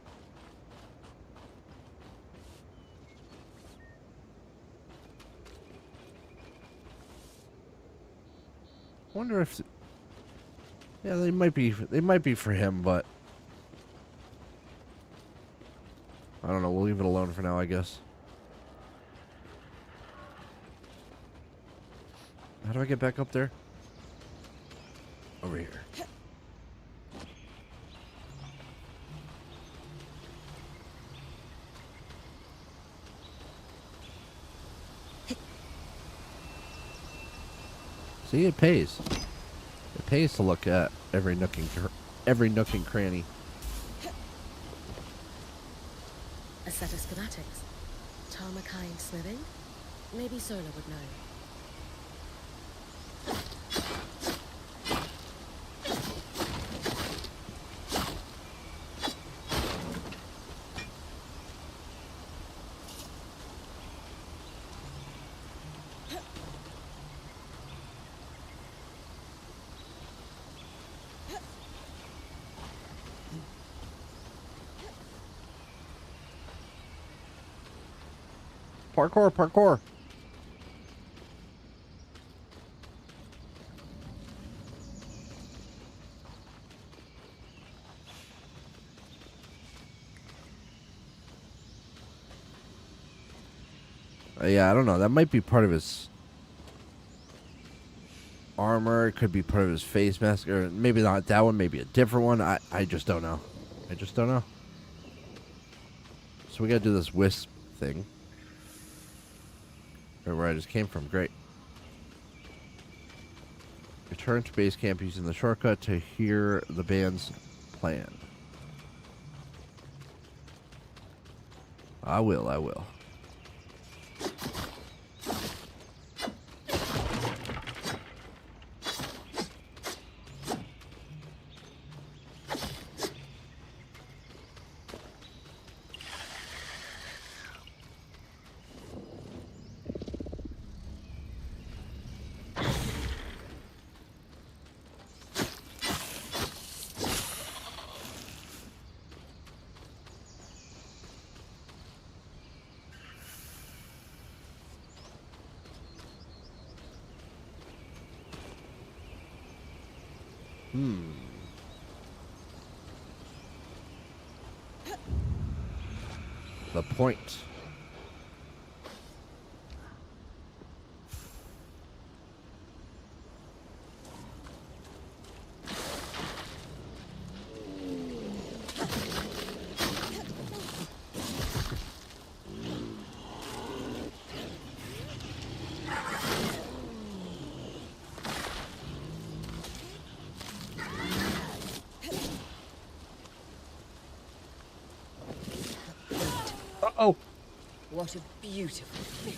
Wonder if... Yeah, they might be for him, but... I don't know. We'll leave it alone for now, I guess. How do I get back up there? Over here. See, it pays. It pays to look at every nook and cranny. A set of schematics. Tarmakind smithing? Maybe Sola would know. Parkour, parkour. Yeah, I don't know. That might be part of his armor. It could be part of his face mask. Or maybe not that one. Maybe a different one. I just don't know. I just don't know. So we gotta do this wisp thing. Or where I just came from. Great. Return to base camp using the shortcut to hear the band's plan. I will. The point. Oh. What a beautiful thing.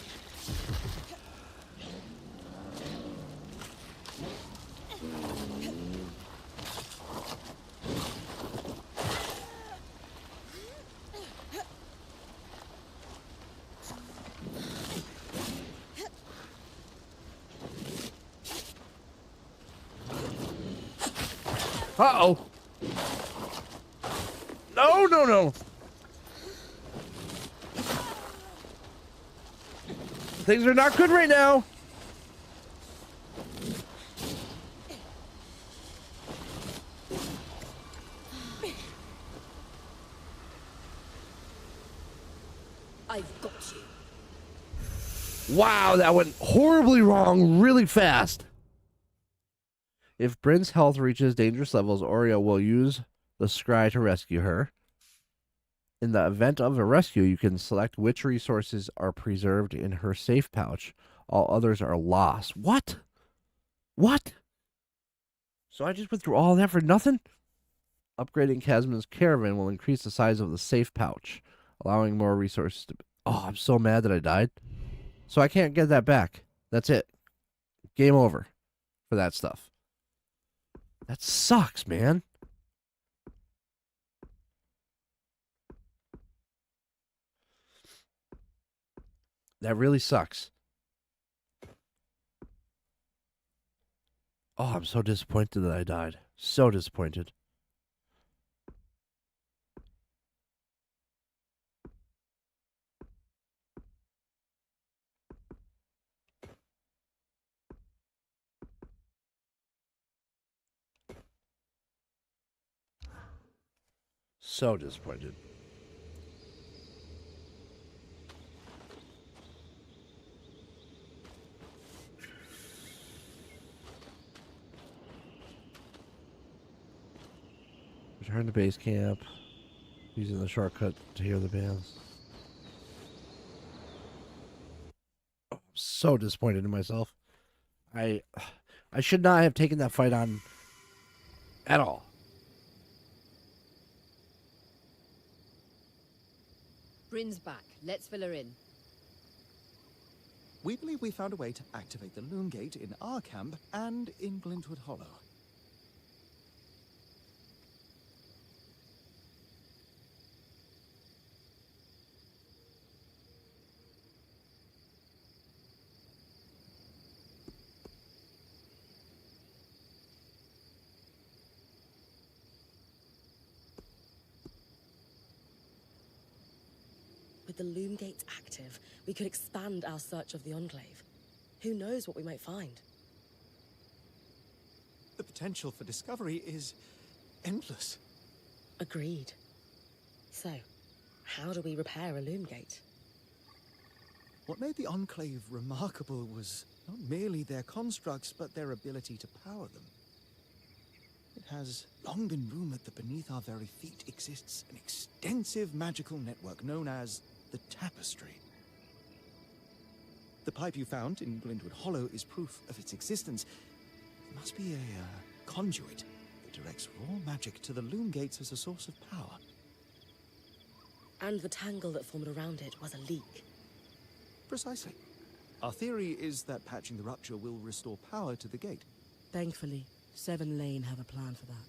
Uh-oh. No, no, no. Things are not good right now. I've got you. Wow, that went horribly wrong really fast. If Bryn's health reaches dangerous levels, Aurea will use the scry to rescue her. In the event of a rescue, you can select which resources are preserved in her safe pouch. All others are lost. What? What? So I just went through all that for nothing? Upgrading Casman's caravan will increase the size of the safe pouch, allowing more resources to... Oh, I'm so mad that I died. So I can't get that back. That's it. Game over for that stuff. That sucks, man. That really sucks. Oh, I'm so disappointed that I died. So disappointed. So disappointed. Return to base camp. Using the shortcut to hear the bands. Oh, I'm so disappointed in myself. I should not have taken that fight on at all. Bryn's back. Let's fill her in. We believe we found a way to activate the Loom Gate in our camp and in Glintwood Hollow. With the Loom Gates active, we could expand our search of the Enclave. Who knows what we might find? The potential for discovery is endless. Agreed. So, how do we repair a Loom Gate? What made the Enclave remarkable was not merely their constructs, but their ability to power them. It has long been rumored that beneath our very feet exists an extensive magical network known as the Tapestry. The pipe you found in Glintwood Hollow is proof of its existence. It must be a conduit that directs raw magic to the Loom Gates as a source of power. And the tangle that formed around it was a leak. Precisely. Our theory is that patching the rupture will restore power to the gate. Thankfully, Seven Lane have a plan for that.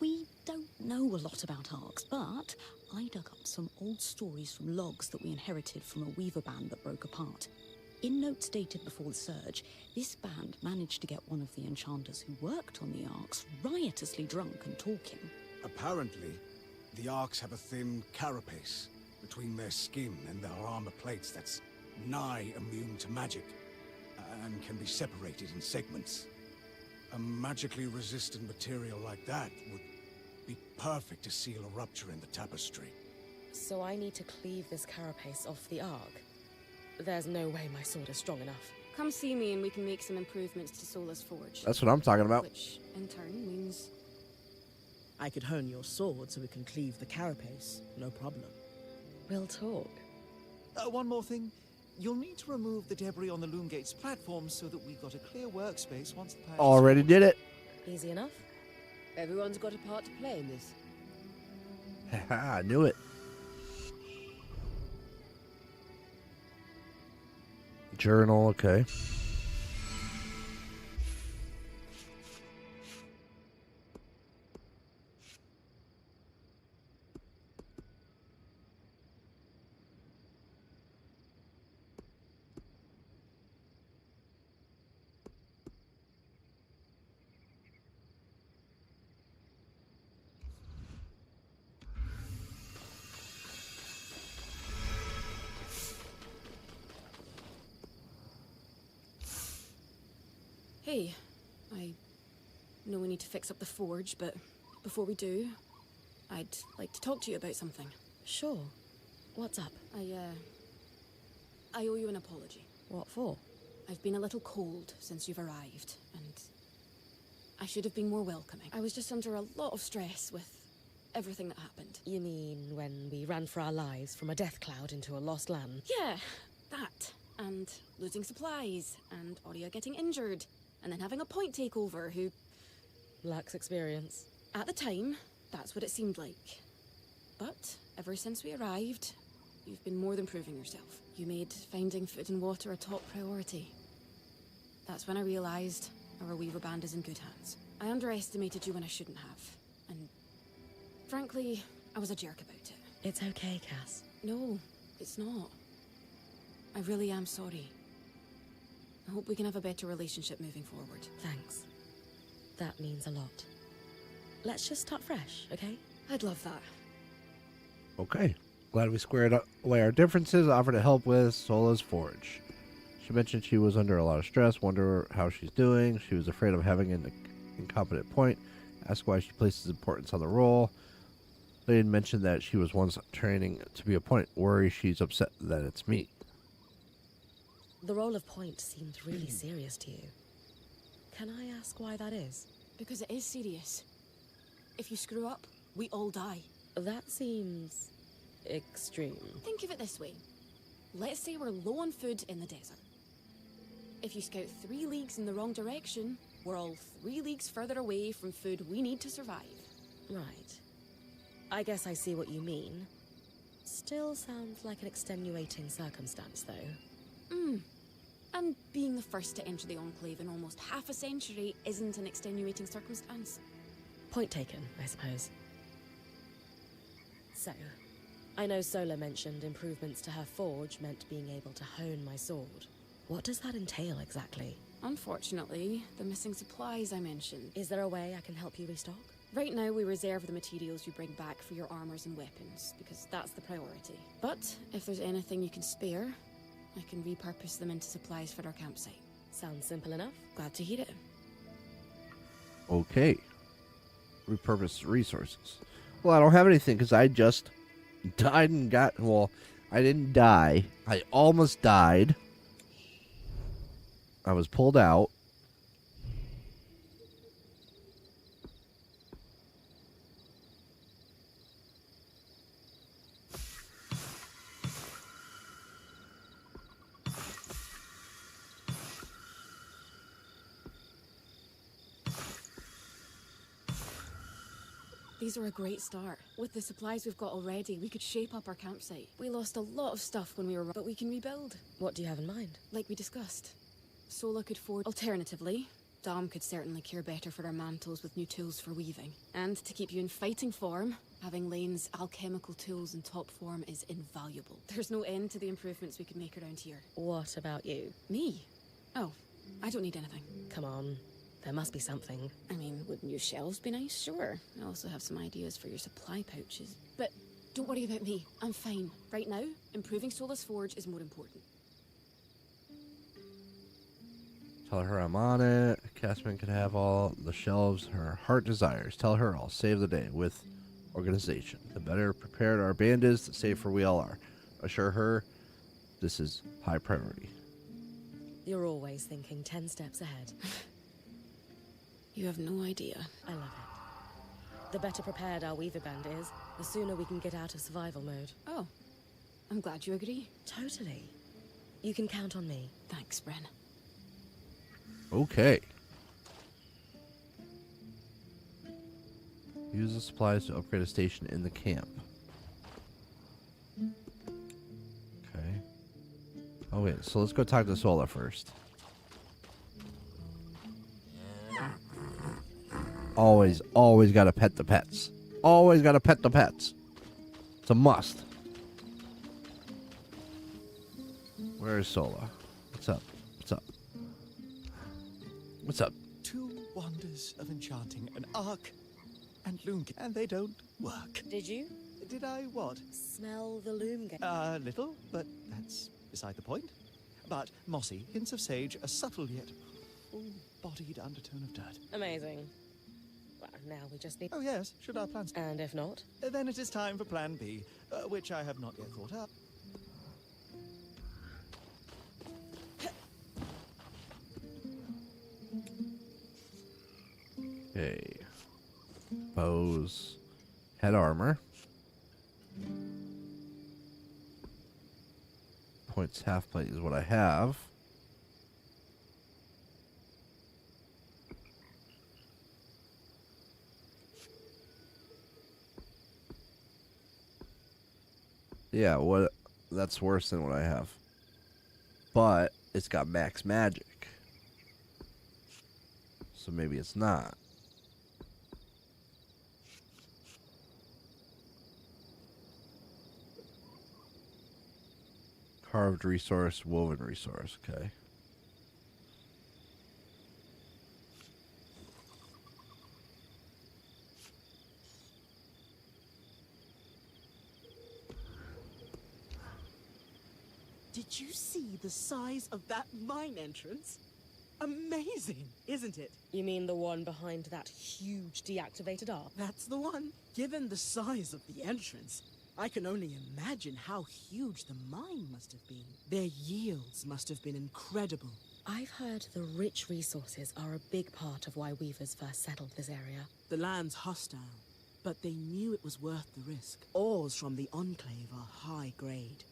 We don't know a lot about arcs, but I dug up some old stories from logs that we inherited from a weaver band that broke apart. In notes dated before the surge, this band managed to get one of the enchanters who worked on the arcs riotously drunk and talking. Apparently, the Arks have a thin carapace between their skin and their armor plates that's nigh immune to magic, and can be separated in segments. A magically resistant material like that would be perfect to seal a rupture in the tapestry. So I need to cleave this carapace off the Ark. There's no way my sword is strong enough. Come see me and we can make some improvements to Sola's forge. That's what I'm talking about. Which, in turn, means... I could hone your sword so we can cleave the carapace. No problem. We'll talk. One more thing. You'll need to remove the debris on the Loom Gate's platform so that we've got a clear workspace once the patch is Already did it. Easy enough? Everyone's got a part to play in this. I knew it. journal, okay. Hey, I know we need to fix up the forge, but before we do, I'd like to talk to you about something. Sure. What's up? I owe you an apology. What for? I've been a little cold since you've arrived, and I should have been more welcoming. I was just under a lot of stress with everything that happened. You mean when we ran for our lives from a death cloud into a lost land? Yeah, that. And losing supplies, and Aurea getting injured, and then having a point takeover who... Lacks experience. At the time, that's what it seemed like. But ever since we arrived, you've been more than proving yourself. You made finding food and water a top priority. That's when I realized our Weaver band is in good hands. I underestimated you when I shouldn't have. And frankly, I was a jerk about it. It's okay, Cass. No, it's not. I really am sorry. I hope we can have a better relationship moving forward. Thanks. That means a lot. Let's just start fresh, okay? I'd love that. Okay. Glad we squared away our differences, offered to help with Sola's forge. She mentioned she was under a lot of stress, wonder how she's doing. She was afraid of having an incompetent point, asked why she places importance on the role. Lane mentioned that she was once training to be a point, worry she's upset that it's me. The role of point seemed really serious to you. Can I ask why that is? Because it is serious. If you screw up, we all die. That seems... extreme. Think of it this way. Let's say we're low on food in the desert. If you scout 3 leagues in the wrong direction, we're all 3 leagues further away from food we need to survive. Right. I guess I see what you mean. Still sounds like an extenuating circumstance, though. And being the first to enter the Enclave in almost half a century isn't an extenuating circumstance. Point taken, I suppose. So, I know Sola mentioned improvements to her forge meant being able to hone my sword. What does that entail exactly? Unfortunately, the missing supplies I mentioned. Is there a way I can help you restock? Right now, we reserve the materials you bring back for your armors and weapons, because that's the priority. But if there's anything you can spare, I can repurpose them into supplies for our campsite. Sounds simple enough. Glad to hear it. Okay. Repurpose resources. Well, I don't have anything because I just died and got... Well, I didn't die. I almost died. I was pulled out. These are a great start. With the supplies we've got already, we could shape up our campsite. We lost a lot of stuff when we were... but we can rebuild. What do you have in mind? Like we discussed. Sola could forge... Alternatively, Dam could certainly cure better for our mantles with new tools for weaving. And to keep you in fighting form, having Lane's alchemical tools in top form is invaluable. There's no end to the improvements we could make around here. What about you? Me? Oh, I don't need anything. Come on. There must be something. I mean, would new shelves be nice? Sure. I also have some ideas for your supply pouches. But don't worry about me. I'm fine. Right now, improving Sola's forge is more important. Tell her I'm on it. Castman can have all the shelves her heart desires. Tell her I'll save the day with organization. The better prepared our band is, the safer we all are. Assure her this is high priority. You're always thinking 10 steps ahead. You have no idea. I love it. The better prepared our Weaver band is, the sooner we can get out of survival mode. Oh, I'm glad you agree. Totally. You can count on me. Thanks, Bren. Okay. Use the supplies to upgrade a station in the camp. Okay. Oh wait, so let's go talk to Sola first. Always gotta pet the pets. Always gotta pet the pets. It's a must. Where is Sola? What's up? What's up? What's up? Two wonders of enchanting, an arc and loom, and they don't work. Did you Did I what? smell the loom game? A little, but that's beside the point. But mossy, hints of sage, a subtle yet full-bodied undertone of dirt. Amazing. Well, now we just need... Oh yes, should our plans... And if not? Then it is time for Plan B, which I have not yet thought up. Okay. Bows. Head armor. Points half plate is what I have. Yeah, that's worse than what I have. But it's got max magic. So maybe it's not. Carved resource, woven resource, okay. Did you see the size of that mine entrance? Amazing, isn't it? You mean the one behind that huge deactivated arc? That's the one. Given the size of the entrance, I can only imagine how huge the mine must have been. Their yields must have been incredible. I've heard the rich resources are a big part of why weavers first settled this area. The land's hostile, but they knew it was worth the risk. Ores from the Enclave are high grade.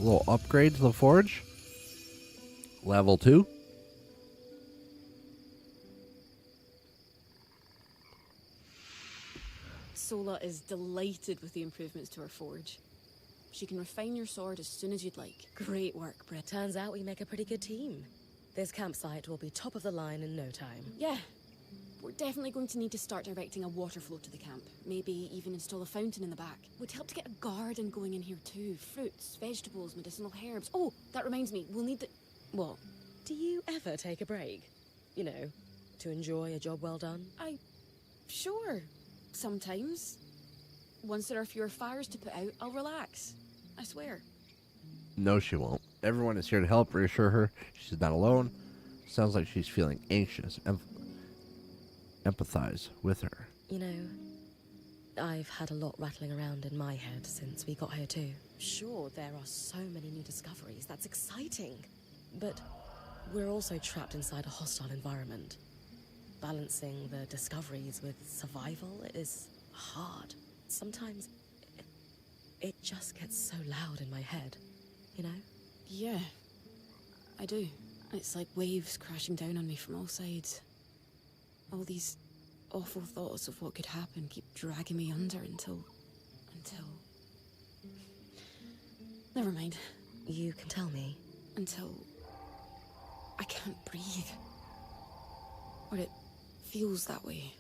Little upgrade to the forge. Level 2. Sola is delighted with the improvements to her forge. She can refine your sword as soon as you'd like. Great work, Britt. Turns out we make a pretty good team. This campsite will be top of the line in no time. Yeah. We're definitely going to need to start directing a water flow to the camp. Maybe even install a fountain in the back. Would help to get a garden going in here too. Fruits, vegetables, medicinal herbs. Oh, that reminds me, we'll need the... What? Do you ever take a break? You know, to enjoy a job well done? Sure. Sometimes. Once there are fewer fires to put out, I'll relax. I swear. No, she won't. Everyone is here to help reassure her she's not alone. Sounds like she's feeling anxious. Empathize with her. You know, I've had a lot rattling around in my head since we got here too. Sure, there are so many new discoveries. That's exciting. But we're also trapped inside a hostile environment. Balancing the discoveries with survival is hard. Sometimes it just gets so loud in my head, you know? Yeah, I do. It's like waves crashing down on me from all sides. All these awful thoughts of what could happen keep dragging me under until... Never mind. You can tell me. Until... I can't breathe. Or it feels that way.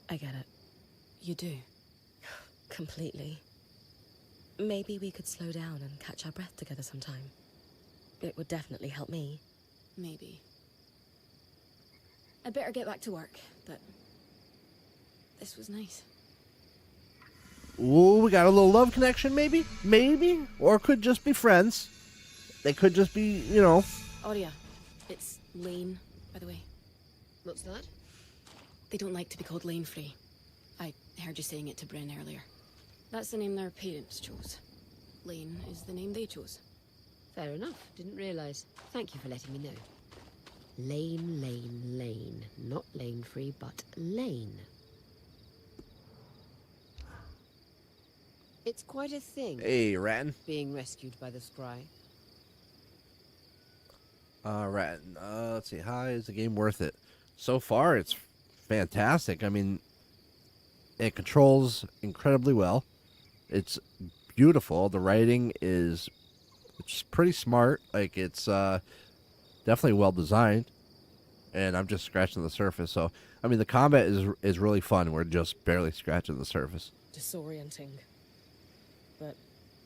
I get it. You do? Completely. Maybe we could slow down and catch our breath together sometime. It would definitely help me. Maybe. I'd better get back to work, but... this was nice. Ooh, we got a little love connection, maybe? Maybe? Or it could just be friends. They could just be, you know... Aurea. It's Lane, by the way. What's that? They don't like to be called Lane Frey. I heard you saying it to Bren earlier. That's the name their parents chose. Lane is the name they chose. Fair enough. Didn't realise. Thank you for letting me know. Lane, Lane, Lane. Not Lane Free, but Lane. It's quite a thing, Hey, Ratton. being rescued by the scry. Ratton. Let's see. Hi, is the game worth it? So far, it's fantastic. I mean, it controls incredibly well. It's beautiful. The writing is it's pretty smart. Like, it's definitely well designed. And I'm just scratching the surface. So, I mean, the combat is really fun. We're just barely scratching the surface. Disorienting. But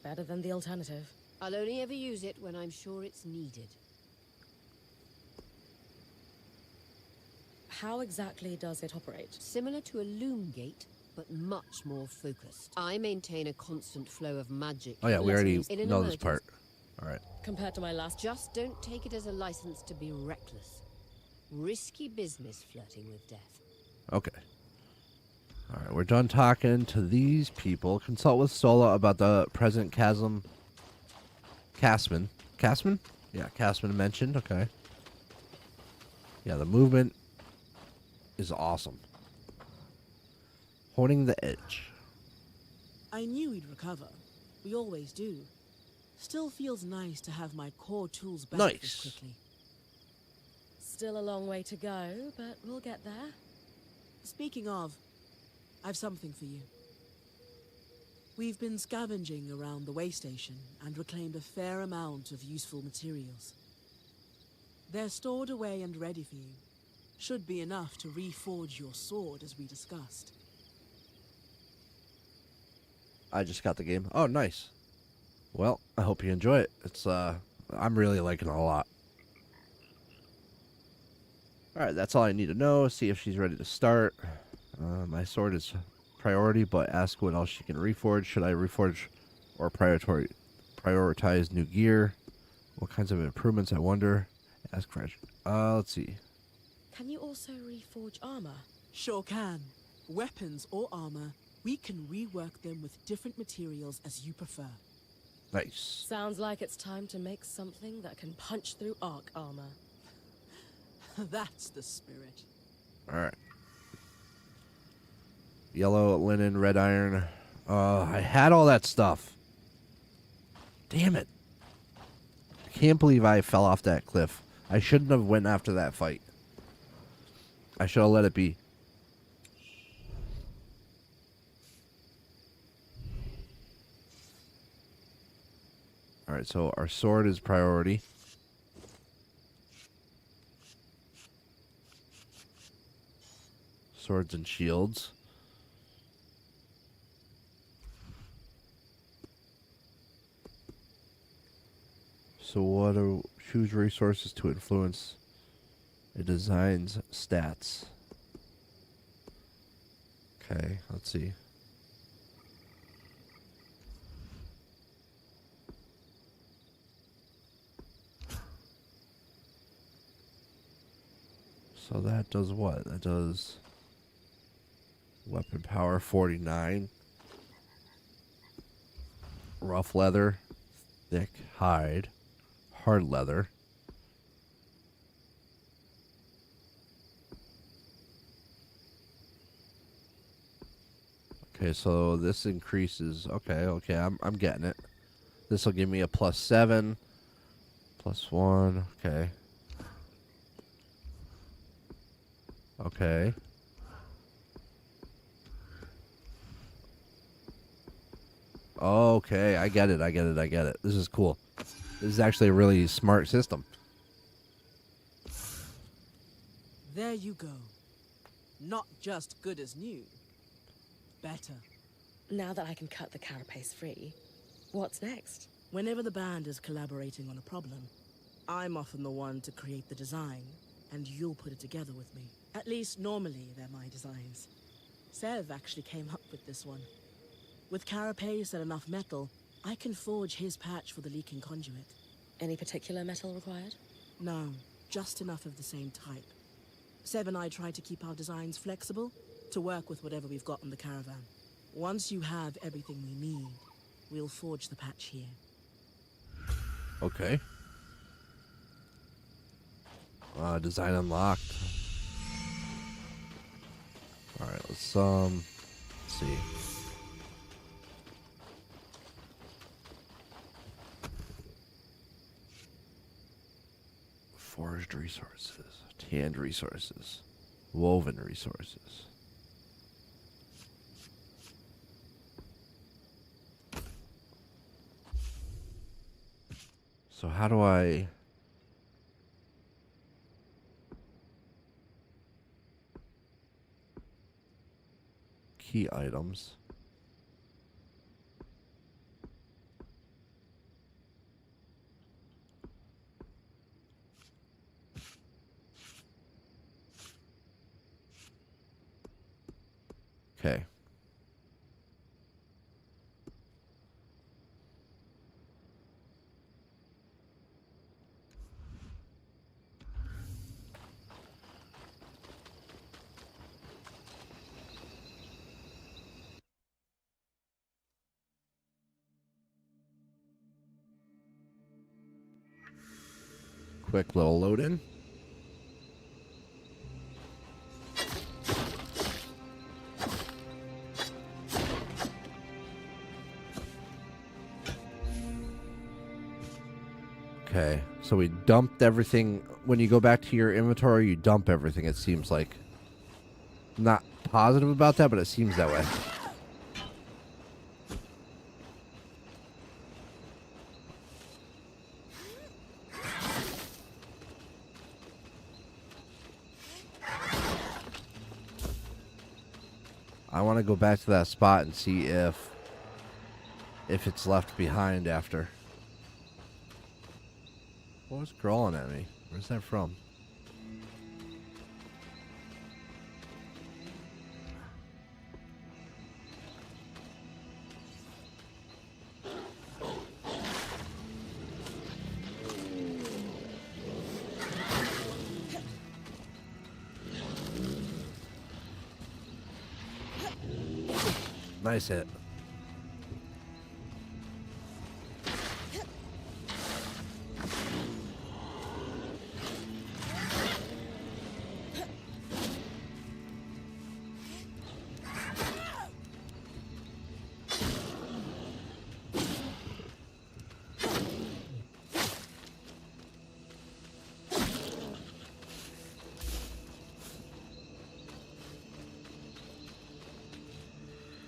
better than the alternative. I'll only ever use it when I'm sure it's needed. How exactly does it operate? Similar to a loom gate, but much more focused. I maintain a constant flow of magic. Oh, yeah, we already in an know this part. emergency. All right. Compared to my last... Just don't take it as a license to be reckless. Risky business flirting with death. Okay. All right, we're done talking to these people. Consult with Sola about the present chasm. Casman. Casman? Yeah, Casman mentioned. Okay. Yeah, the movement is awesome. Holding the edge. I knew we'd recover. We always do. Still feels nice to have my core tools back this Nice. quickly. Still a long way to go, but we'll get there. Speaking of, I've something for you. We've been scavenging around the way station and reclaimed a fair amount of useful materials. They're stored away and ready for you. Should be enough to reforge your sword as we discussed. I just got the game. Oh, nice. Well, I hope you enjoy it. It's I'm really liking it a lot. All right, that's all I need to know. See if she's ready to start. My sword is priority, but ask what else she can reforge. Should I reforge or prioritize new gear? What kinds of improvements, I wonder? Ask French. Let's see. Can you also reforge armor? Sure can. Weapons or armor, we can rework them with different materials as you prefer. Nice. Sounds like it's time to make something that can punch through arc armor. That's the spirit. All right. Yellow linen, red iron. I had all that stuff. Damn it. I can't believe I fell off that cliff. I shouldn't have went after that fight. I should have let it be. All right, so our sword is priority. Swords and shields. So what are choose resources to influence a design's stats? Okay, let's see. So that does what? That does weapon power 49. Rough leather, thick hide, hard leather. Okay, so this increases. Okay, I'm getting it. This will give me a +7, +1. Okay. Okay. Okay, I get it. This is cool. This is actually a really smart system. There you go. Not just good as new. Better. Now that I can cut the carapace free, what's next? Whenever the band is collaborating on a problem, I'm often the one to create the design, and you'll put it together with me. At least normally they're my designs. Sev actually came up with this one. With carapace and enough metal, I can forge his patch for the leaking conduit. Any particular metal required? No, just enough of the same type. Sev and I try to keep our designs flexible to work with whatever we've got in the caravan. Once you have everything we need, we'll forge the patch here. Okay. Design unlocked. All right, let's see. resources. Tanned resources. Woven resources. So how do I... Key items. Okay. Quick little load in. Okay, so we dumped everything. When you go back to your inventory, you dump everything, it seems like. Not positive about that, but it seems that way. I want to go back to that spot and see if it's left behind after. What was crawling at me? Where's that from? Nice hit.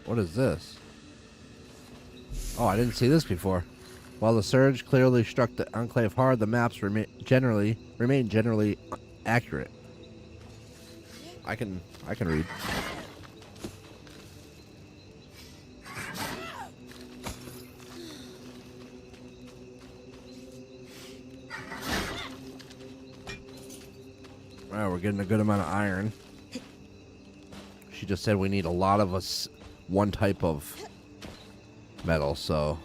What is this? Oh, I didn't see this before. While the surge clearly struck the Enclave hard, the maps remain generally accurate. I can read. Wow, we're getting a good amount of iron. She just said we need a lot of us. One type of metal, so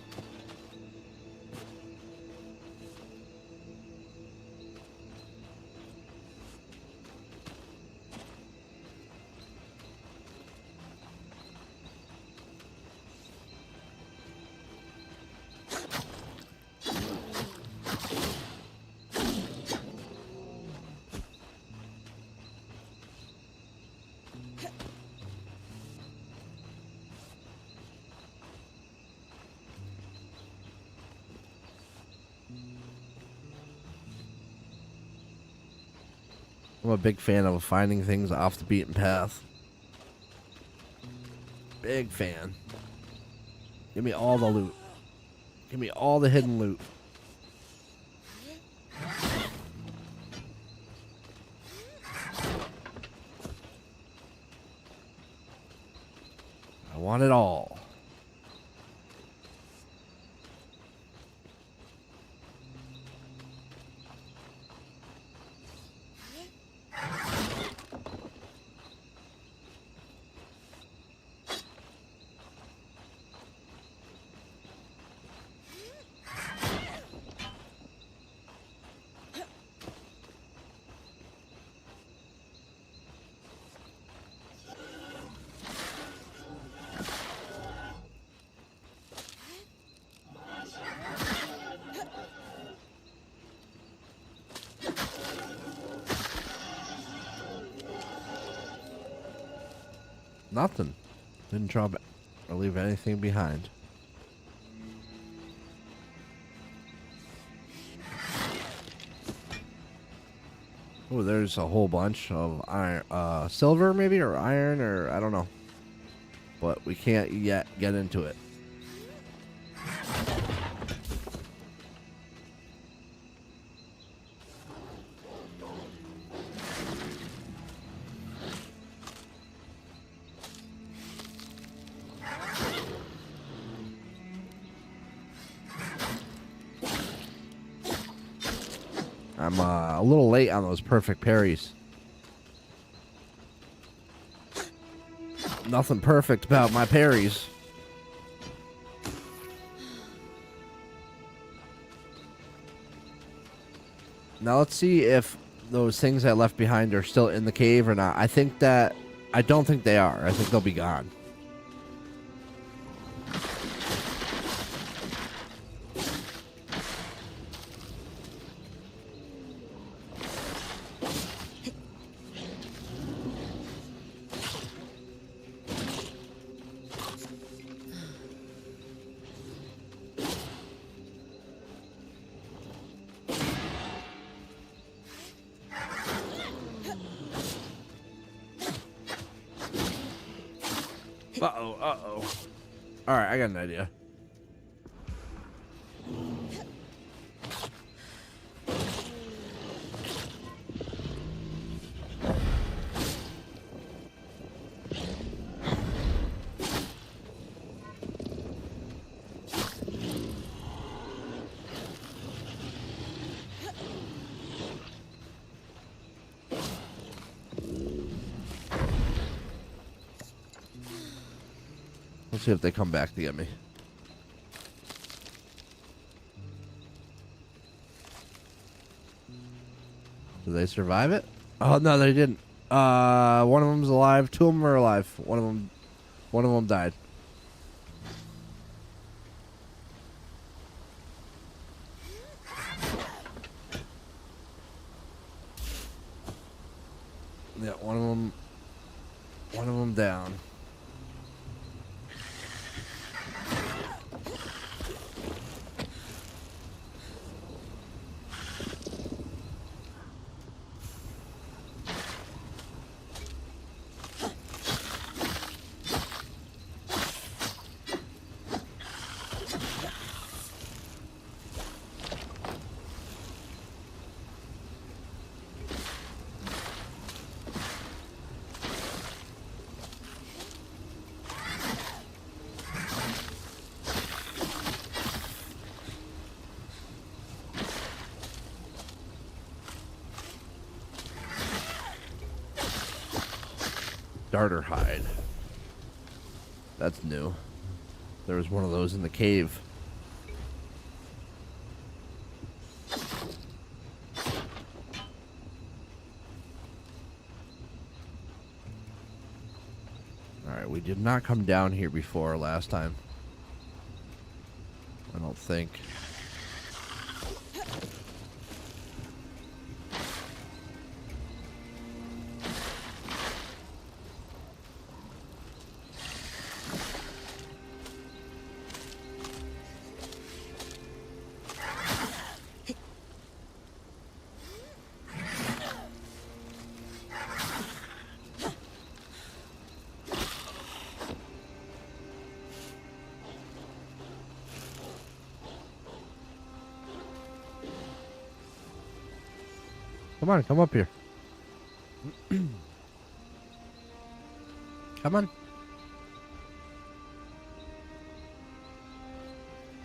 I'm a big fan of finding things off the beaten path. Big fan. Give me all the loot. Give me all the hidden loot. I want it all. Nothing. Didn't drop or leave anything behind. Oh, there's a whole bunch of iron, silver maybe, or iron, or I don't know. But we can't yet get into it. I'm a little late on those perfect parries. Nothing perfect about my parries. Now let's see if those things I left behind are still in the cave or not. I don't think they are. I think they'll be gone. Uh-oh. Alright, I got an idea. Let's see if they come back to get me. Did they survive it? Oh no, they didn't. One of them's alive. Two of them are alive. One of them died. Yeah, one of them down. Darter hide. That's new. There was one of those in the cave. Alright, we did not come down here before last time. I don't think. Come on, come up here. Come on.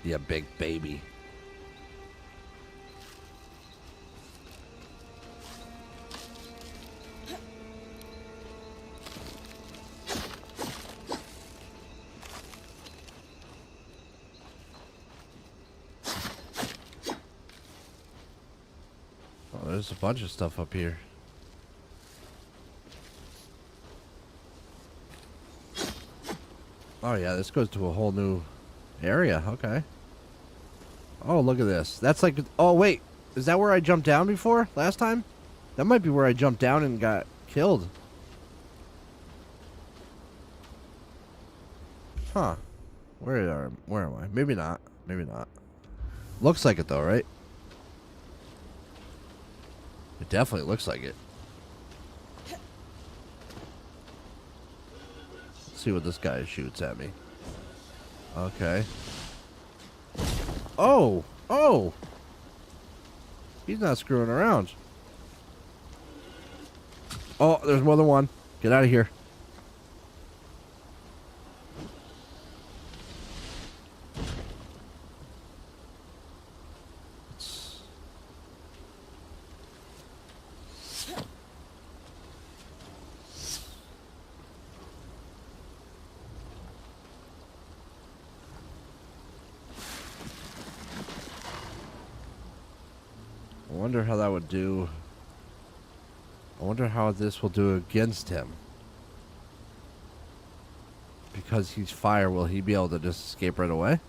You big baby. There's a bunch of stuff up here. Oh yeah, this goes to a whole new area. Okay. Oh, look at this. That's like... Oh, wait. Is that where I jumped down before? Last time? That might be where I jumped down and got killed. Huh. Where am I? Maybe not. Maybe not. Looks like it though, right? It definitely looks like it. Let's see what this guy shoots at me. Okay. Oh! Oh! He's not screwing around. Oh, there's more than one. Get out of here. I wonder how that would do. I wonder how this will do against him. Because he's fire, will he be able to just escape right away?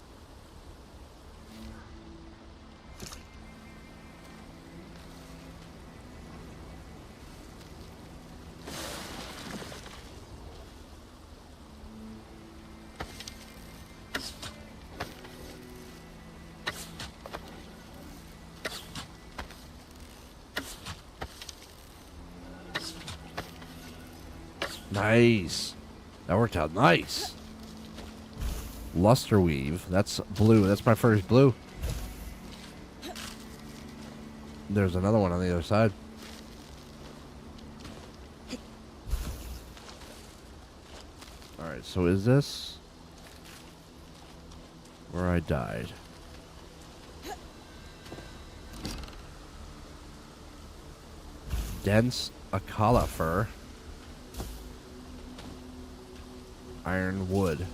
Nice. That worked out nice. Luster weave. That's blue. That's my first blue. There's another one on the other side. Alright, so is this where I died? Dense Akala fur. Iron wood.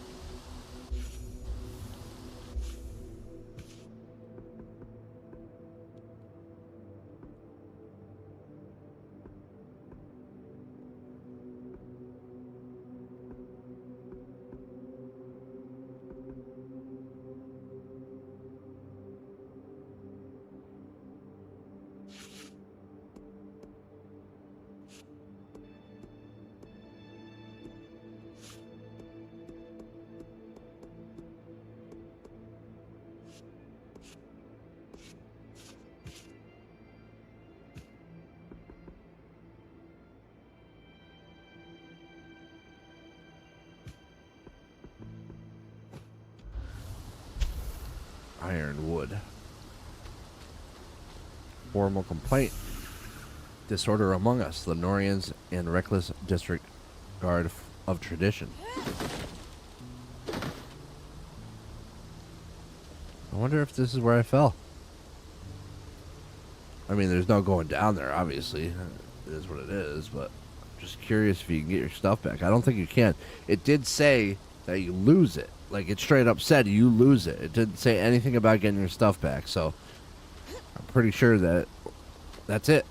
Iron wood. Formal complaint. Disorder among us, the Norians and reckless disregard of tradition. I wonder if this is where I fell. I mean, there's no going down there, obviously. It is what it is, but I'm just curious if you can get your stuff back. I don't think you can. It did say that you lose it. Like, it straight up said you lose it. It didn't say anything about getting your stuff back, so I'm pretty sure that that's it.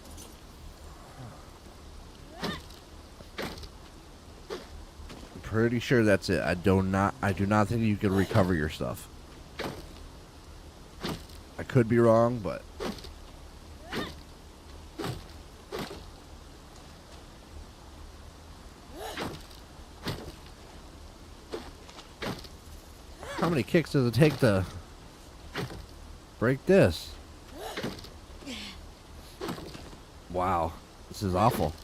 I'm pretty sure that's it. I do not think you can recover your stuff. I could be wrong, but how many kicks does it take to break this? Wow, this is awful.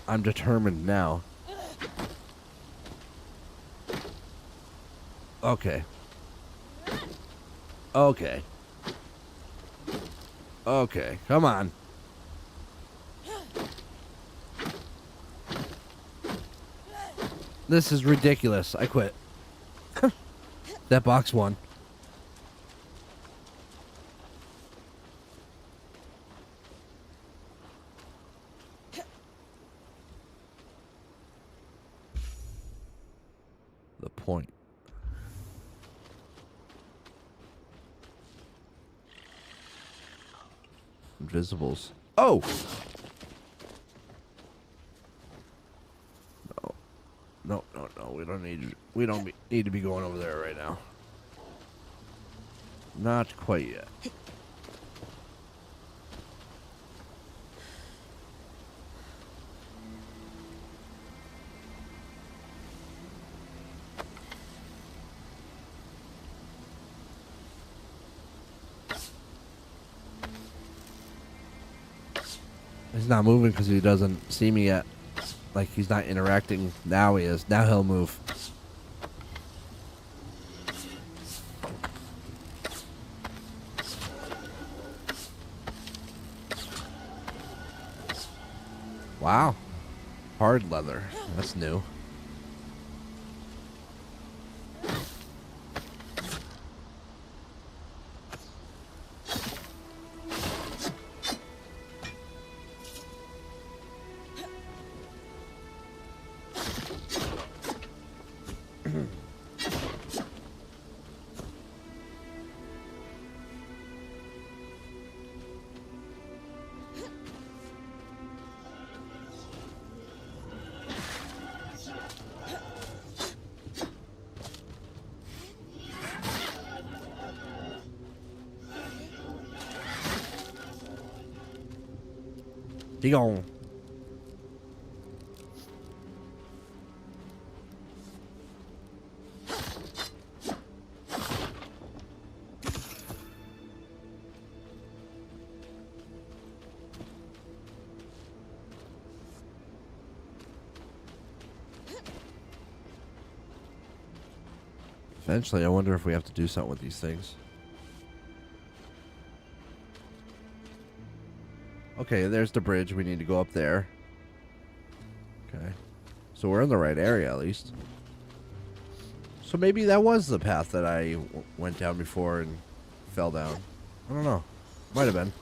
I'm determined now. Okay. Okay. Okay, come on. This is ridiculous. I quit. That box won. The point. Invisibles. Oh! No. We don't need to be going over there right now. Not quite yet. He's not moving because he doesn't see me yet. Like, he's not interacting. Now he is. Now he'll move. Wow. Hard leather. That's new. He gone. Eventually, I wonder if we have to do something with these things. Okay, there's the bridge. We need to go up there. Okay. So we're in the right area, at least. So maybe that was the path that I went down before and fell down. I don't know. Might have been.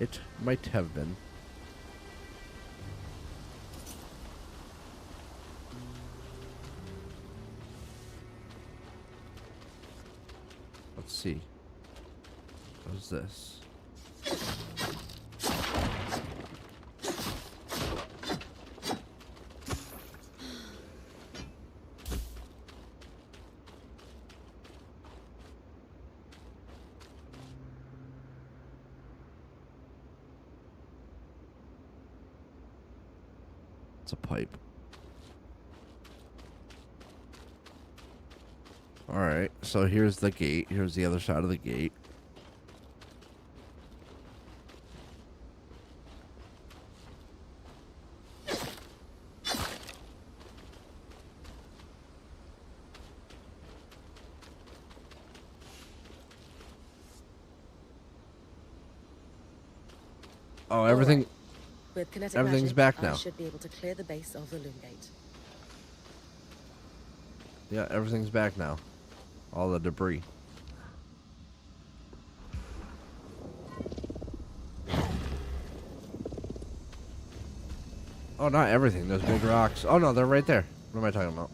It might have been. Let's see. What's this? It's a pipe. Alright, so here's the gate. Here's the other side of the gate. Oh, everything. Right. With kinetic Everything's magic, back now. I should be able to clear the base of the loom gate. Yeah, everything's back now. All the debris. Oh, not everything. Those big rocks. Oh, no, they're right there. What am I talking about?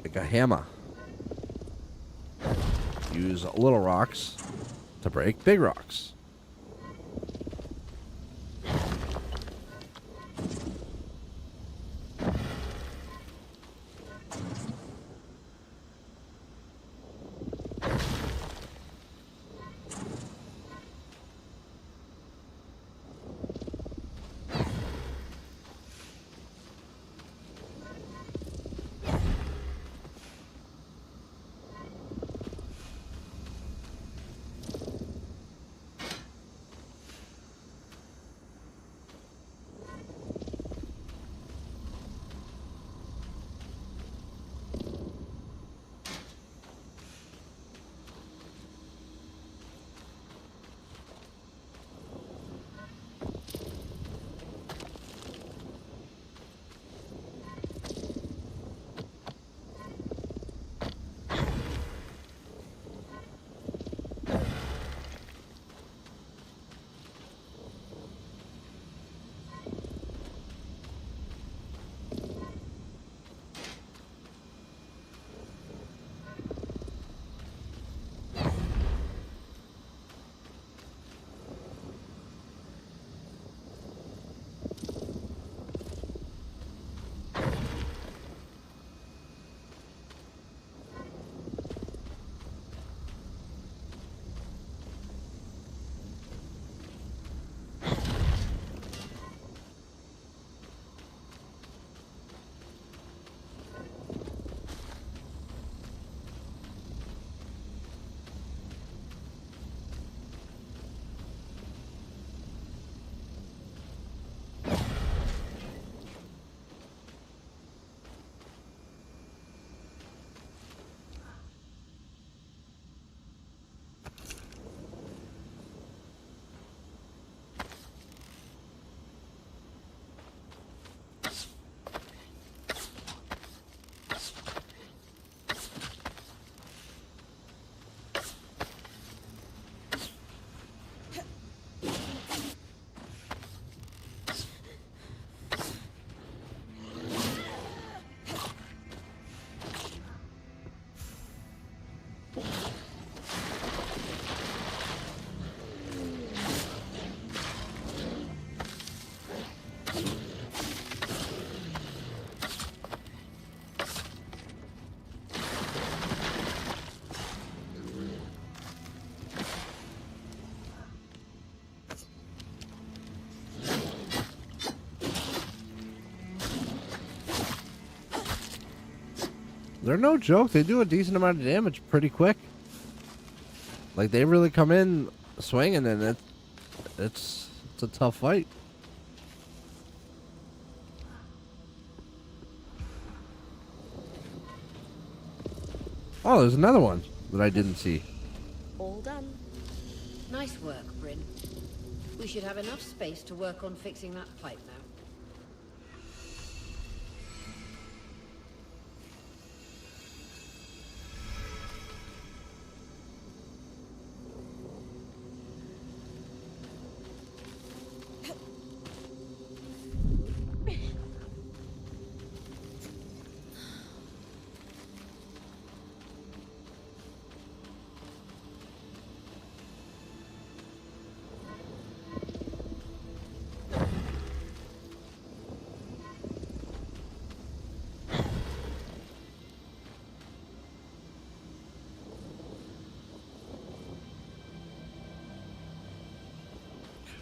Like a hammer. Use little rocks to break big rocks. They're no joke. They do a decent amount of damage pretty quick. Like, they really come in swinging, and it's a tough fight. Oh, there's another one that I didn't see. All done. Nice work, Bryn. We should have enough space to work on fixing that pipe now.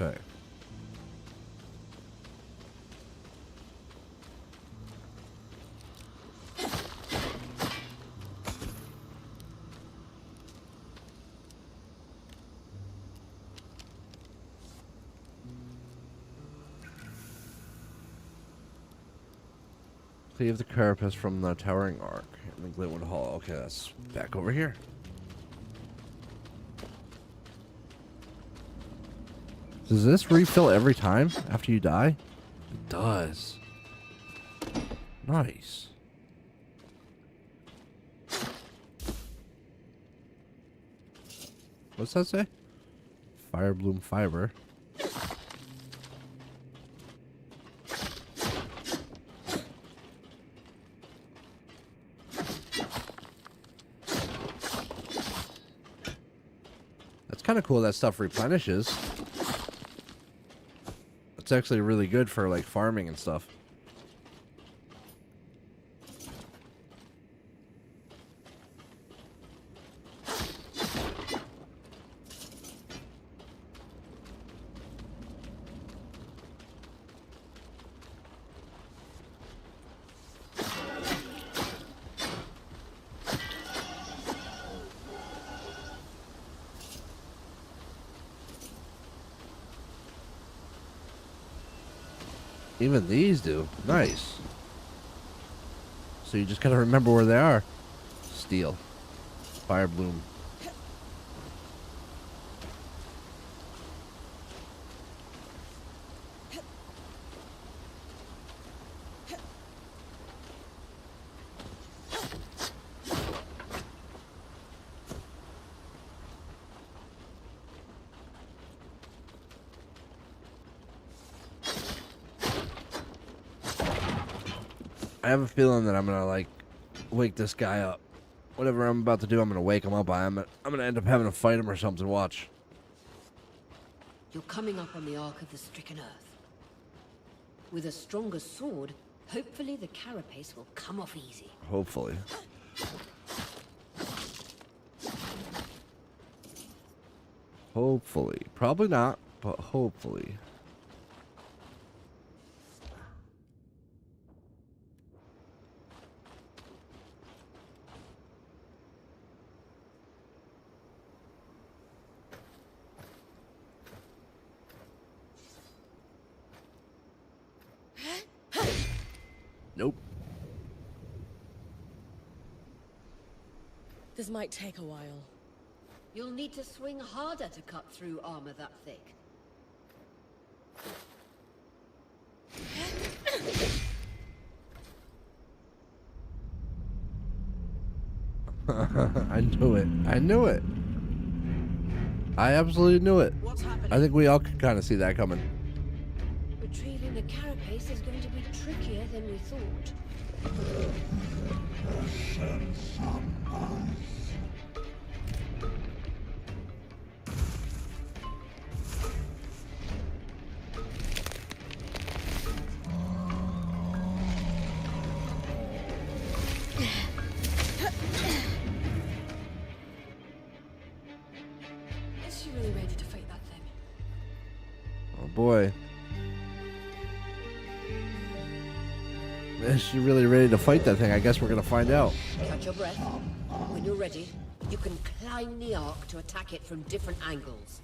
Okay. Cleave the carapace from the towering arc in the Glitwood Hall. Okay, that's back over here. Does this refill every time after you die? It does. Nice. What's that say? Fire bloom fiber. That's kind of cool that stuff replenishes. It's actually really good for like farming and stuff. Even these do. Nice. So you just gotta remember where they are. Steel. Fire bloom. I have a feeling that I'm gonna like wake this guy up. Whatever I'm about to do, I'm gonna wake him up. I'm gonna end up having to fight him or something. Watch. You're coming up on the arc of the stricken earth. With a stronger sword, hopefully the carapace will come off easy. Hopefully. Hopefully. Probably not, but hopefully. Nope. This might take a while. You'll need to swing harder to cut through armor that thick. I knew it. I knew it. I absolutely knew it. What's happening? I think we all could kind of see that coming. Retrieving the carapace is going to be trickier than we thought. Is she really ready to fight that thing? Oh boy. Is she really ready to fight that thing? I guess we're gonna find out. Catch your breath. When you're ready, you can climb the arc to attack it from different angles.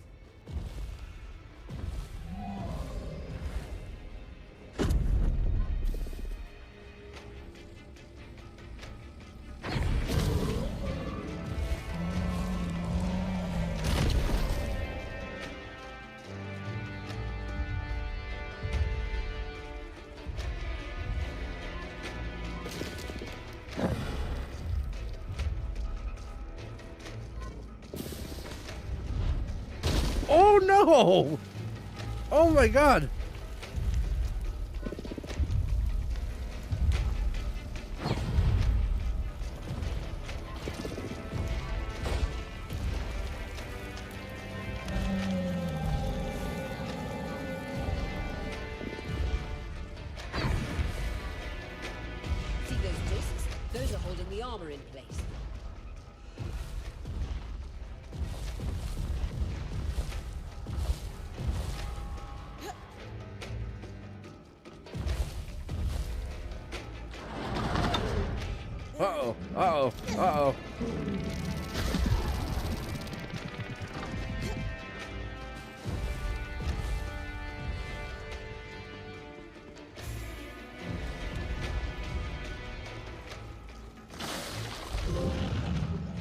Oh no! Oh my god! See those discs? Those are holding the armor in place. Uh-oh, uh-oh, uh-oh.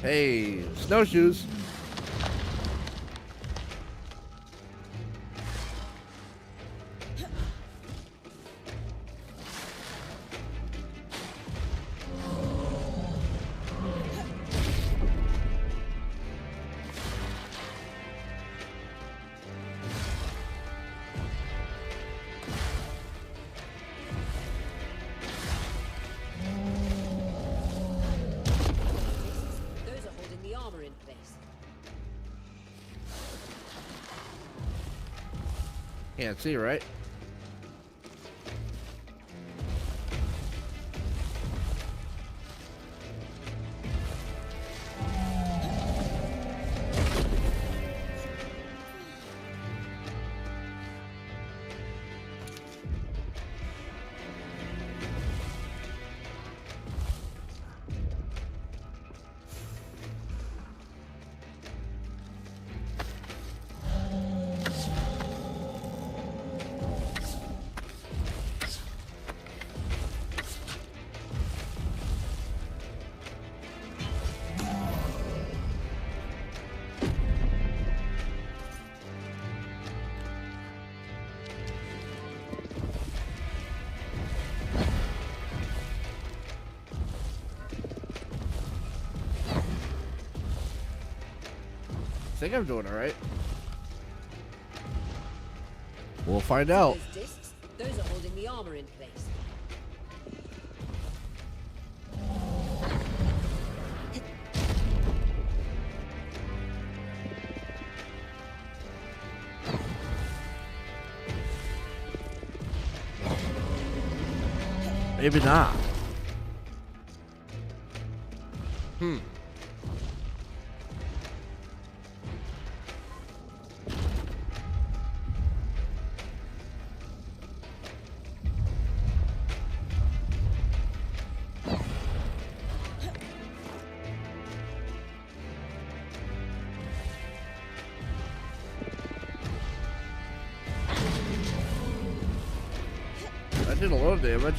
Hey, snowshoes. Those are holding the armor in place. Can't see, right? I think I'm doing all right. We'll find out. Those discs? Those are holding the armor in place. Maybe not. That did a lot of damage.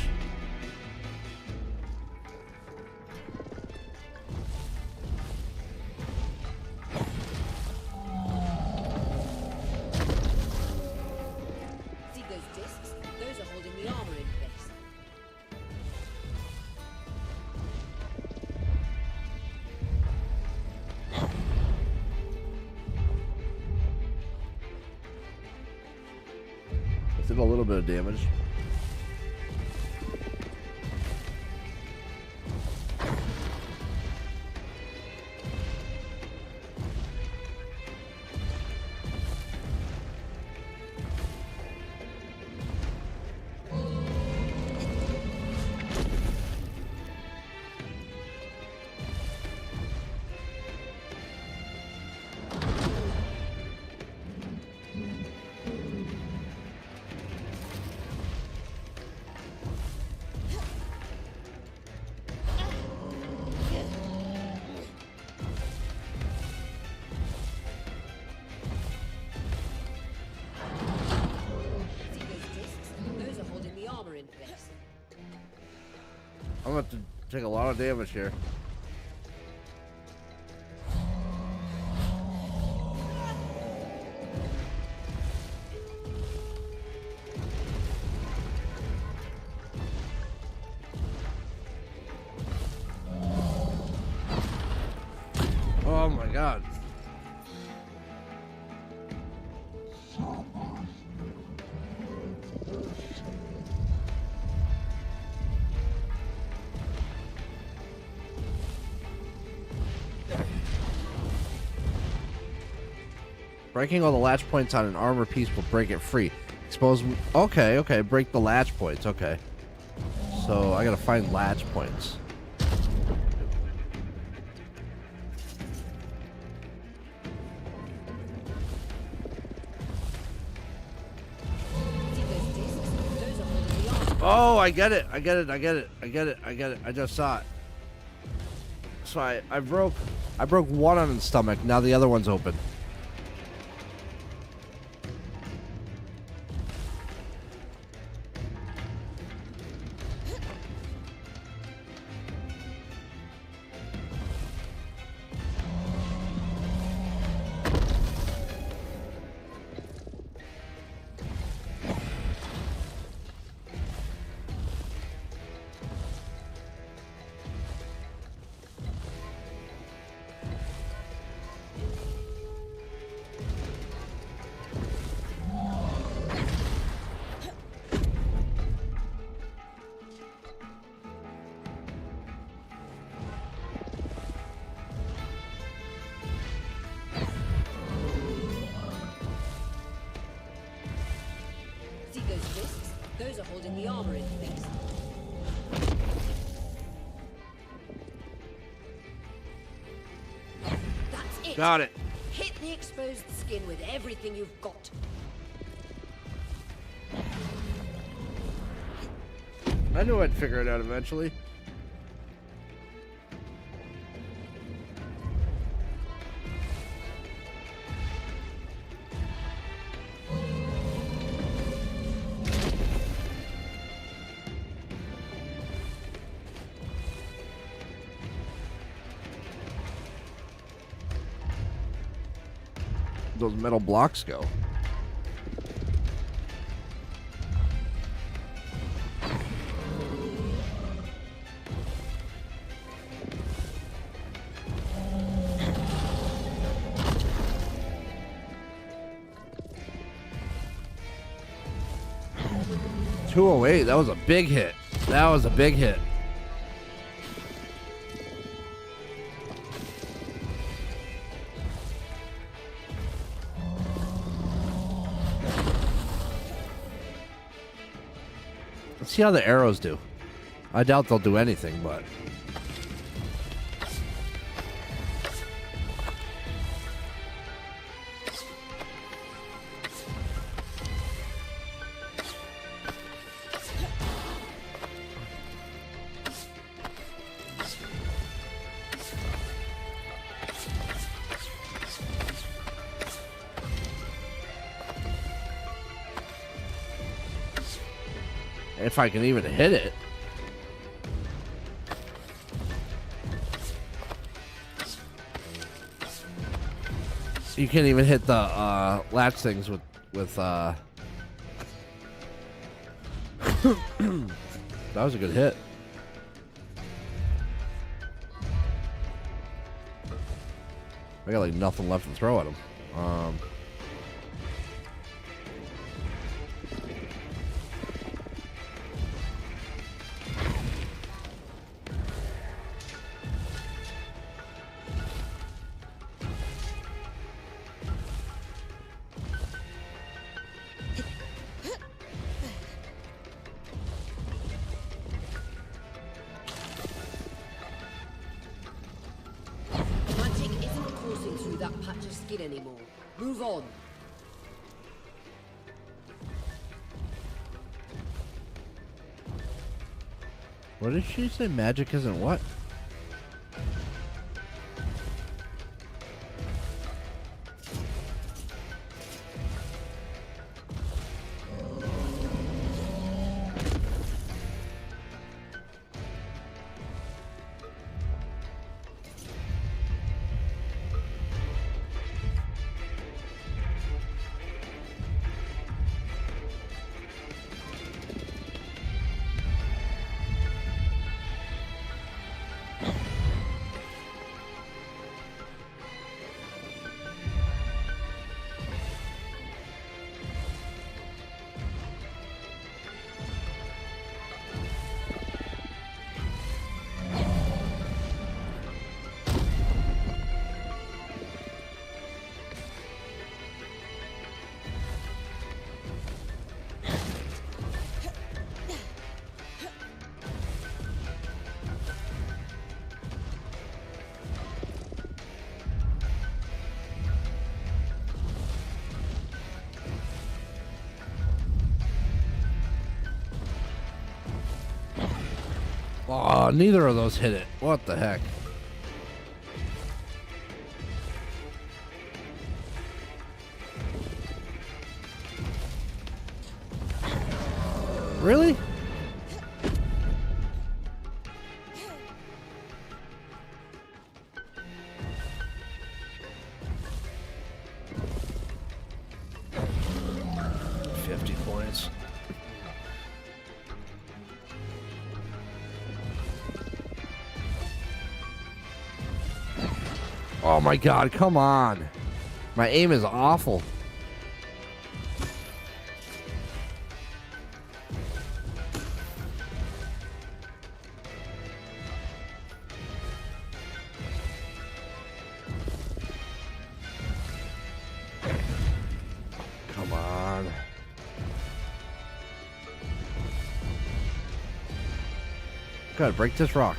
See those discs? Those are holding the armor in place. It did a little bit of damage. the armor in place. I'm about to take a lot of damage here. Oh my god. Breaking all the latch points on an armor piece will break it free. Expose. Okay, okay. Break the latch points. Okay. So I gotta find latch points. Oh, I get it. I get it. I get it. I get it. I get it. I just saw it. So I broke one on the stomach. Now the other one's open. Those are holding the armor in place. That's it. Got it. Hit the exposed skin with everything you've got. I knew I'd figure it out eventually. Those metal blocks go. $208. That was a big hit. That was a big hit. Let's see how the arrows do. I doubt they'll do anything, but... if I can even hit it. You can't even hit the latch things with that was a good hit. I got like nothing left to throw at him. Anymore. Move on. What did she say? Magic isn't what? Oh, neither of those hit it. What the heck? Really? Points. Oh my god, come on. My aim is awful. Come on. Good, break this rock.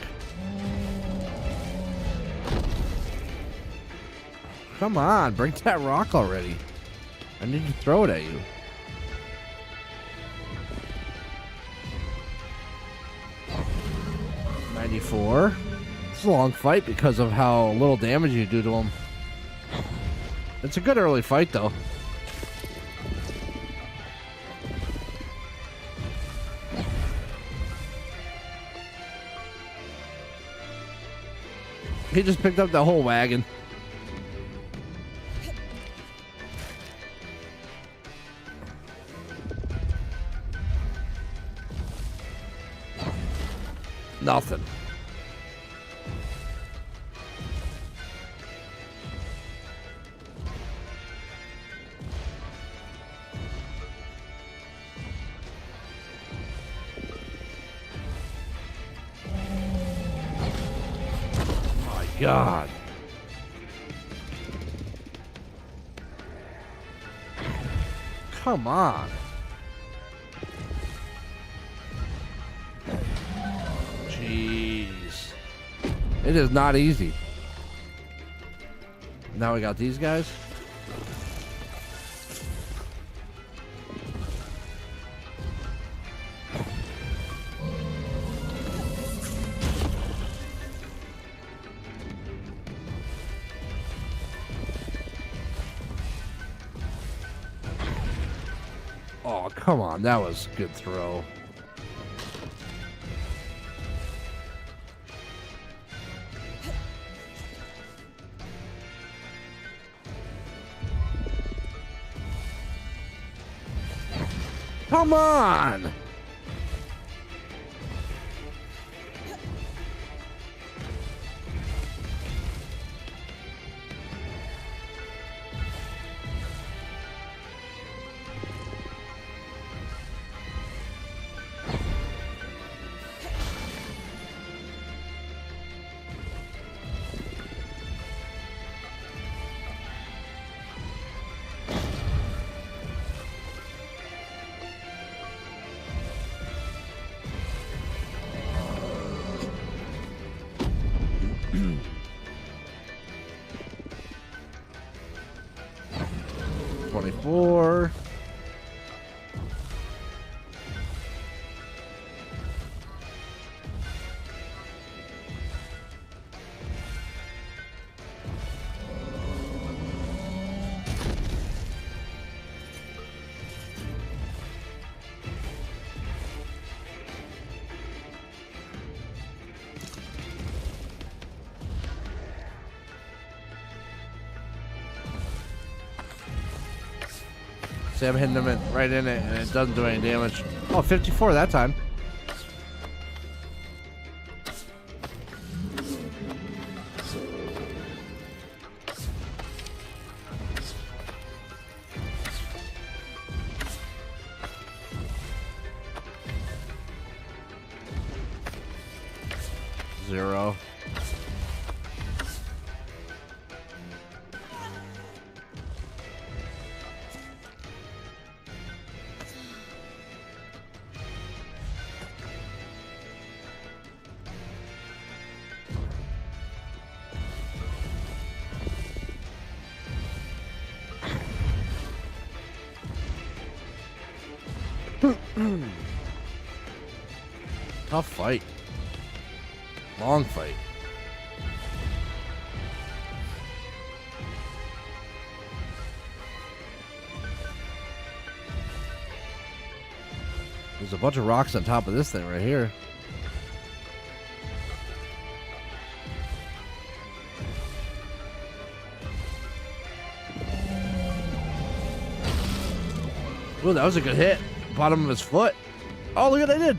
Come on, break that rock already. I need to throw it at you. $94. It's a long fight because of how little damage you do to him. It's a good early fight, though. He just picked up the whole wagon. Nothing. My God. Come on. Jeez. It is not easy. Now we got these guys. Oh, come on. That was a good throw. Come on! $24. See, I'm hitting them right in it, and it doesn't do any damage. Oh, 54 that time. Zero. Tough fight. Long fight. There's a bunch of rocks on top of this thing right here. Ooh, that was a good hit. Bottom of his foot. Oh, look what I did.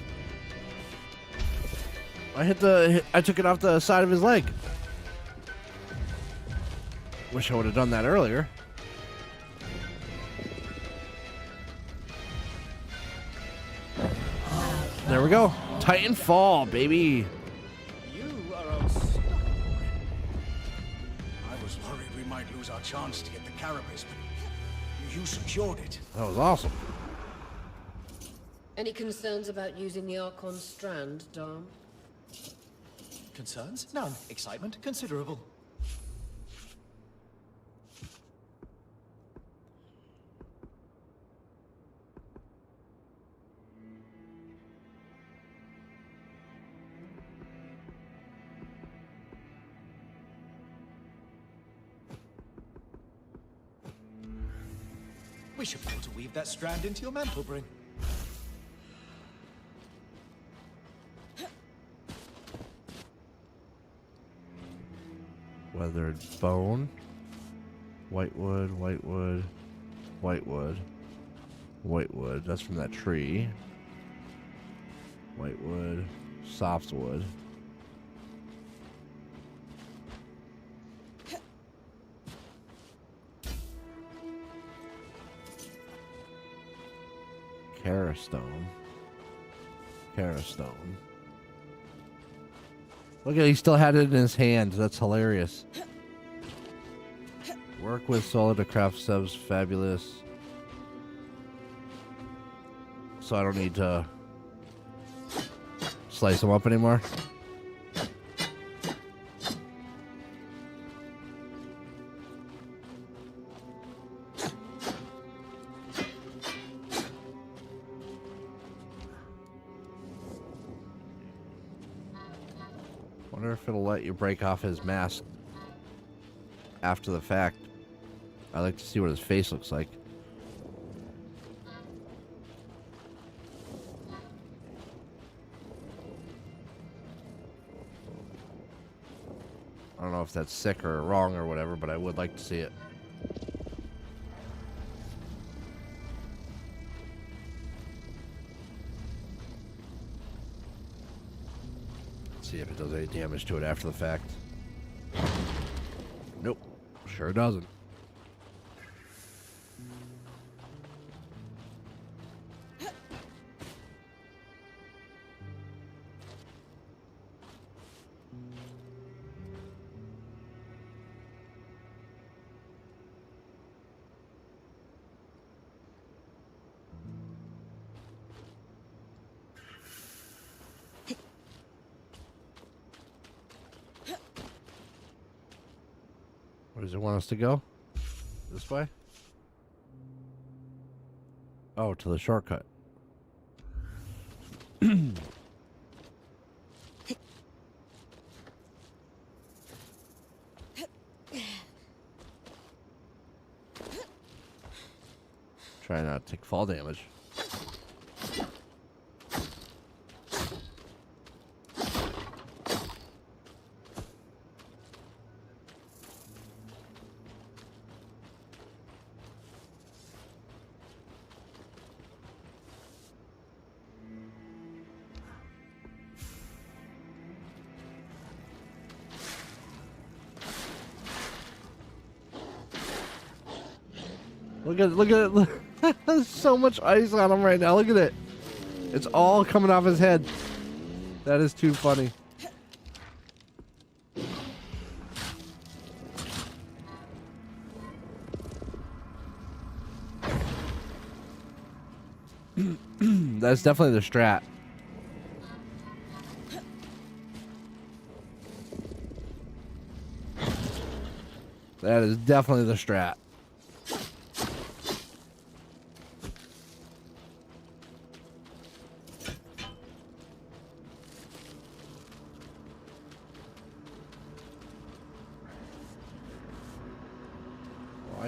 I took it off the side of his leg. Wish I would have done that earlier. There we go. Titanfall, baby. You are unstoppable. I was worried we might lose our chance to get the carapace, but you secured it. That was awesome. Any concerns about using the Archon strand, Dom? Concerns? None. Excitement? Considerable. We should be able to weave that strand into your mantle bring. Weathered bone. Whitewood, whitewood, whitewood, whitewood. That's from that tree. Whitewood, softwood. Carastone. Carastone. Look at, he still had it in his hand. That's hilarious. Work with solid to craft subs. Fabulous. So I don't need to slice them up anymore. Wonder if it'll let you break off his mask after the fact. I like to see what his face looks like. I don't know if that's sick or wrong or whatever, but I would like to see it. See if it does any damage to it after the fact. Nope, sure doesn't. Where does it want us to go? This way? Oh, to the shortcut. Try not to take fall damage. Look at it. There's so much ice on him right now. Look at it. It's all coming off his head. That is too funny. That's definitely the strat. That is definitely the strat.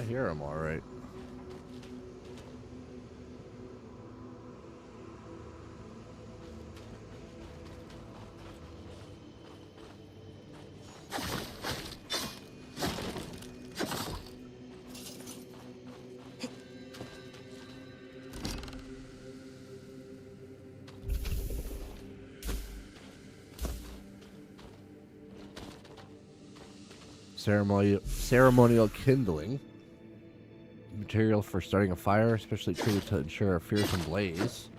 hear him all right. Ceremonial kindling. Material for starting a fire, especially treated to ensure a fearsome blaze.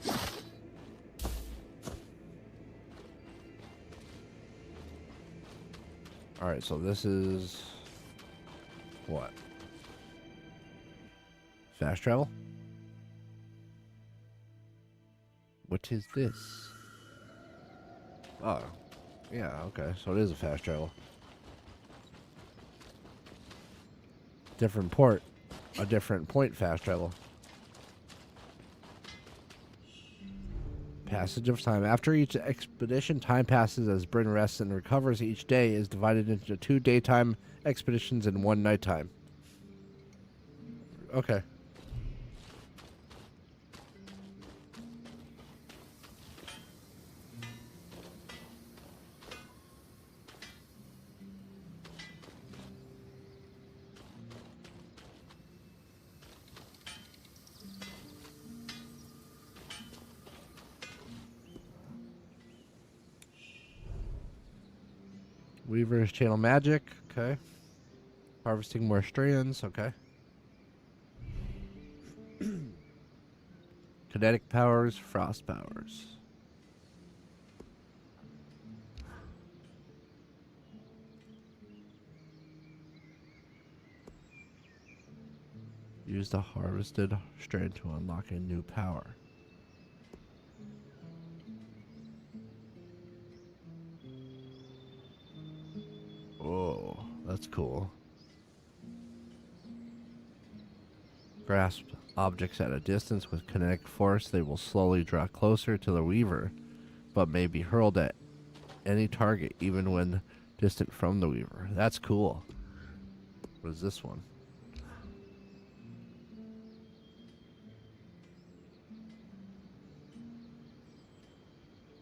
Alright, so this is... what? Fast travel? What is this? Oh. Yeah, okay. So it is a fast travel. Different port. A different point fast travel. Passage of time. After each expedition, time passes as Bryn rests and recovers. Each day is divided into 2 daytime expeditions and 1 nighttime. Okay. Weaver's channel magic, okay. Harvesting more strands, okay. Kinetic powers, frost powers. Use the harvested strand to unlock a new power. Oh, that's cool. Grasp objects at a distance with kinetic force. They will slowly draw closer to the Weaver, but may be hurled at any target even when distant from the Weaver. That's cool. What is this one?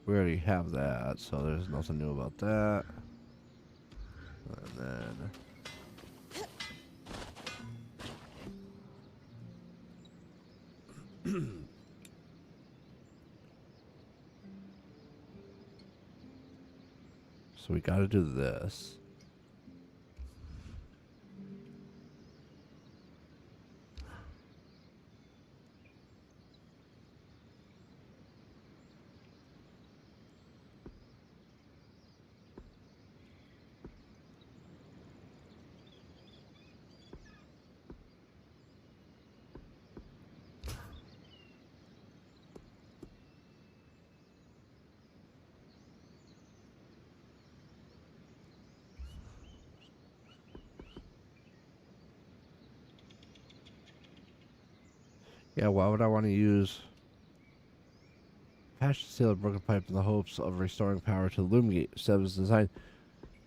We already have that, so there's nothing new about that. And then... so we gotta do this. Yeah, why would I want to use patch to seal a broken pipe in the hopes of restoring power to the Loomgate? Seb's design.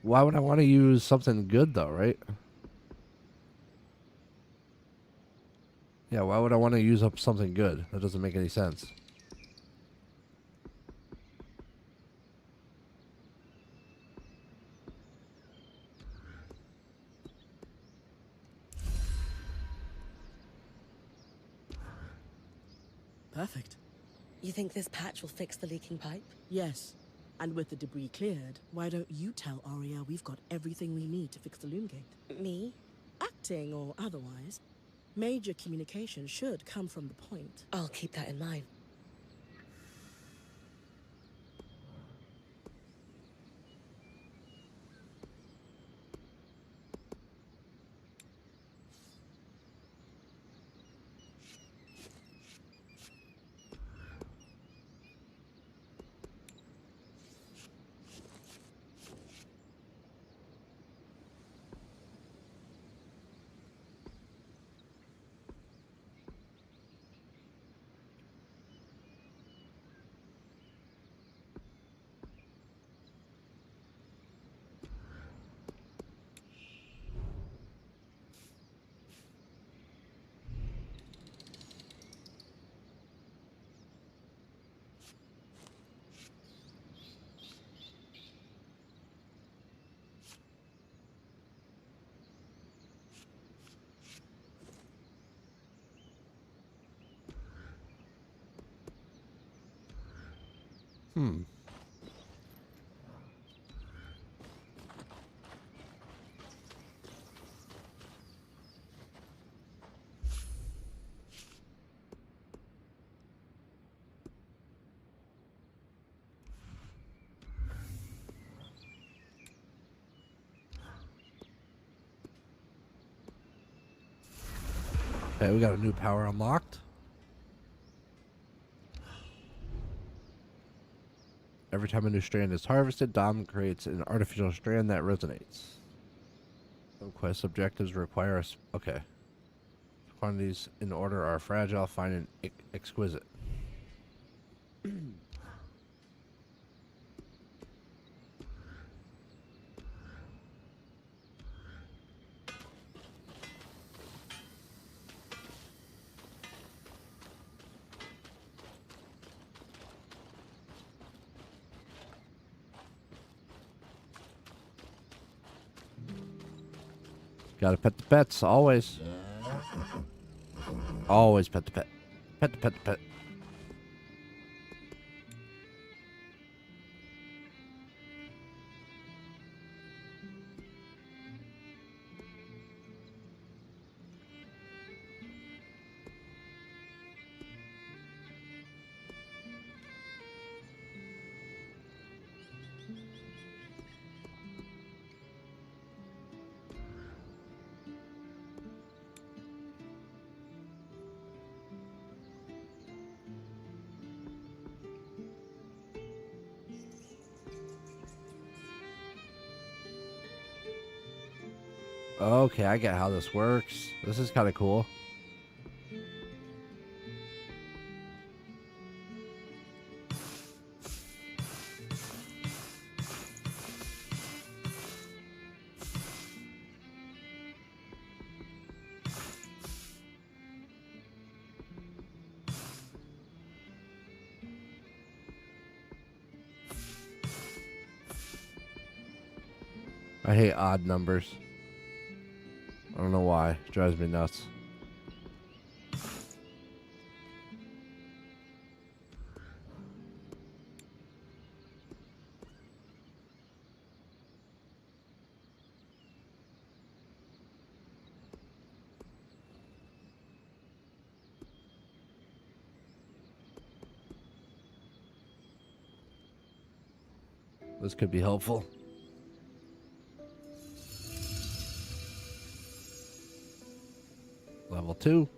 Why would I want to use something good though, right? Yeah, why would I want to use up something good? That doesn't make any sense. Perfect. You think this patch will fix the leaking pipe? Yes. And with the debris cleared, why don't you tell Arya we've got everything we need to fix the Loomgate? Me? Acting or otherwise, major communication should come from the point. I'll keep that in mind. Okay, we got a new power unlocked. Every time a new strand is harvested, Dom creates an artificial strand that resonates. Some quest objectives require us. Okay. Quantities in order are fragile, fine, and exquisite. Gotta pet the pets, always. Always pet the pet. Pet the pet the pet. Okay, I get how this works. This is kind of cool. I hate odd numbers. I don't know why. It drives me nuts. This could be helpful. Level 2.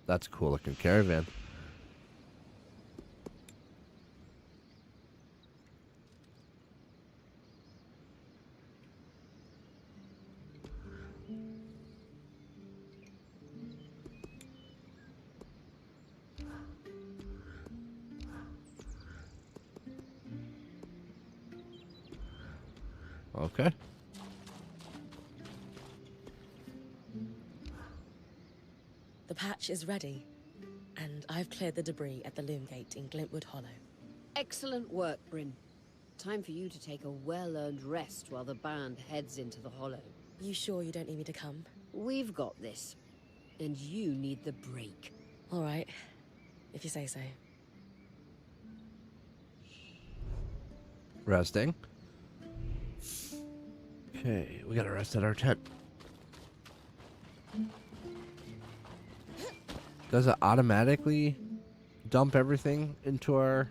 That's a cool looking caravan. Okay. The patch is ready, and I've cleared the debris at the loom gate in Glintwood Hollow. Excellent work, Bryn. Time for you to take a well-earned rest while the band heads into the Hollow. You sure you don't need me to come? We've got this. And you need the break. All right, if you say so. Resting. Okay, we gotta rest at our tent. Does it automatically dump everything into our...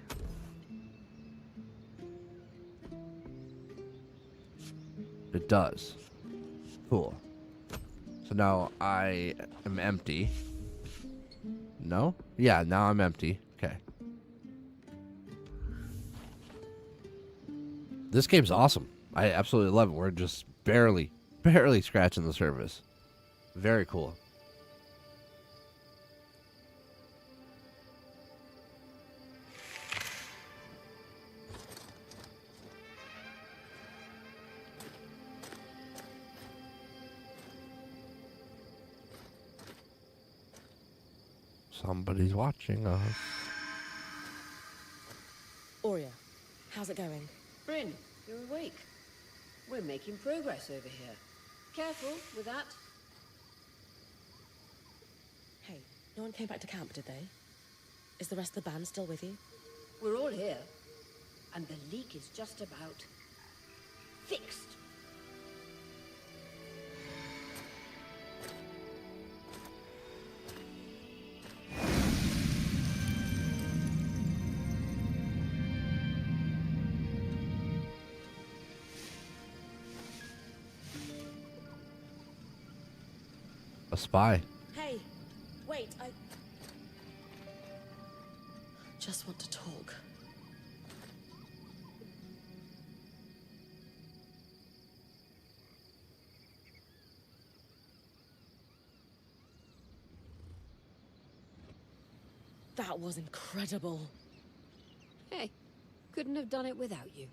It does. Cool. So now I am empty. No? Yeah, now I'm empty. Okay. This game's awesome. I absolutely love it. We're just barely scratching the surface. Very cool. Somebody's watching us. Aurea, how's it going? Bryn, you're awake. We're making progress over here. Careful with that. Hey, no one came back to camp, did they? Is the rest of the band still with you? We're all here, and the leak is just about fixed. A spy. Hey, wait, I just want to talk. That was incredible. Hey, couldn't have done it without you.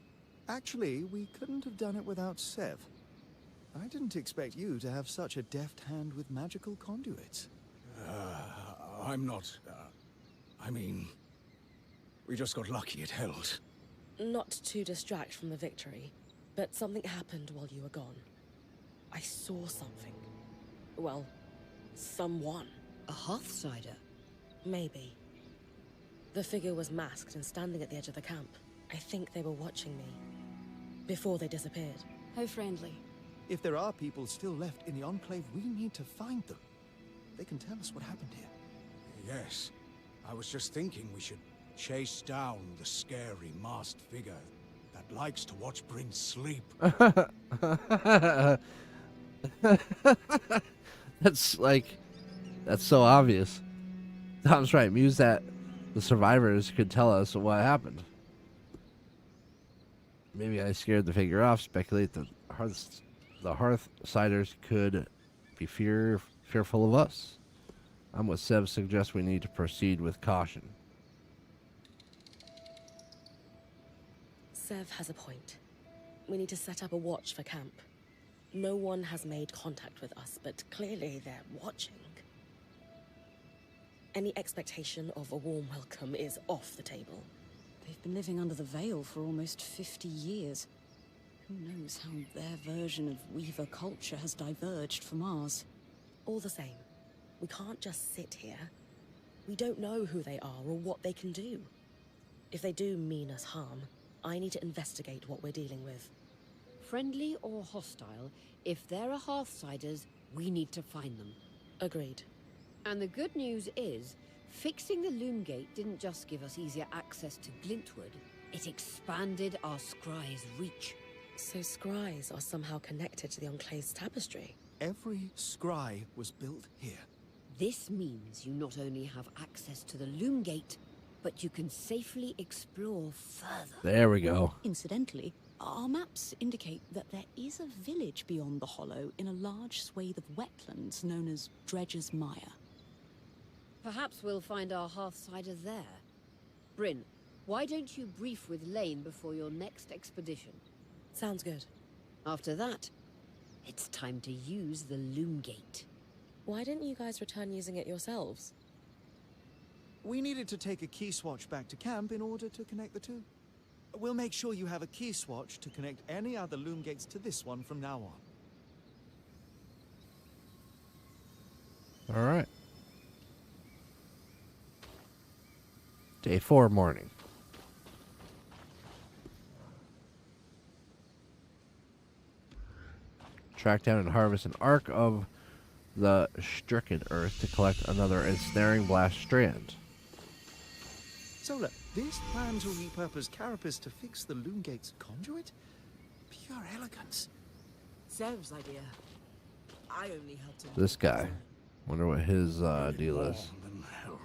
Actually, we couldn't have done it without Sev. I didn't expect you to have such a deft hand with magical conduits. I'm not... I mean... We just got lucky it held. Not to distract from the victory, but something happened while you were gone. I saw something. Well, someone. A Hearthsider? Maybe. The figure was masked and standing at the edge of the camp. I think they were watching me. Before they disappeared. How friendly. If there are people still left in the Enclave, we need to find them. They can tell us what happened here. Yes. I was just thinking we should chase down the scary masked figure that likes to watch Bryn sleep. That's so obvious. Tom's right. Muse that the survivors could tell us what happened. Maybe I scared the figure off. Speculate that the Hearthsiders could be fearful of us. I'm with Sev. Suggests we need to proceed with caution. Sev has a point. We need to set up a watch for camp. No one has made contact with us, but clearly they're watching. Any expectation of a warm welcome is off the table. They've been living under the veil for almost 50 years. Who knows how their version of Weaver culture has diverged from ours. All the same, we can't just sit here. We don't know who they are or what they can do. If they do mean us harm, I need to investigate what we're dealing with. Friendly or hostile, if there are Hearthsiders, we need to find them. Agreed. And the good news is, fixing the Loom Gate didn't just give us easier access to Glintwood, it expanded our scry's reach. So scries are somehow connected to the Enclave's tapestry. Every scry was built here. This means you not only have access to the Loom Gate, but you can safely explore further. There we go. Incidentally, our maps indicate that there is a village beyond the Hollow in a large swathe of wetlands known as Dredger's Mire. Perhaps we'll find our Hearthsider there. Bryn, why don't you brief with Lane before your next expedition? Sounds good. After that, it's time to use the Loom Gate. Why didn't you guys return using it yourselves? We needed to take a key swatch back to camp in order to connect the two. We'll make sure you have a key swatch to connect any other Loom Gates to this one from now on. All right. Day 4 morning. Track down and harvest an arc of the Stricken earth to collect another ensnaring blast strand. Sola, this plan to repurpose Carapace to fix the Loom Gate's conduit? Pure elegance. Zev's idea. I only helped him. This guy. Wonder what his deal is. More than help.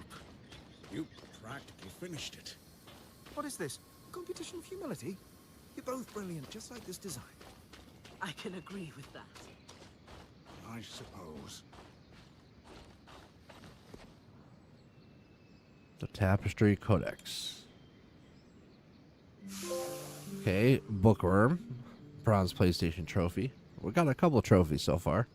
You practically finished it. What is this? A competition of humility? You're both brilliant, just like this design. I can agree with that. I suppose. The Tapestry Codex. Okay, Bookworm. Bronze PlayStation trophy. We got a couple trophies so far.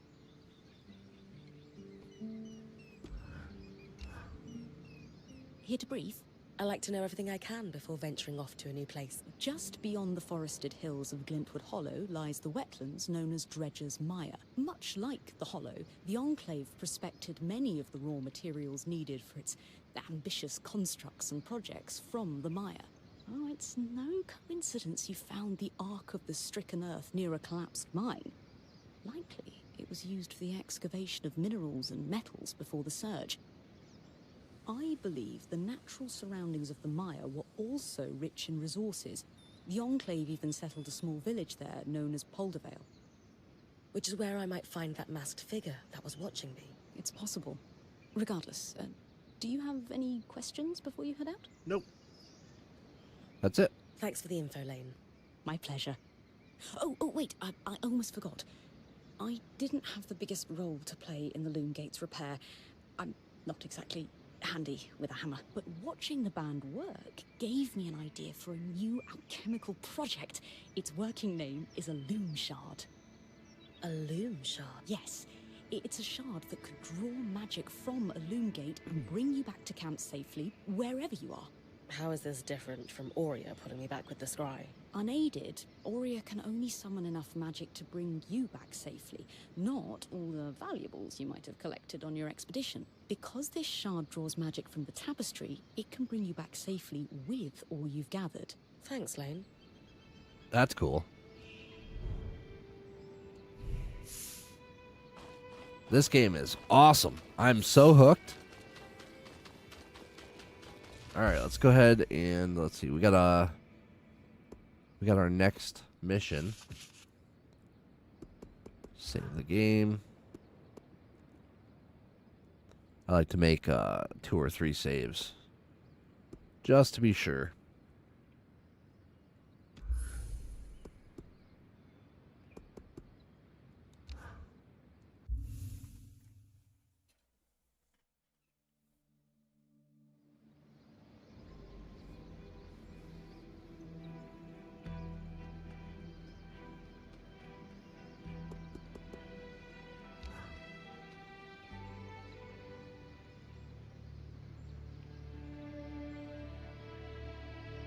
Here to brief. I like to know everything I can before venturing off to a new place. Just beyond the forested hills of Glintwood Hollow lies the wetlands known as Dredger's Mire. Much like the Hollow, the Enclave prospected many of the raw materials needed for its ambitious constructs and projects from the Maya. Oh, it's no coincidence you found the Ark of the Stricken Earth near a collapsed mine. Likely, it was used for the excavation of minerals and metals before the surge. I believe the natural surroundings of the Maya were also rich in resources. The Enclave even settled a small village there known as Poldervale. Which is where I might find that masked figure that was watching me. It's possible. Regardless, do you have any questions before you head out? Nope. That's it. Thanks for the info, Lane. My pleasure. Oh, wait, I almost forgot. I didn't have the biggest role to play in the Loom Gates repair. I'm not exactly handy with a hammer, but watching the band work gave me an idea for a new alchemical project. Its working name is a loom shard. A loom shard? Yes. It's a shard that could draw magic from a loom gate and bring you back to camp safely, wherever you are. How is this different from Aurea putting me back with the scry? Unaided, Aurea can only summon enough magic to bring you back safely, not all the valuables you might have collected on your expedition. Because this shard draws magic from the tapestry, it can bring you back safely with all you've gathered. Thanks, Lane. That's cool. This game is awesome. I'm so hooked. All right, let's go ahead and let's see. We got our next mission. Save the game. I like to make 2 or 3 saves just to be sure.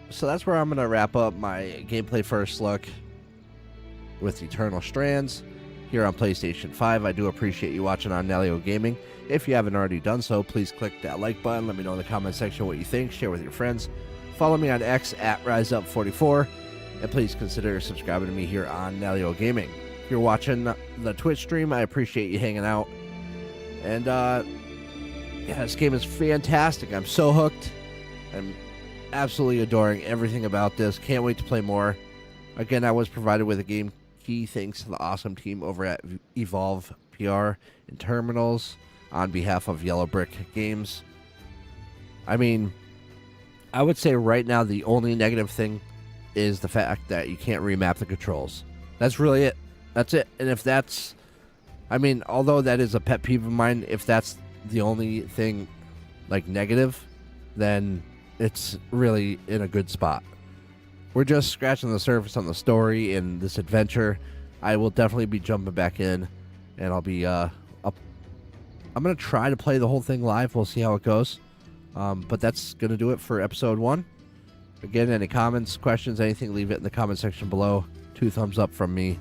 So that's where I'm going to wrap up my gameplay first look with Eternal Strands here on PlayStation 5. I do appreciate you watching on Nelio Gaming. If you haven't already done so, please click that like button. Let me know in the comment section what you think. Share with your friends. Follow me on X at RiseUp44. And please consider subscribing to me here on Nelio Gaming. If you're watching the Twitch stream, I appreciate you hanging out. And, yeah, this game is fantastic. I'm so hooked. I'm absolutely adoring everything about this. Can't wait to play more. Again, I was provided with a game key thanks to the awesome team over at Evolve PR and Terminals on behalf of Yellow Brick Games. I mean, I would say right now the only negative thing is the fact that you can't remap the controls. That's really it. That's it. And if that's, I mean, although that is a pet peeve of mine, if that's the only thing like negative, then it's really in a good spot. We're just scratching the surface on the story in this adventure. I will definitely be jumping back in, and I'll be I'm gonna try to play the whole thing live. We'll see how it goes. But that's gonna do it for episode 1. Again, any comments, questions, anything, leave it in the comment section below. 2 thumbs up from me.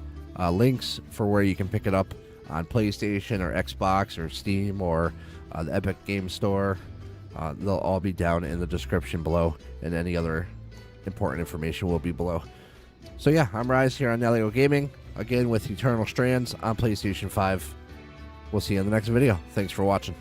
Links for where you can pick it up on PlayStation or Xbox or Steam or the Epic Game Store. They'll all be down in the description below, and any other important information will be below. So yeah, I'm Rise here on Nelio Gaming, again with Eternal Strands on PlayStation 5. We'll see you in the next video. Thanks for watching.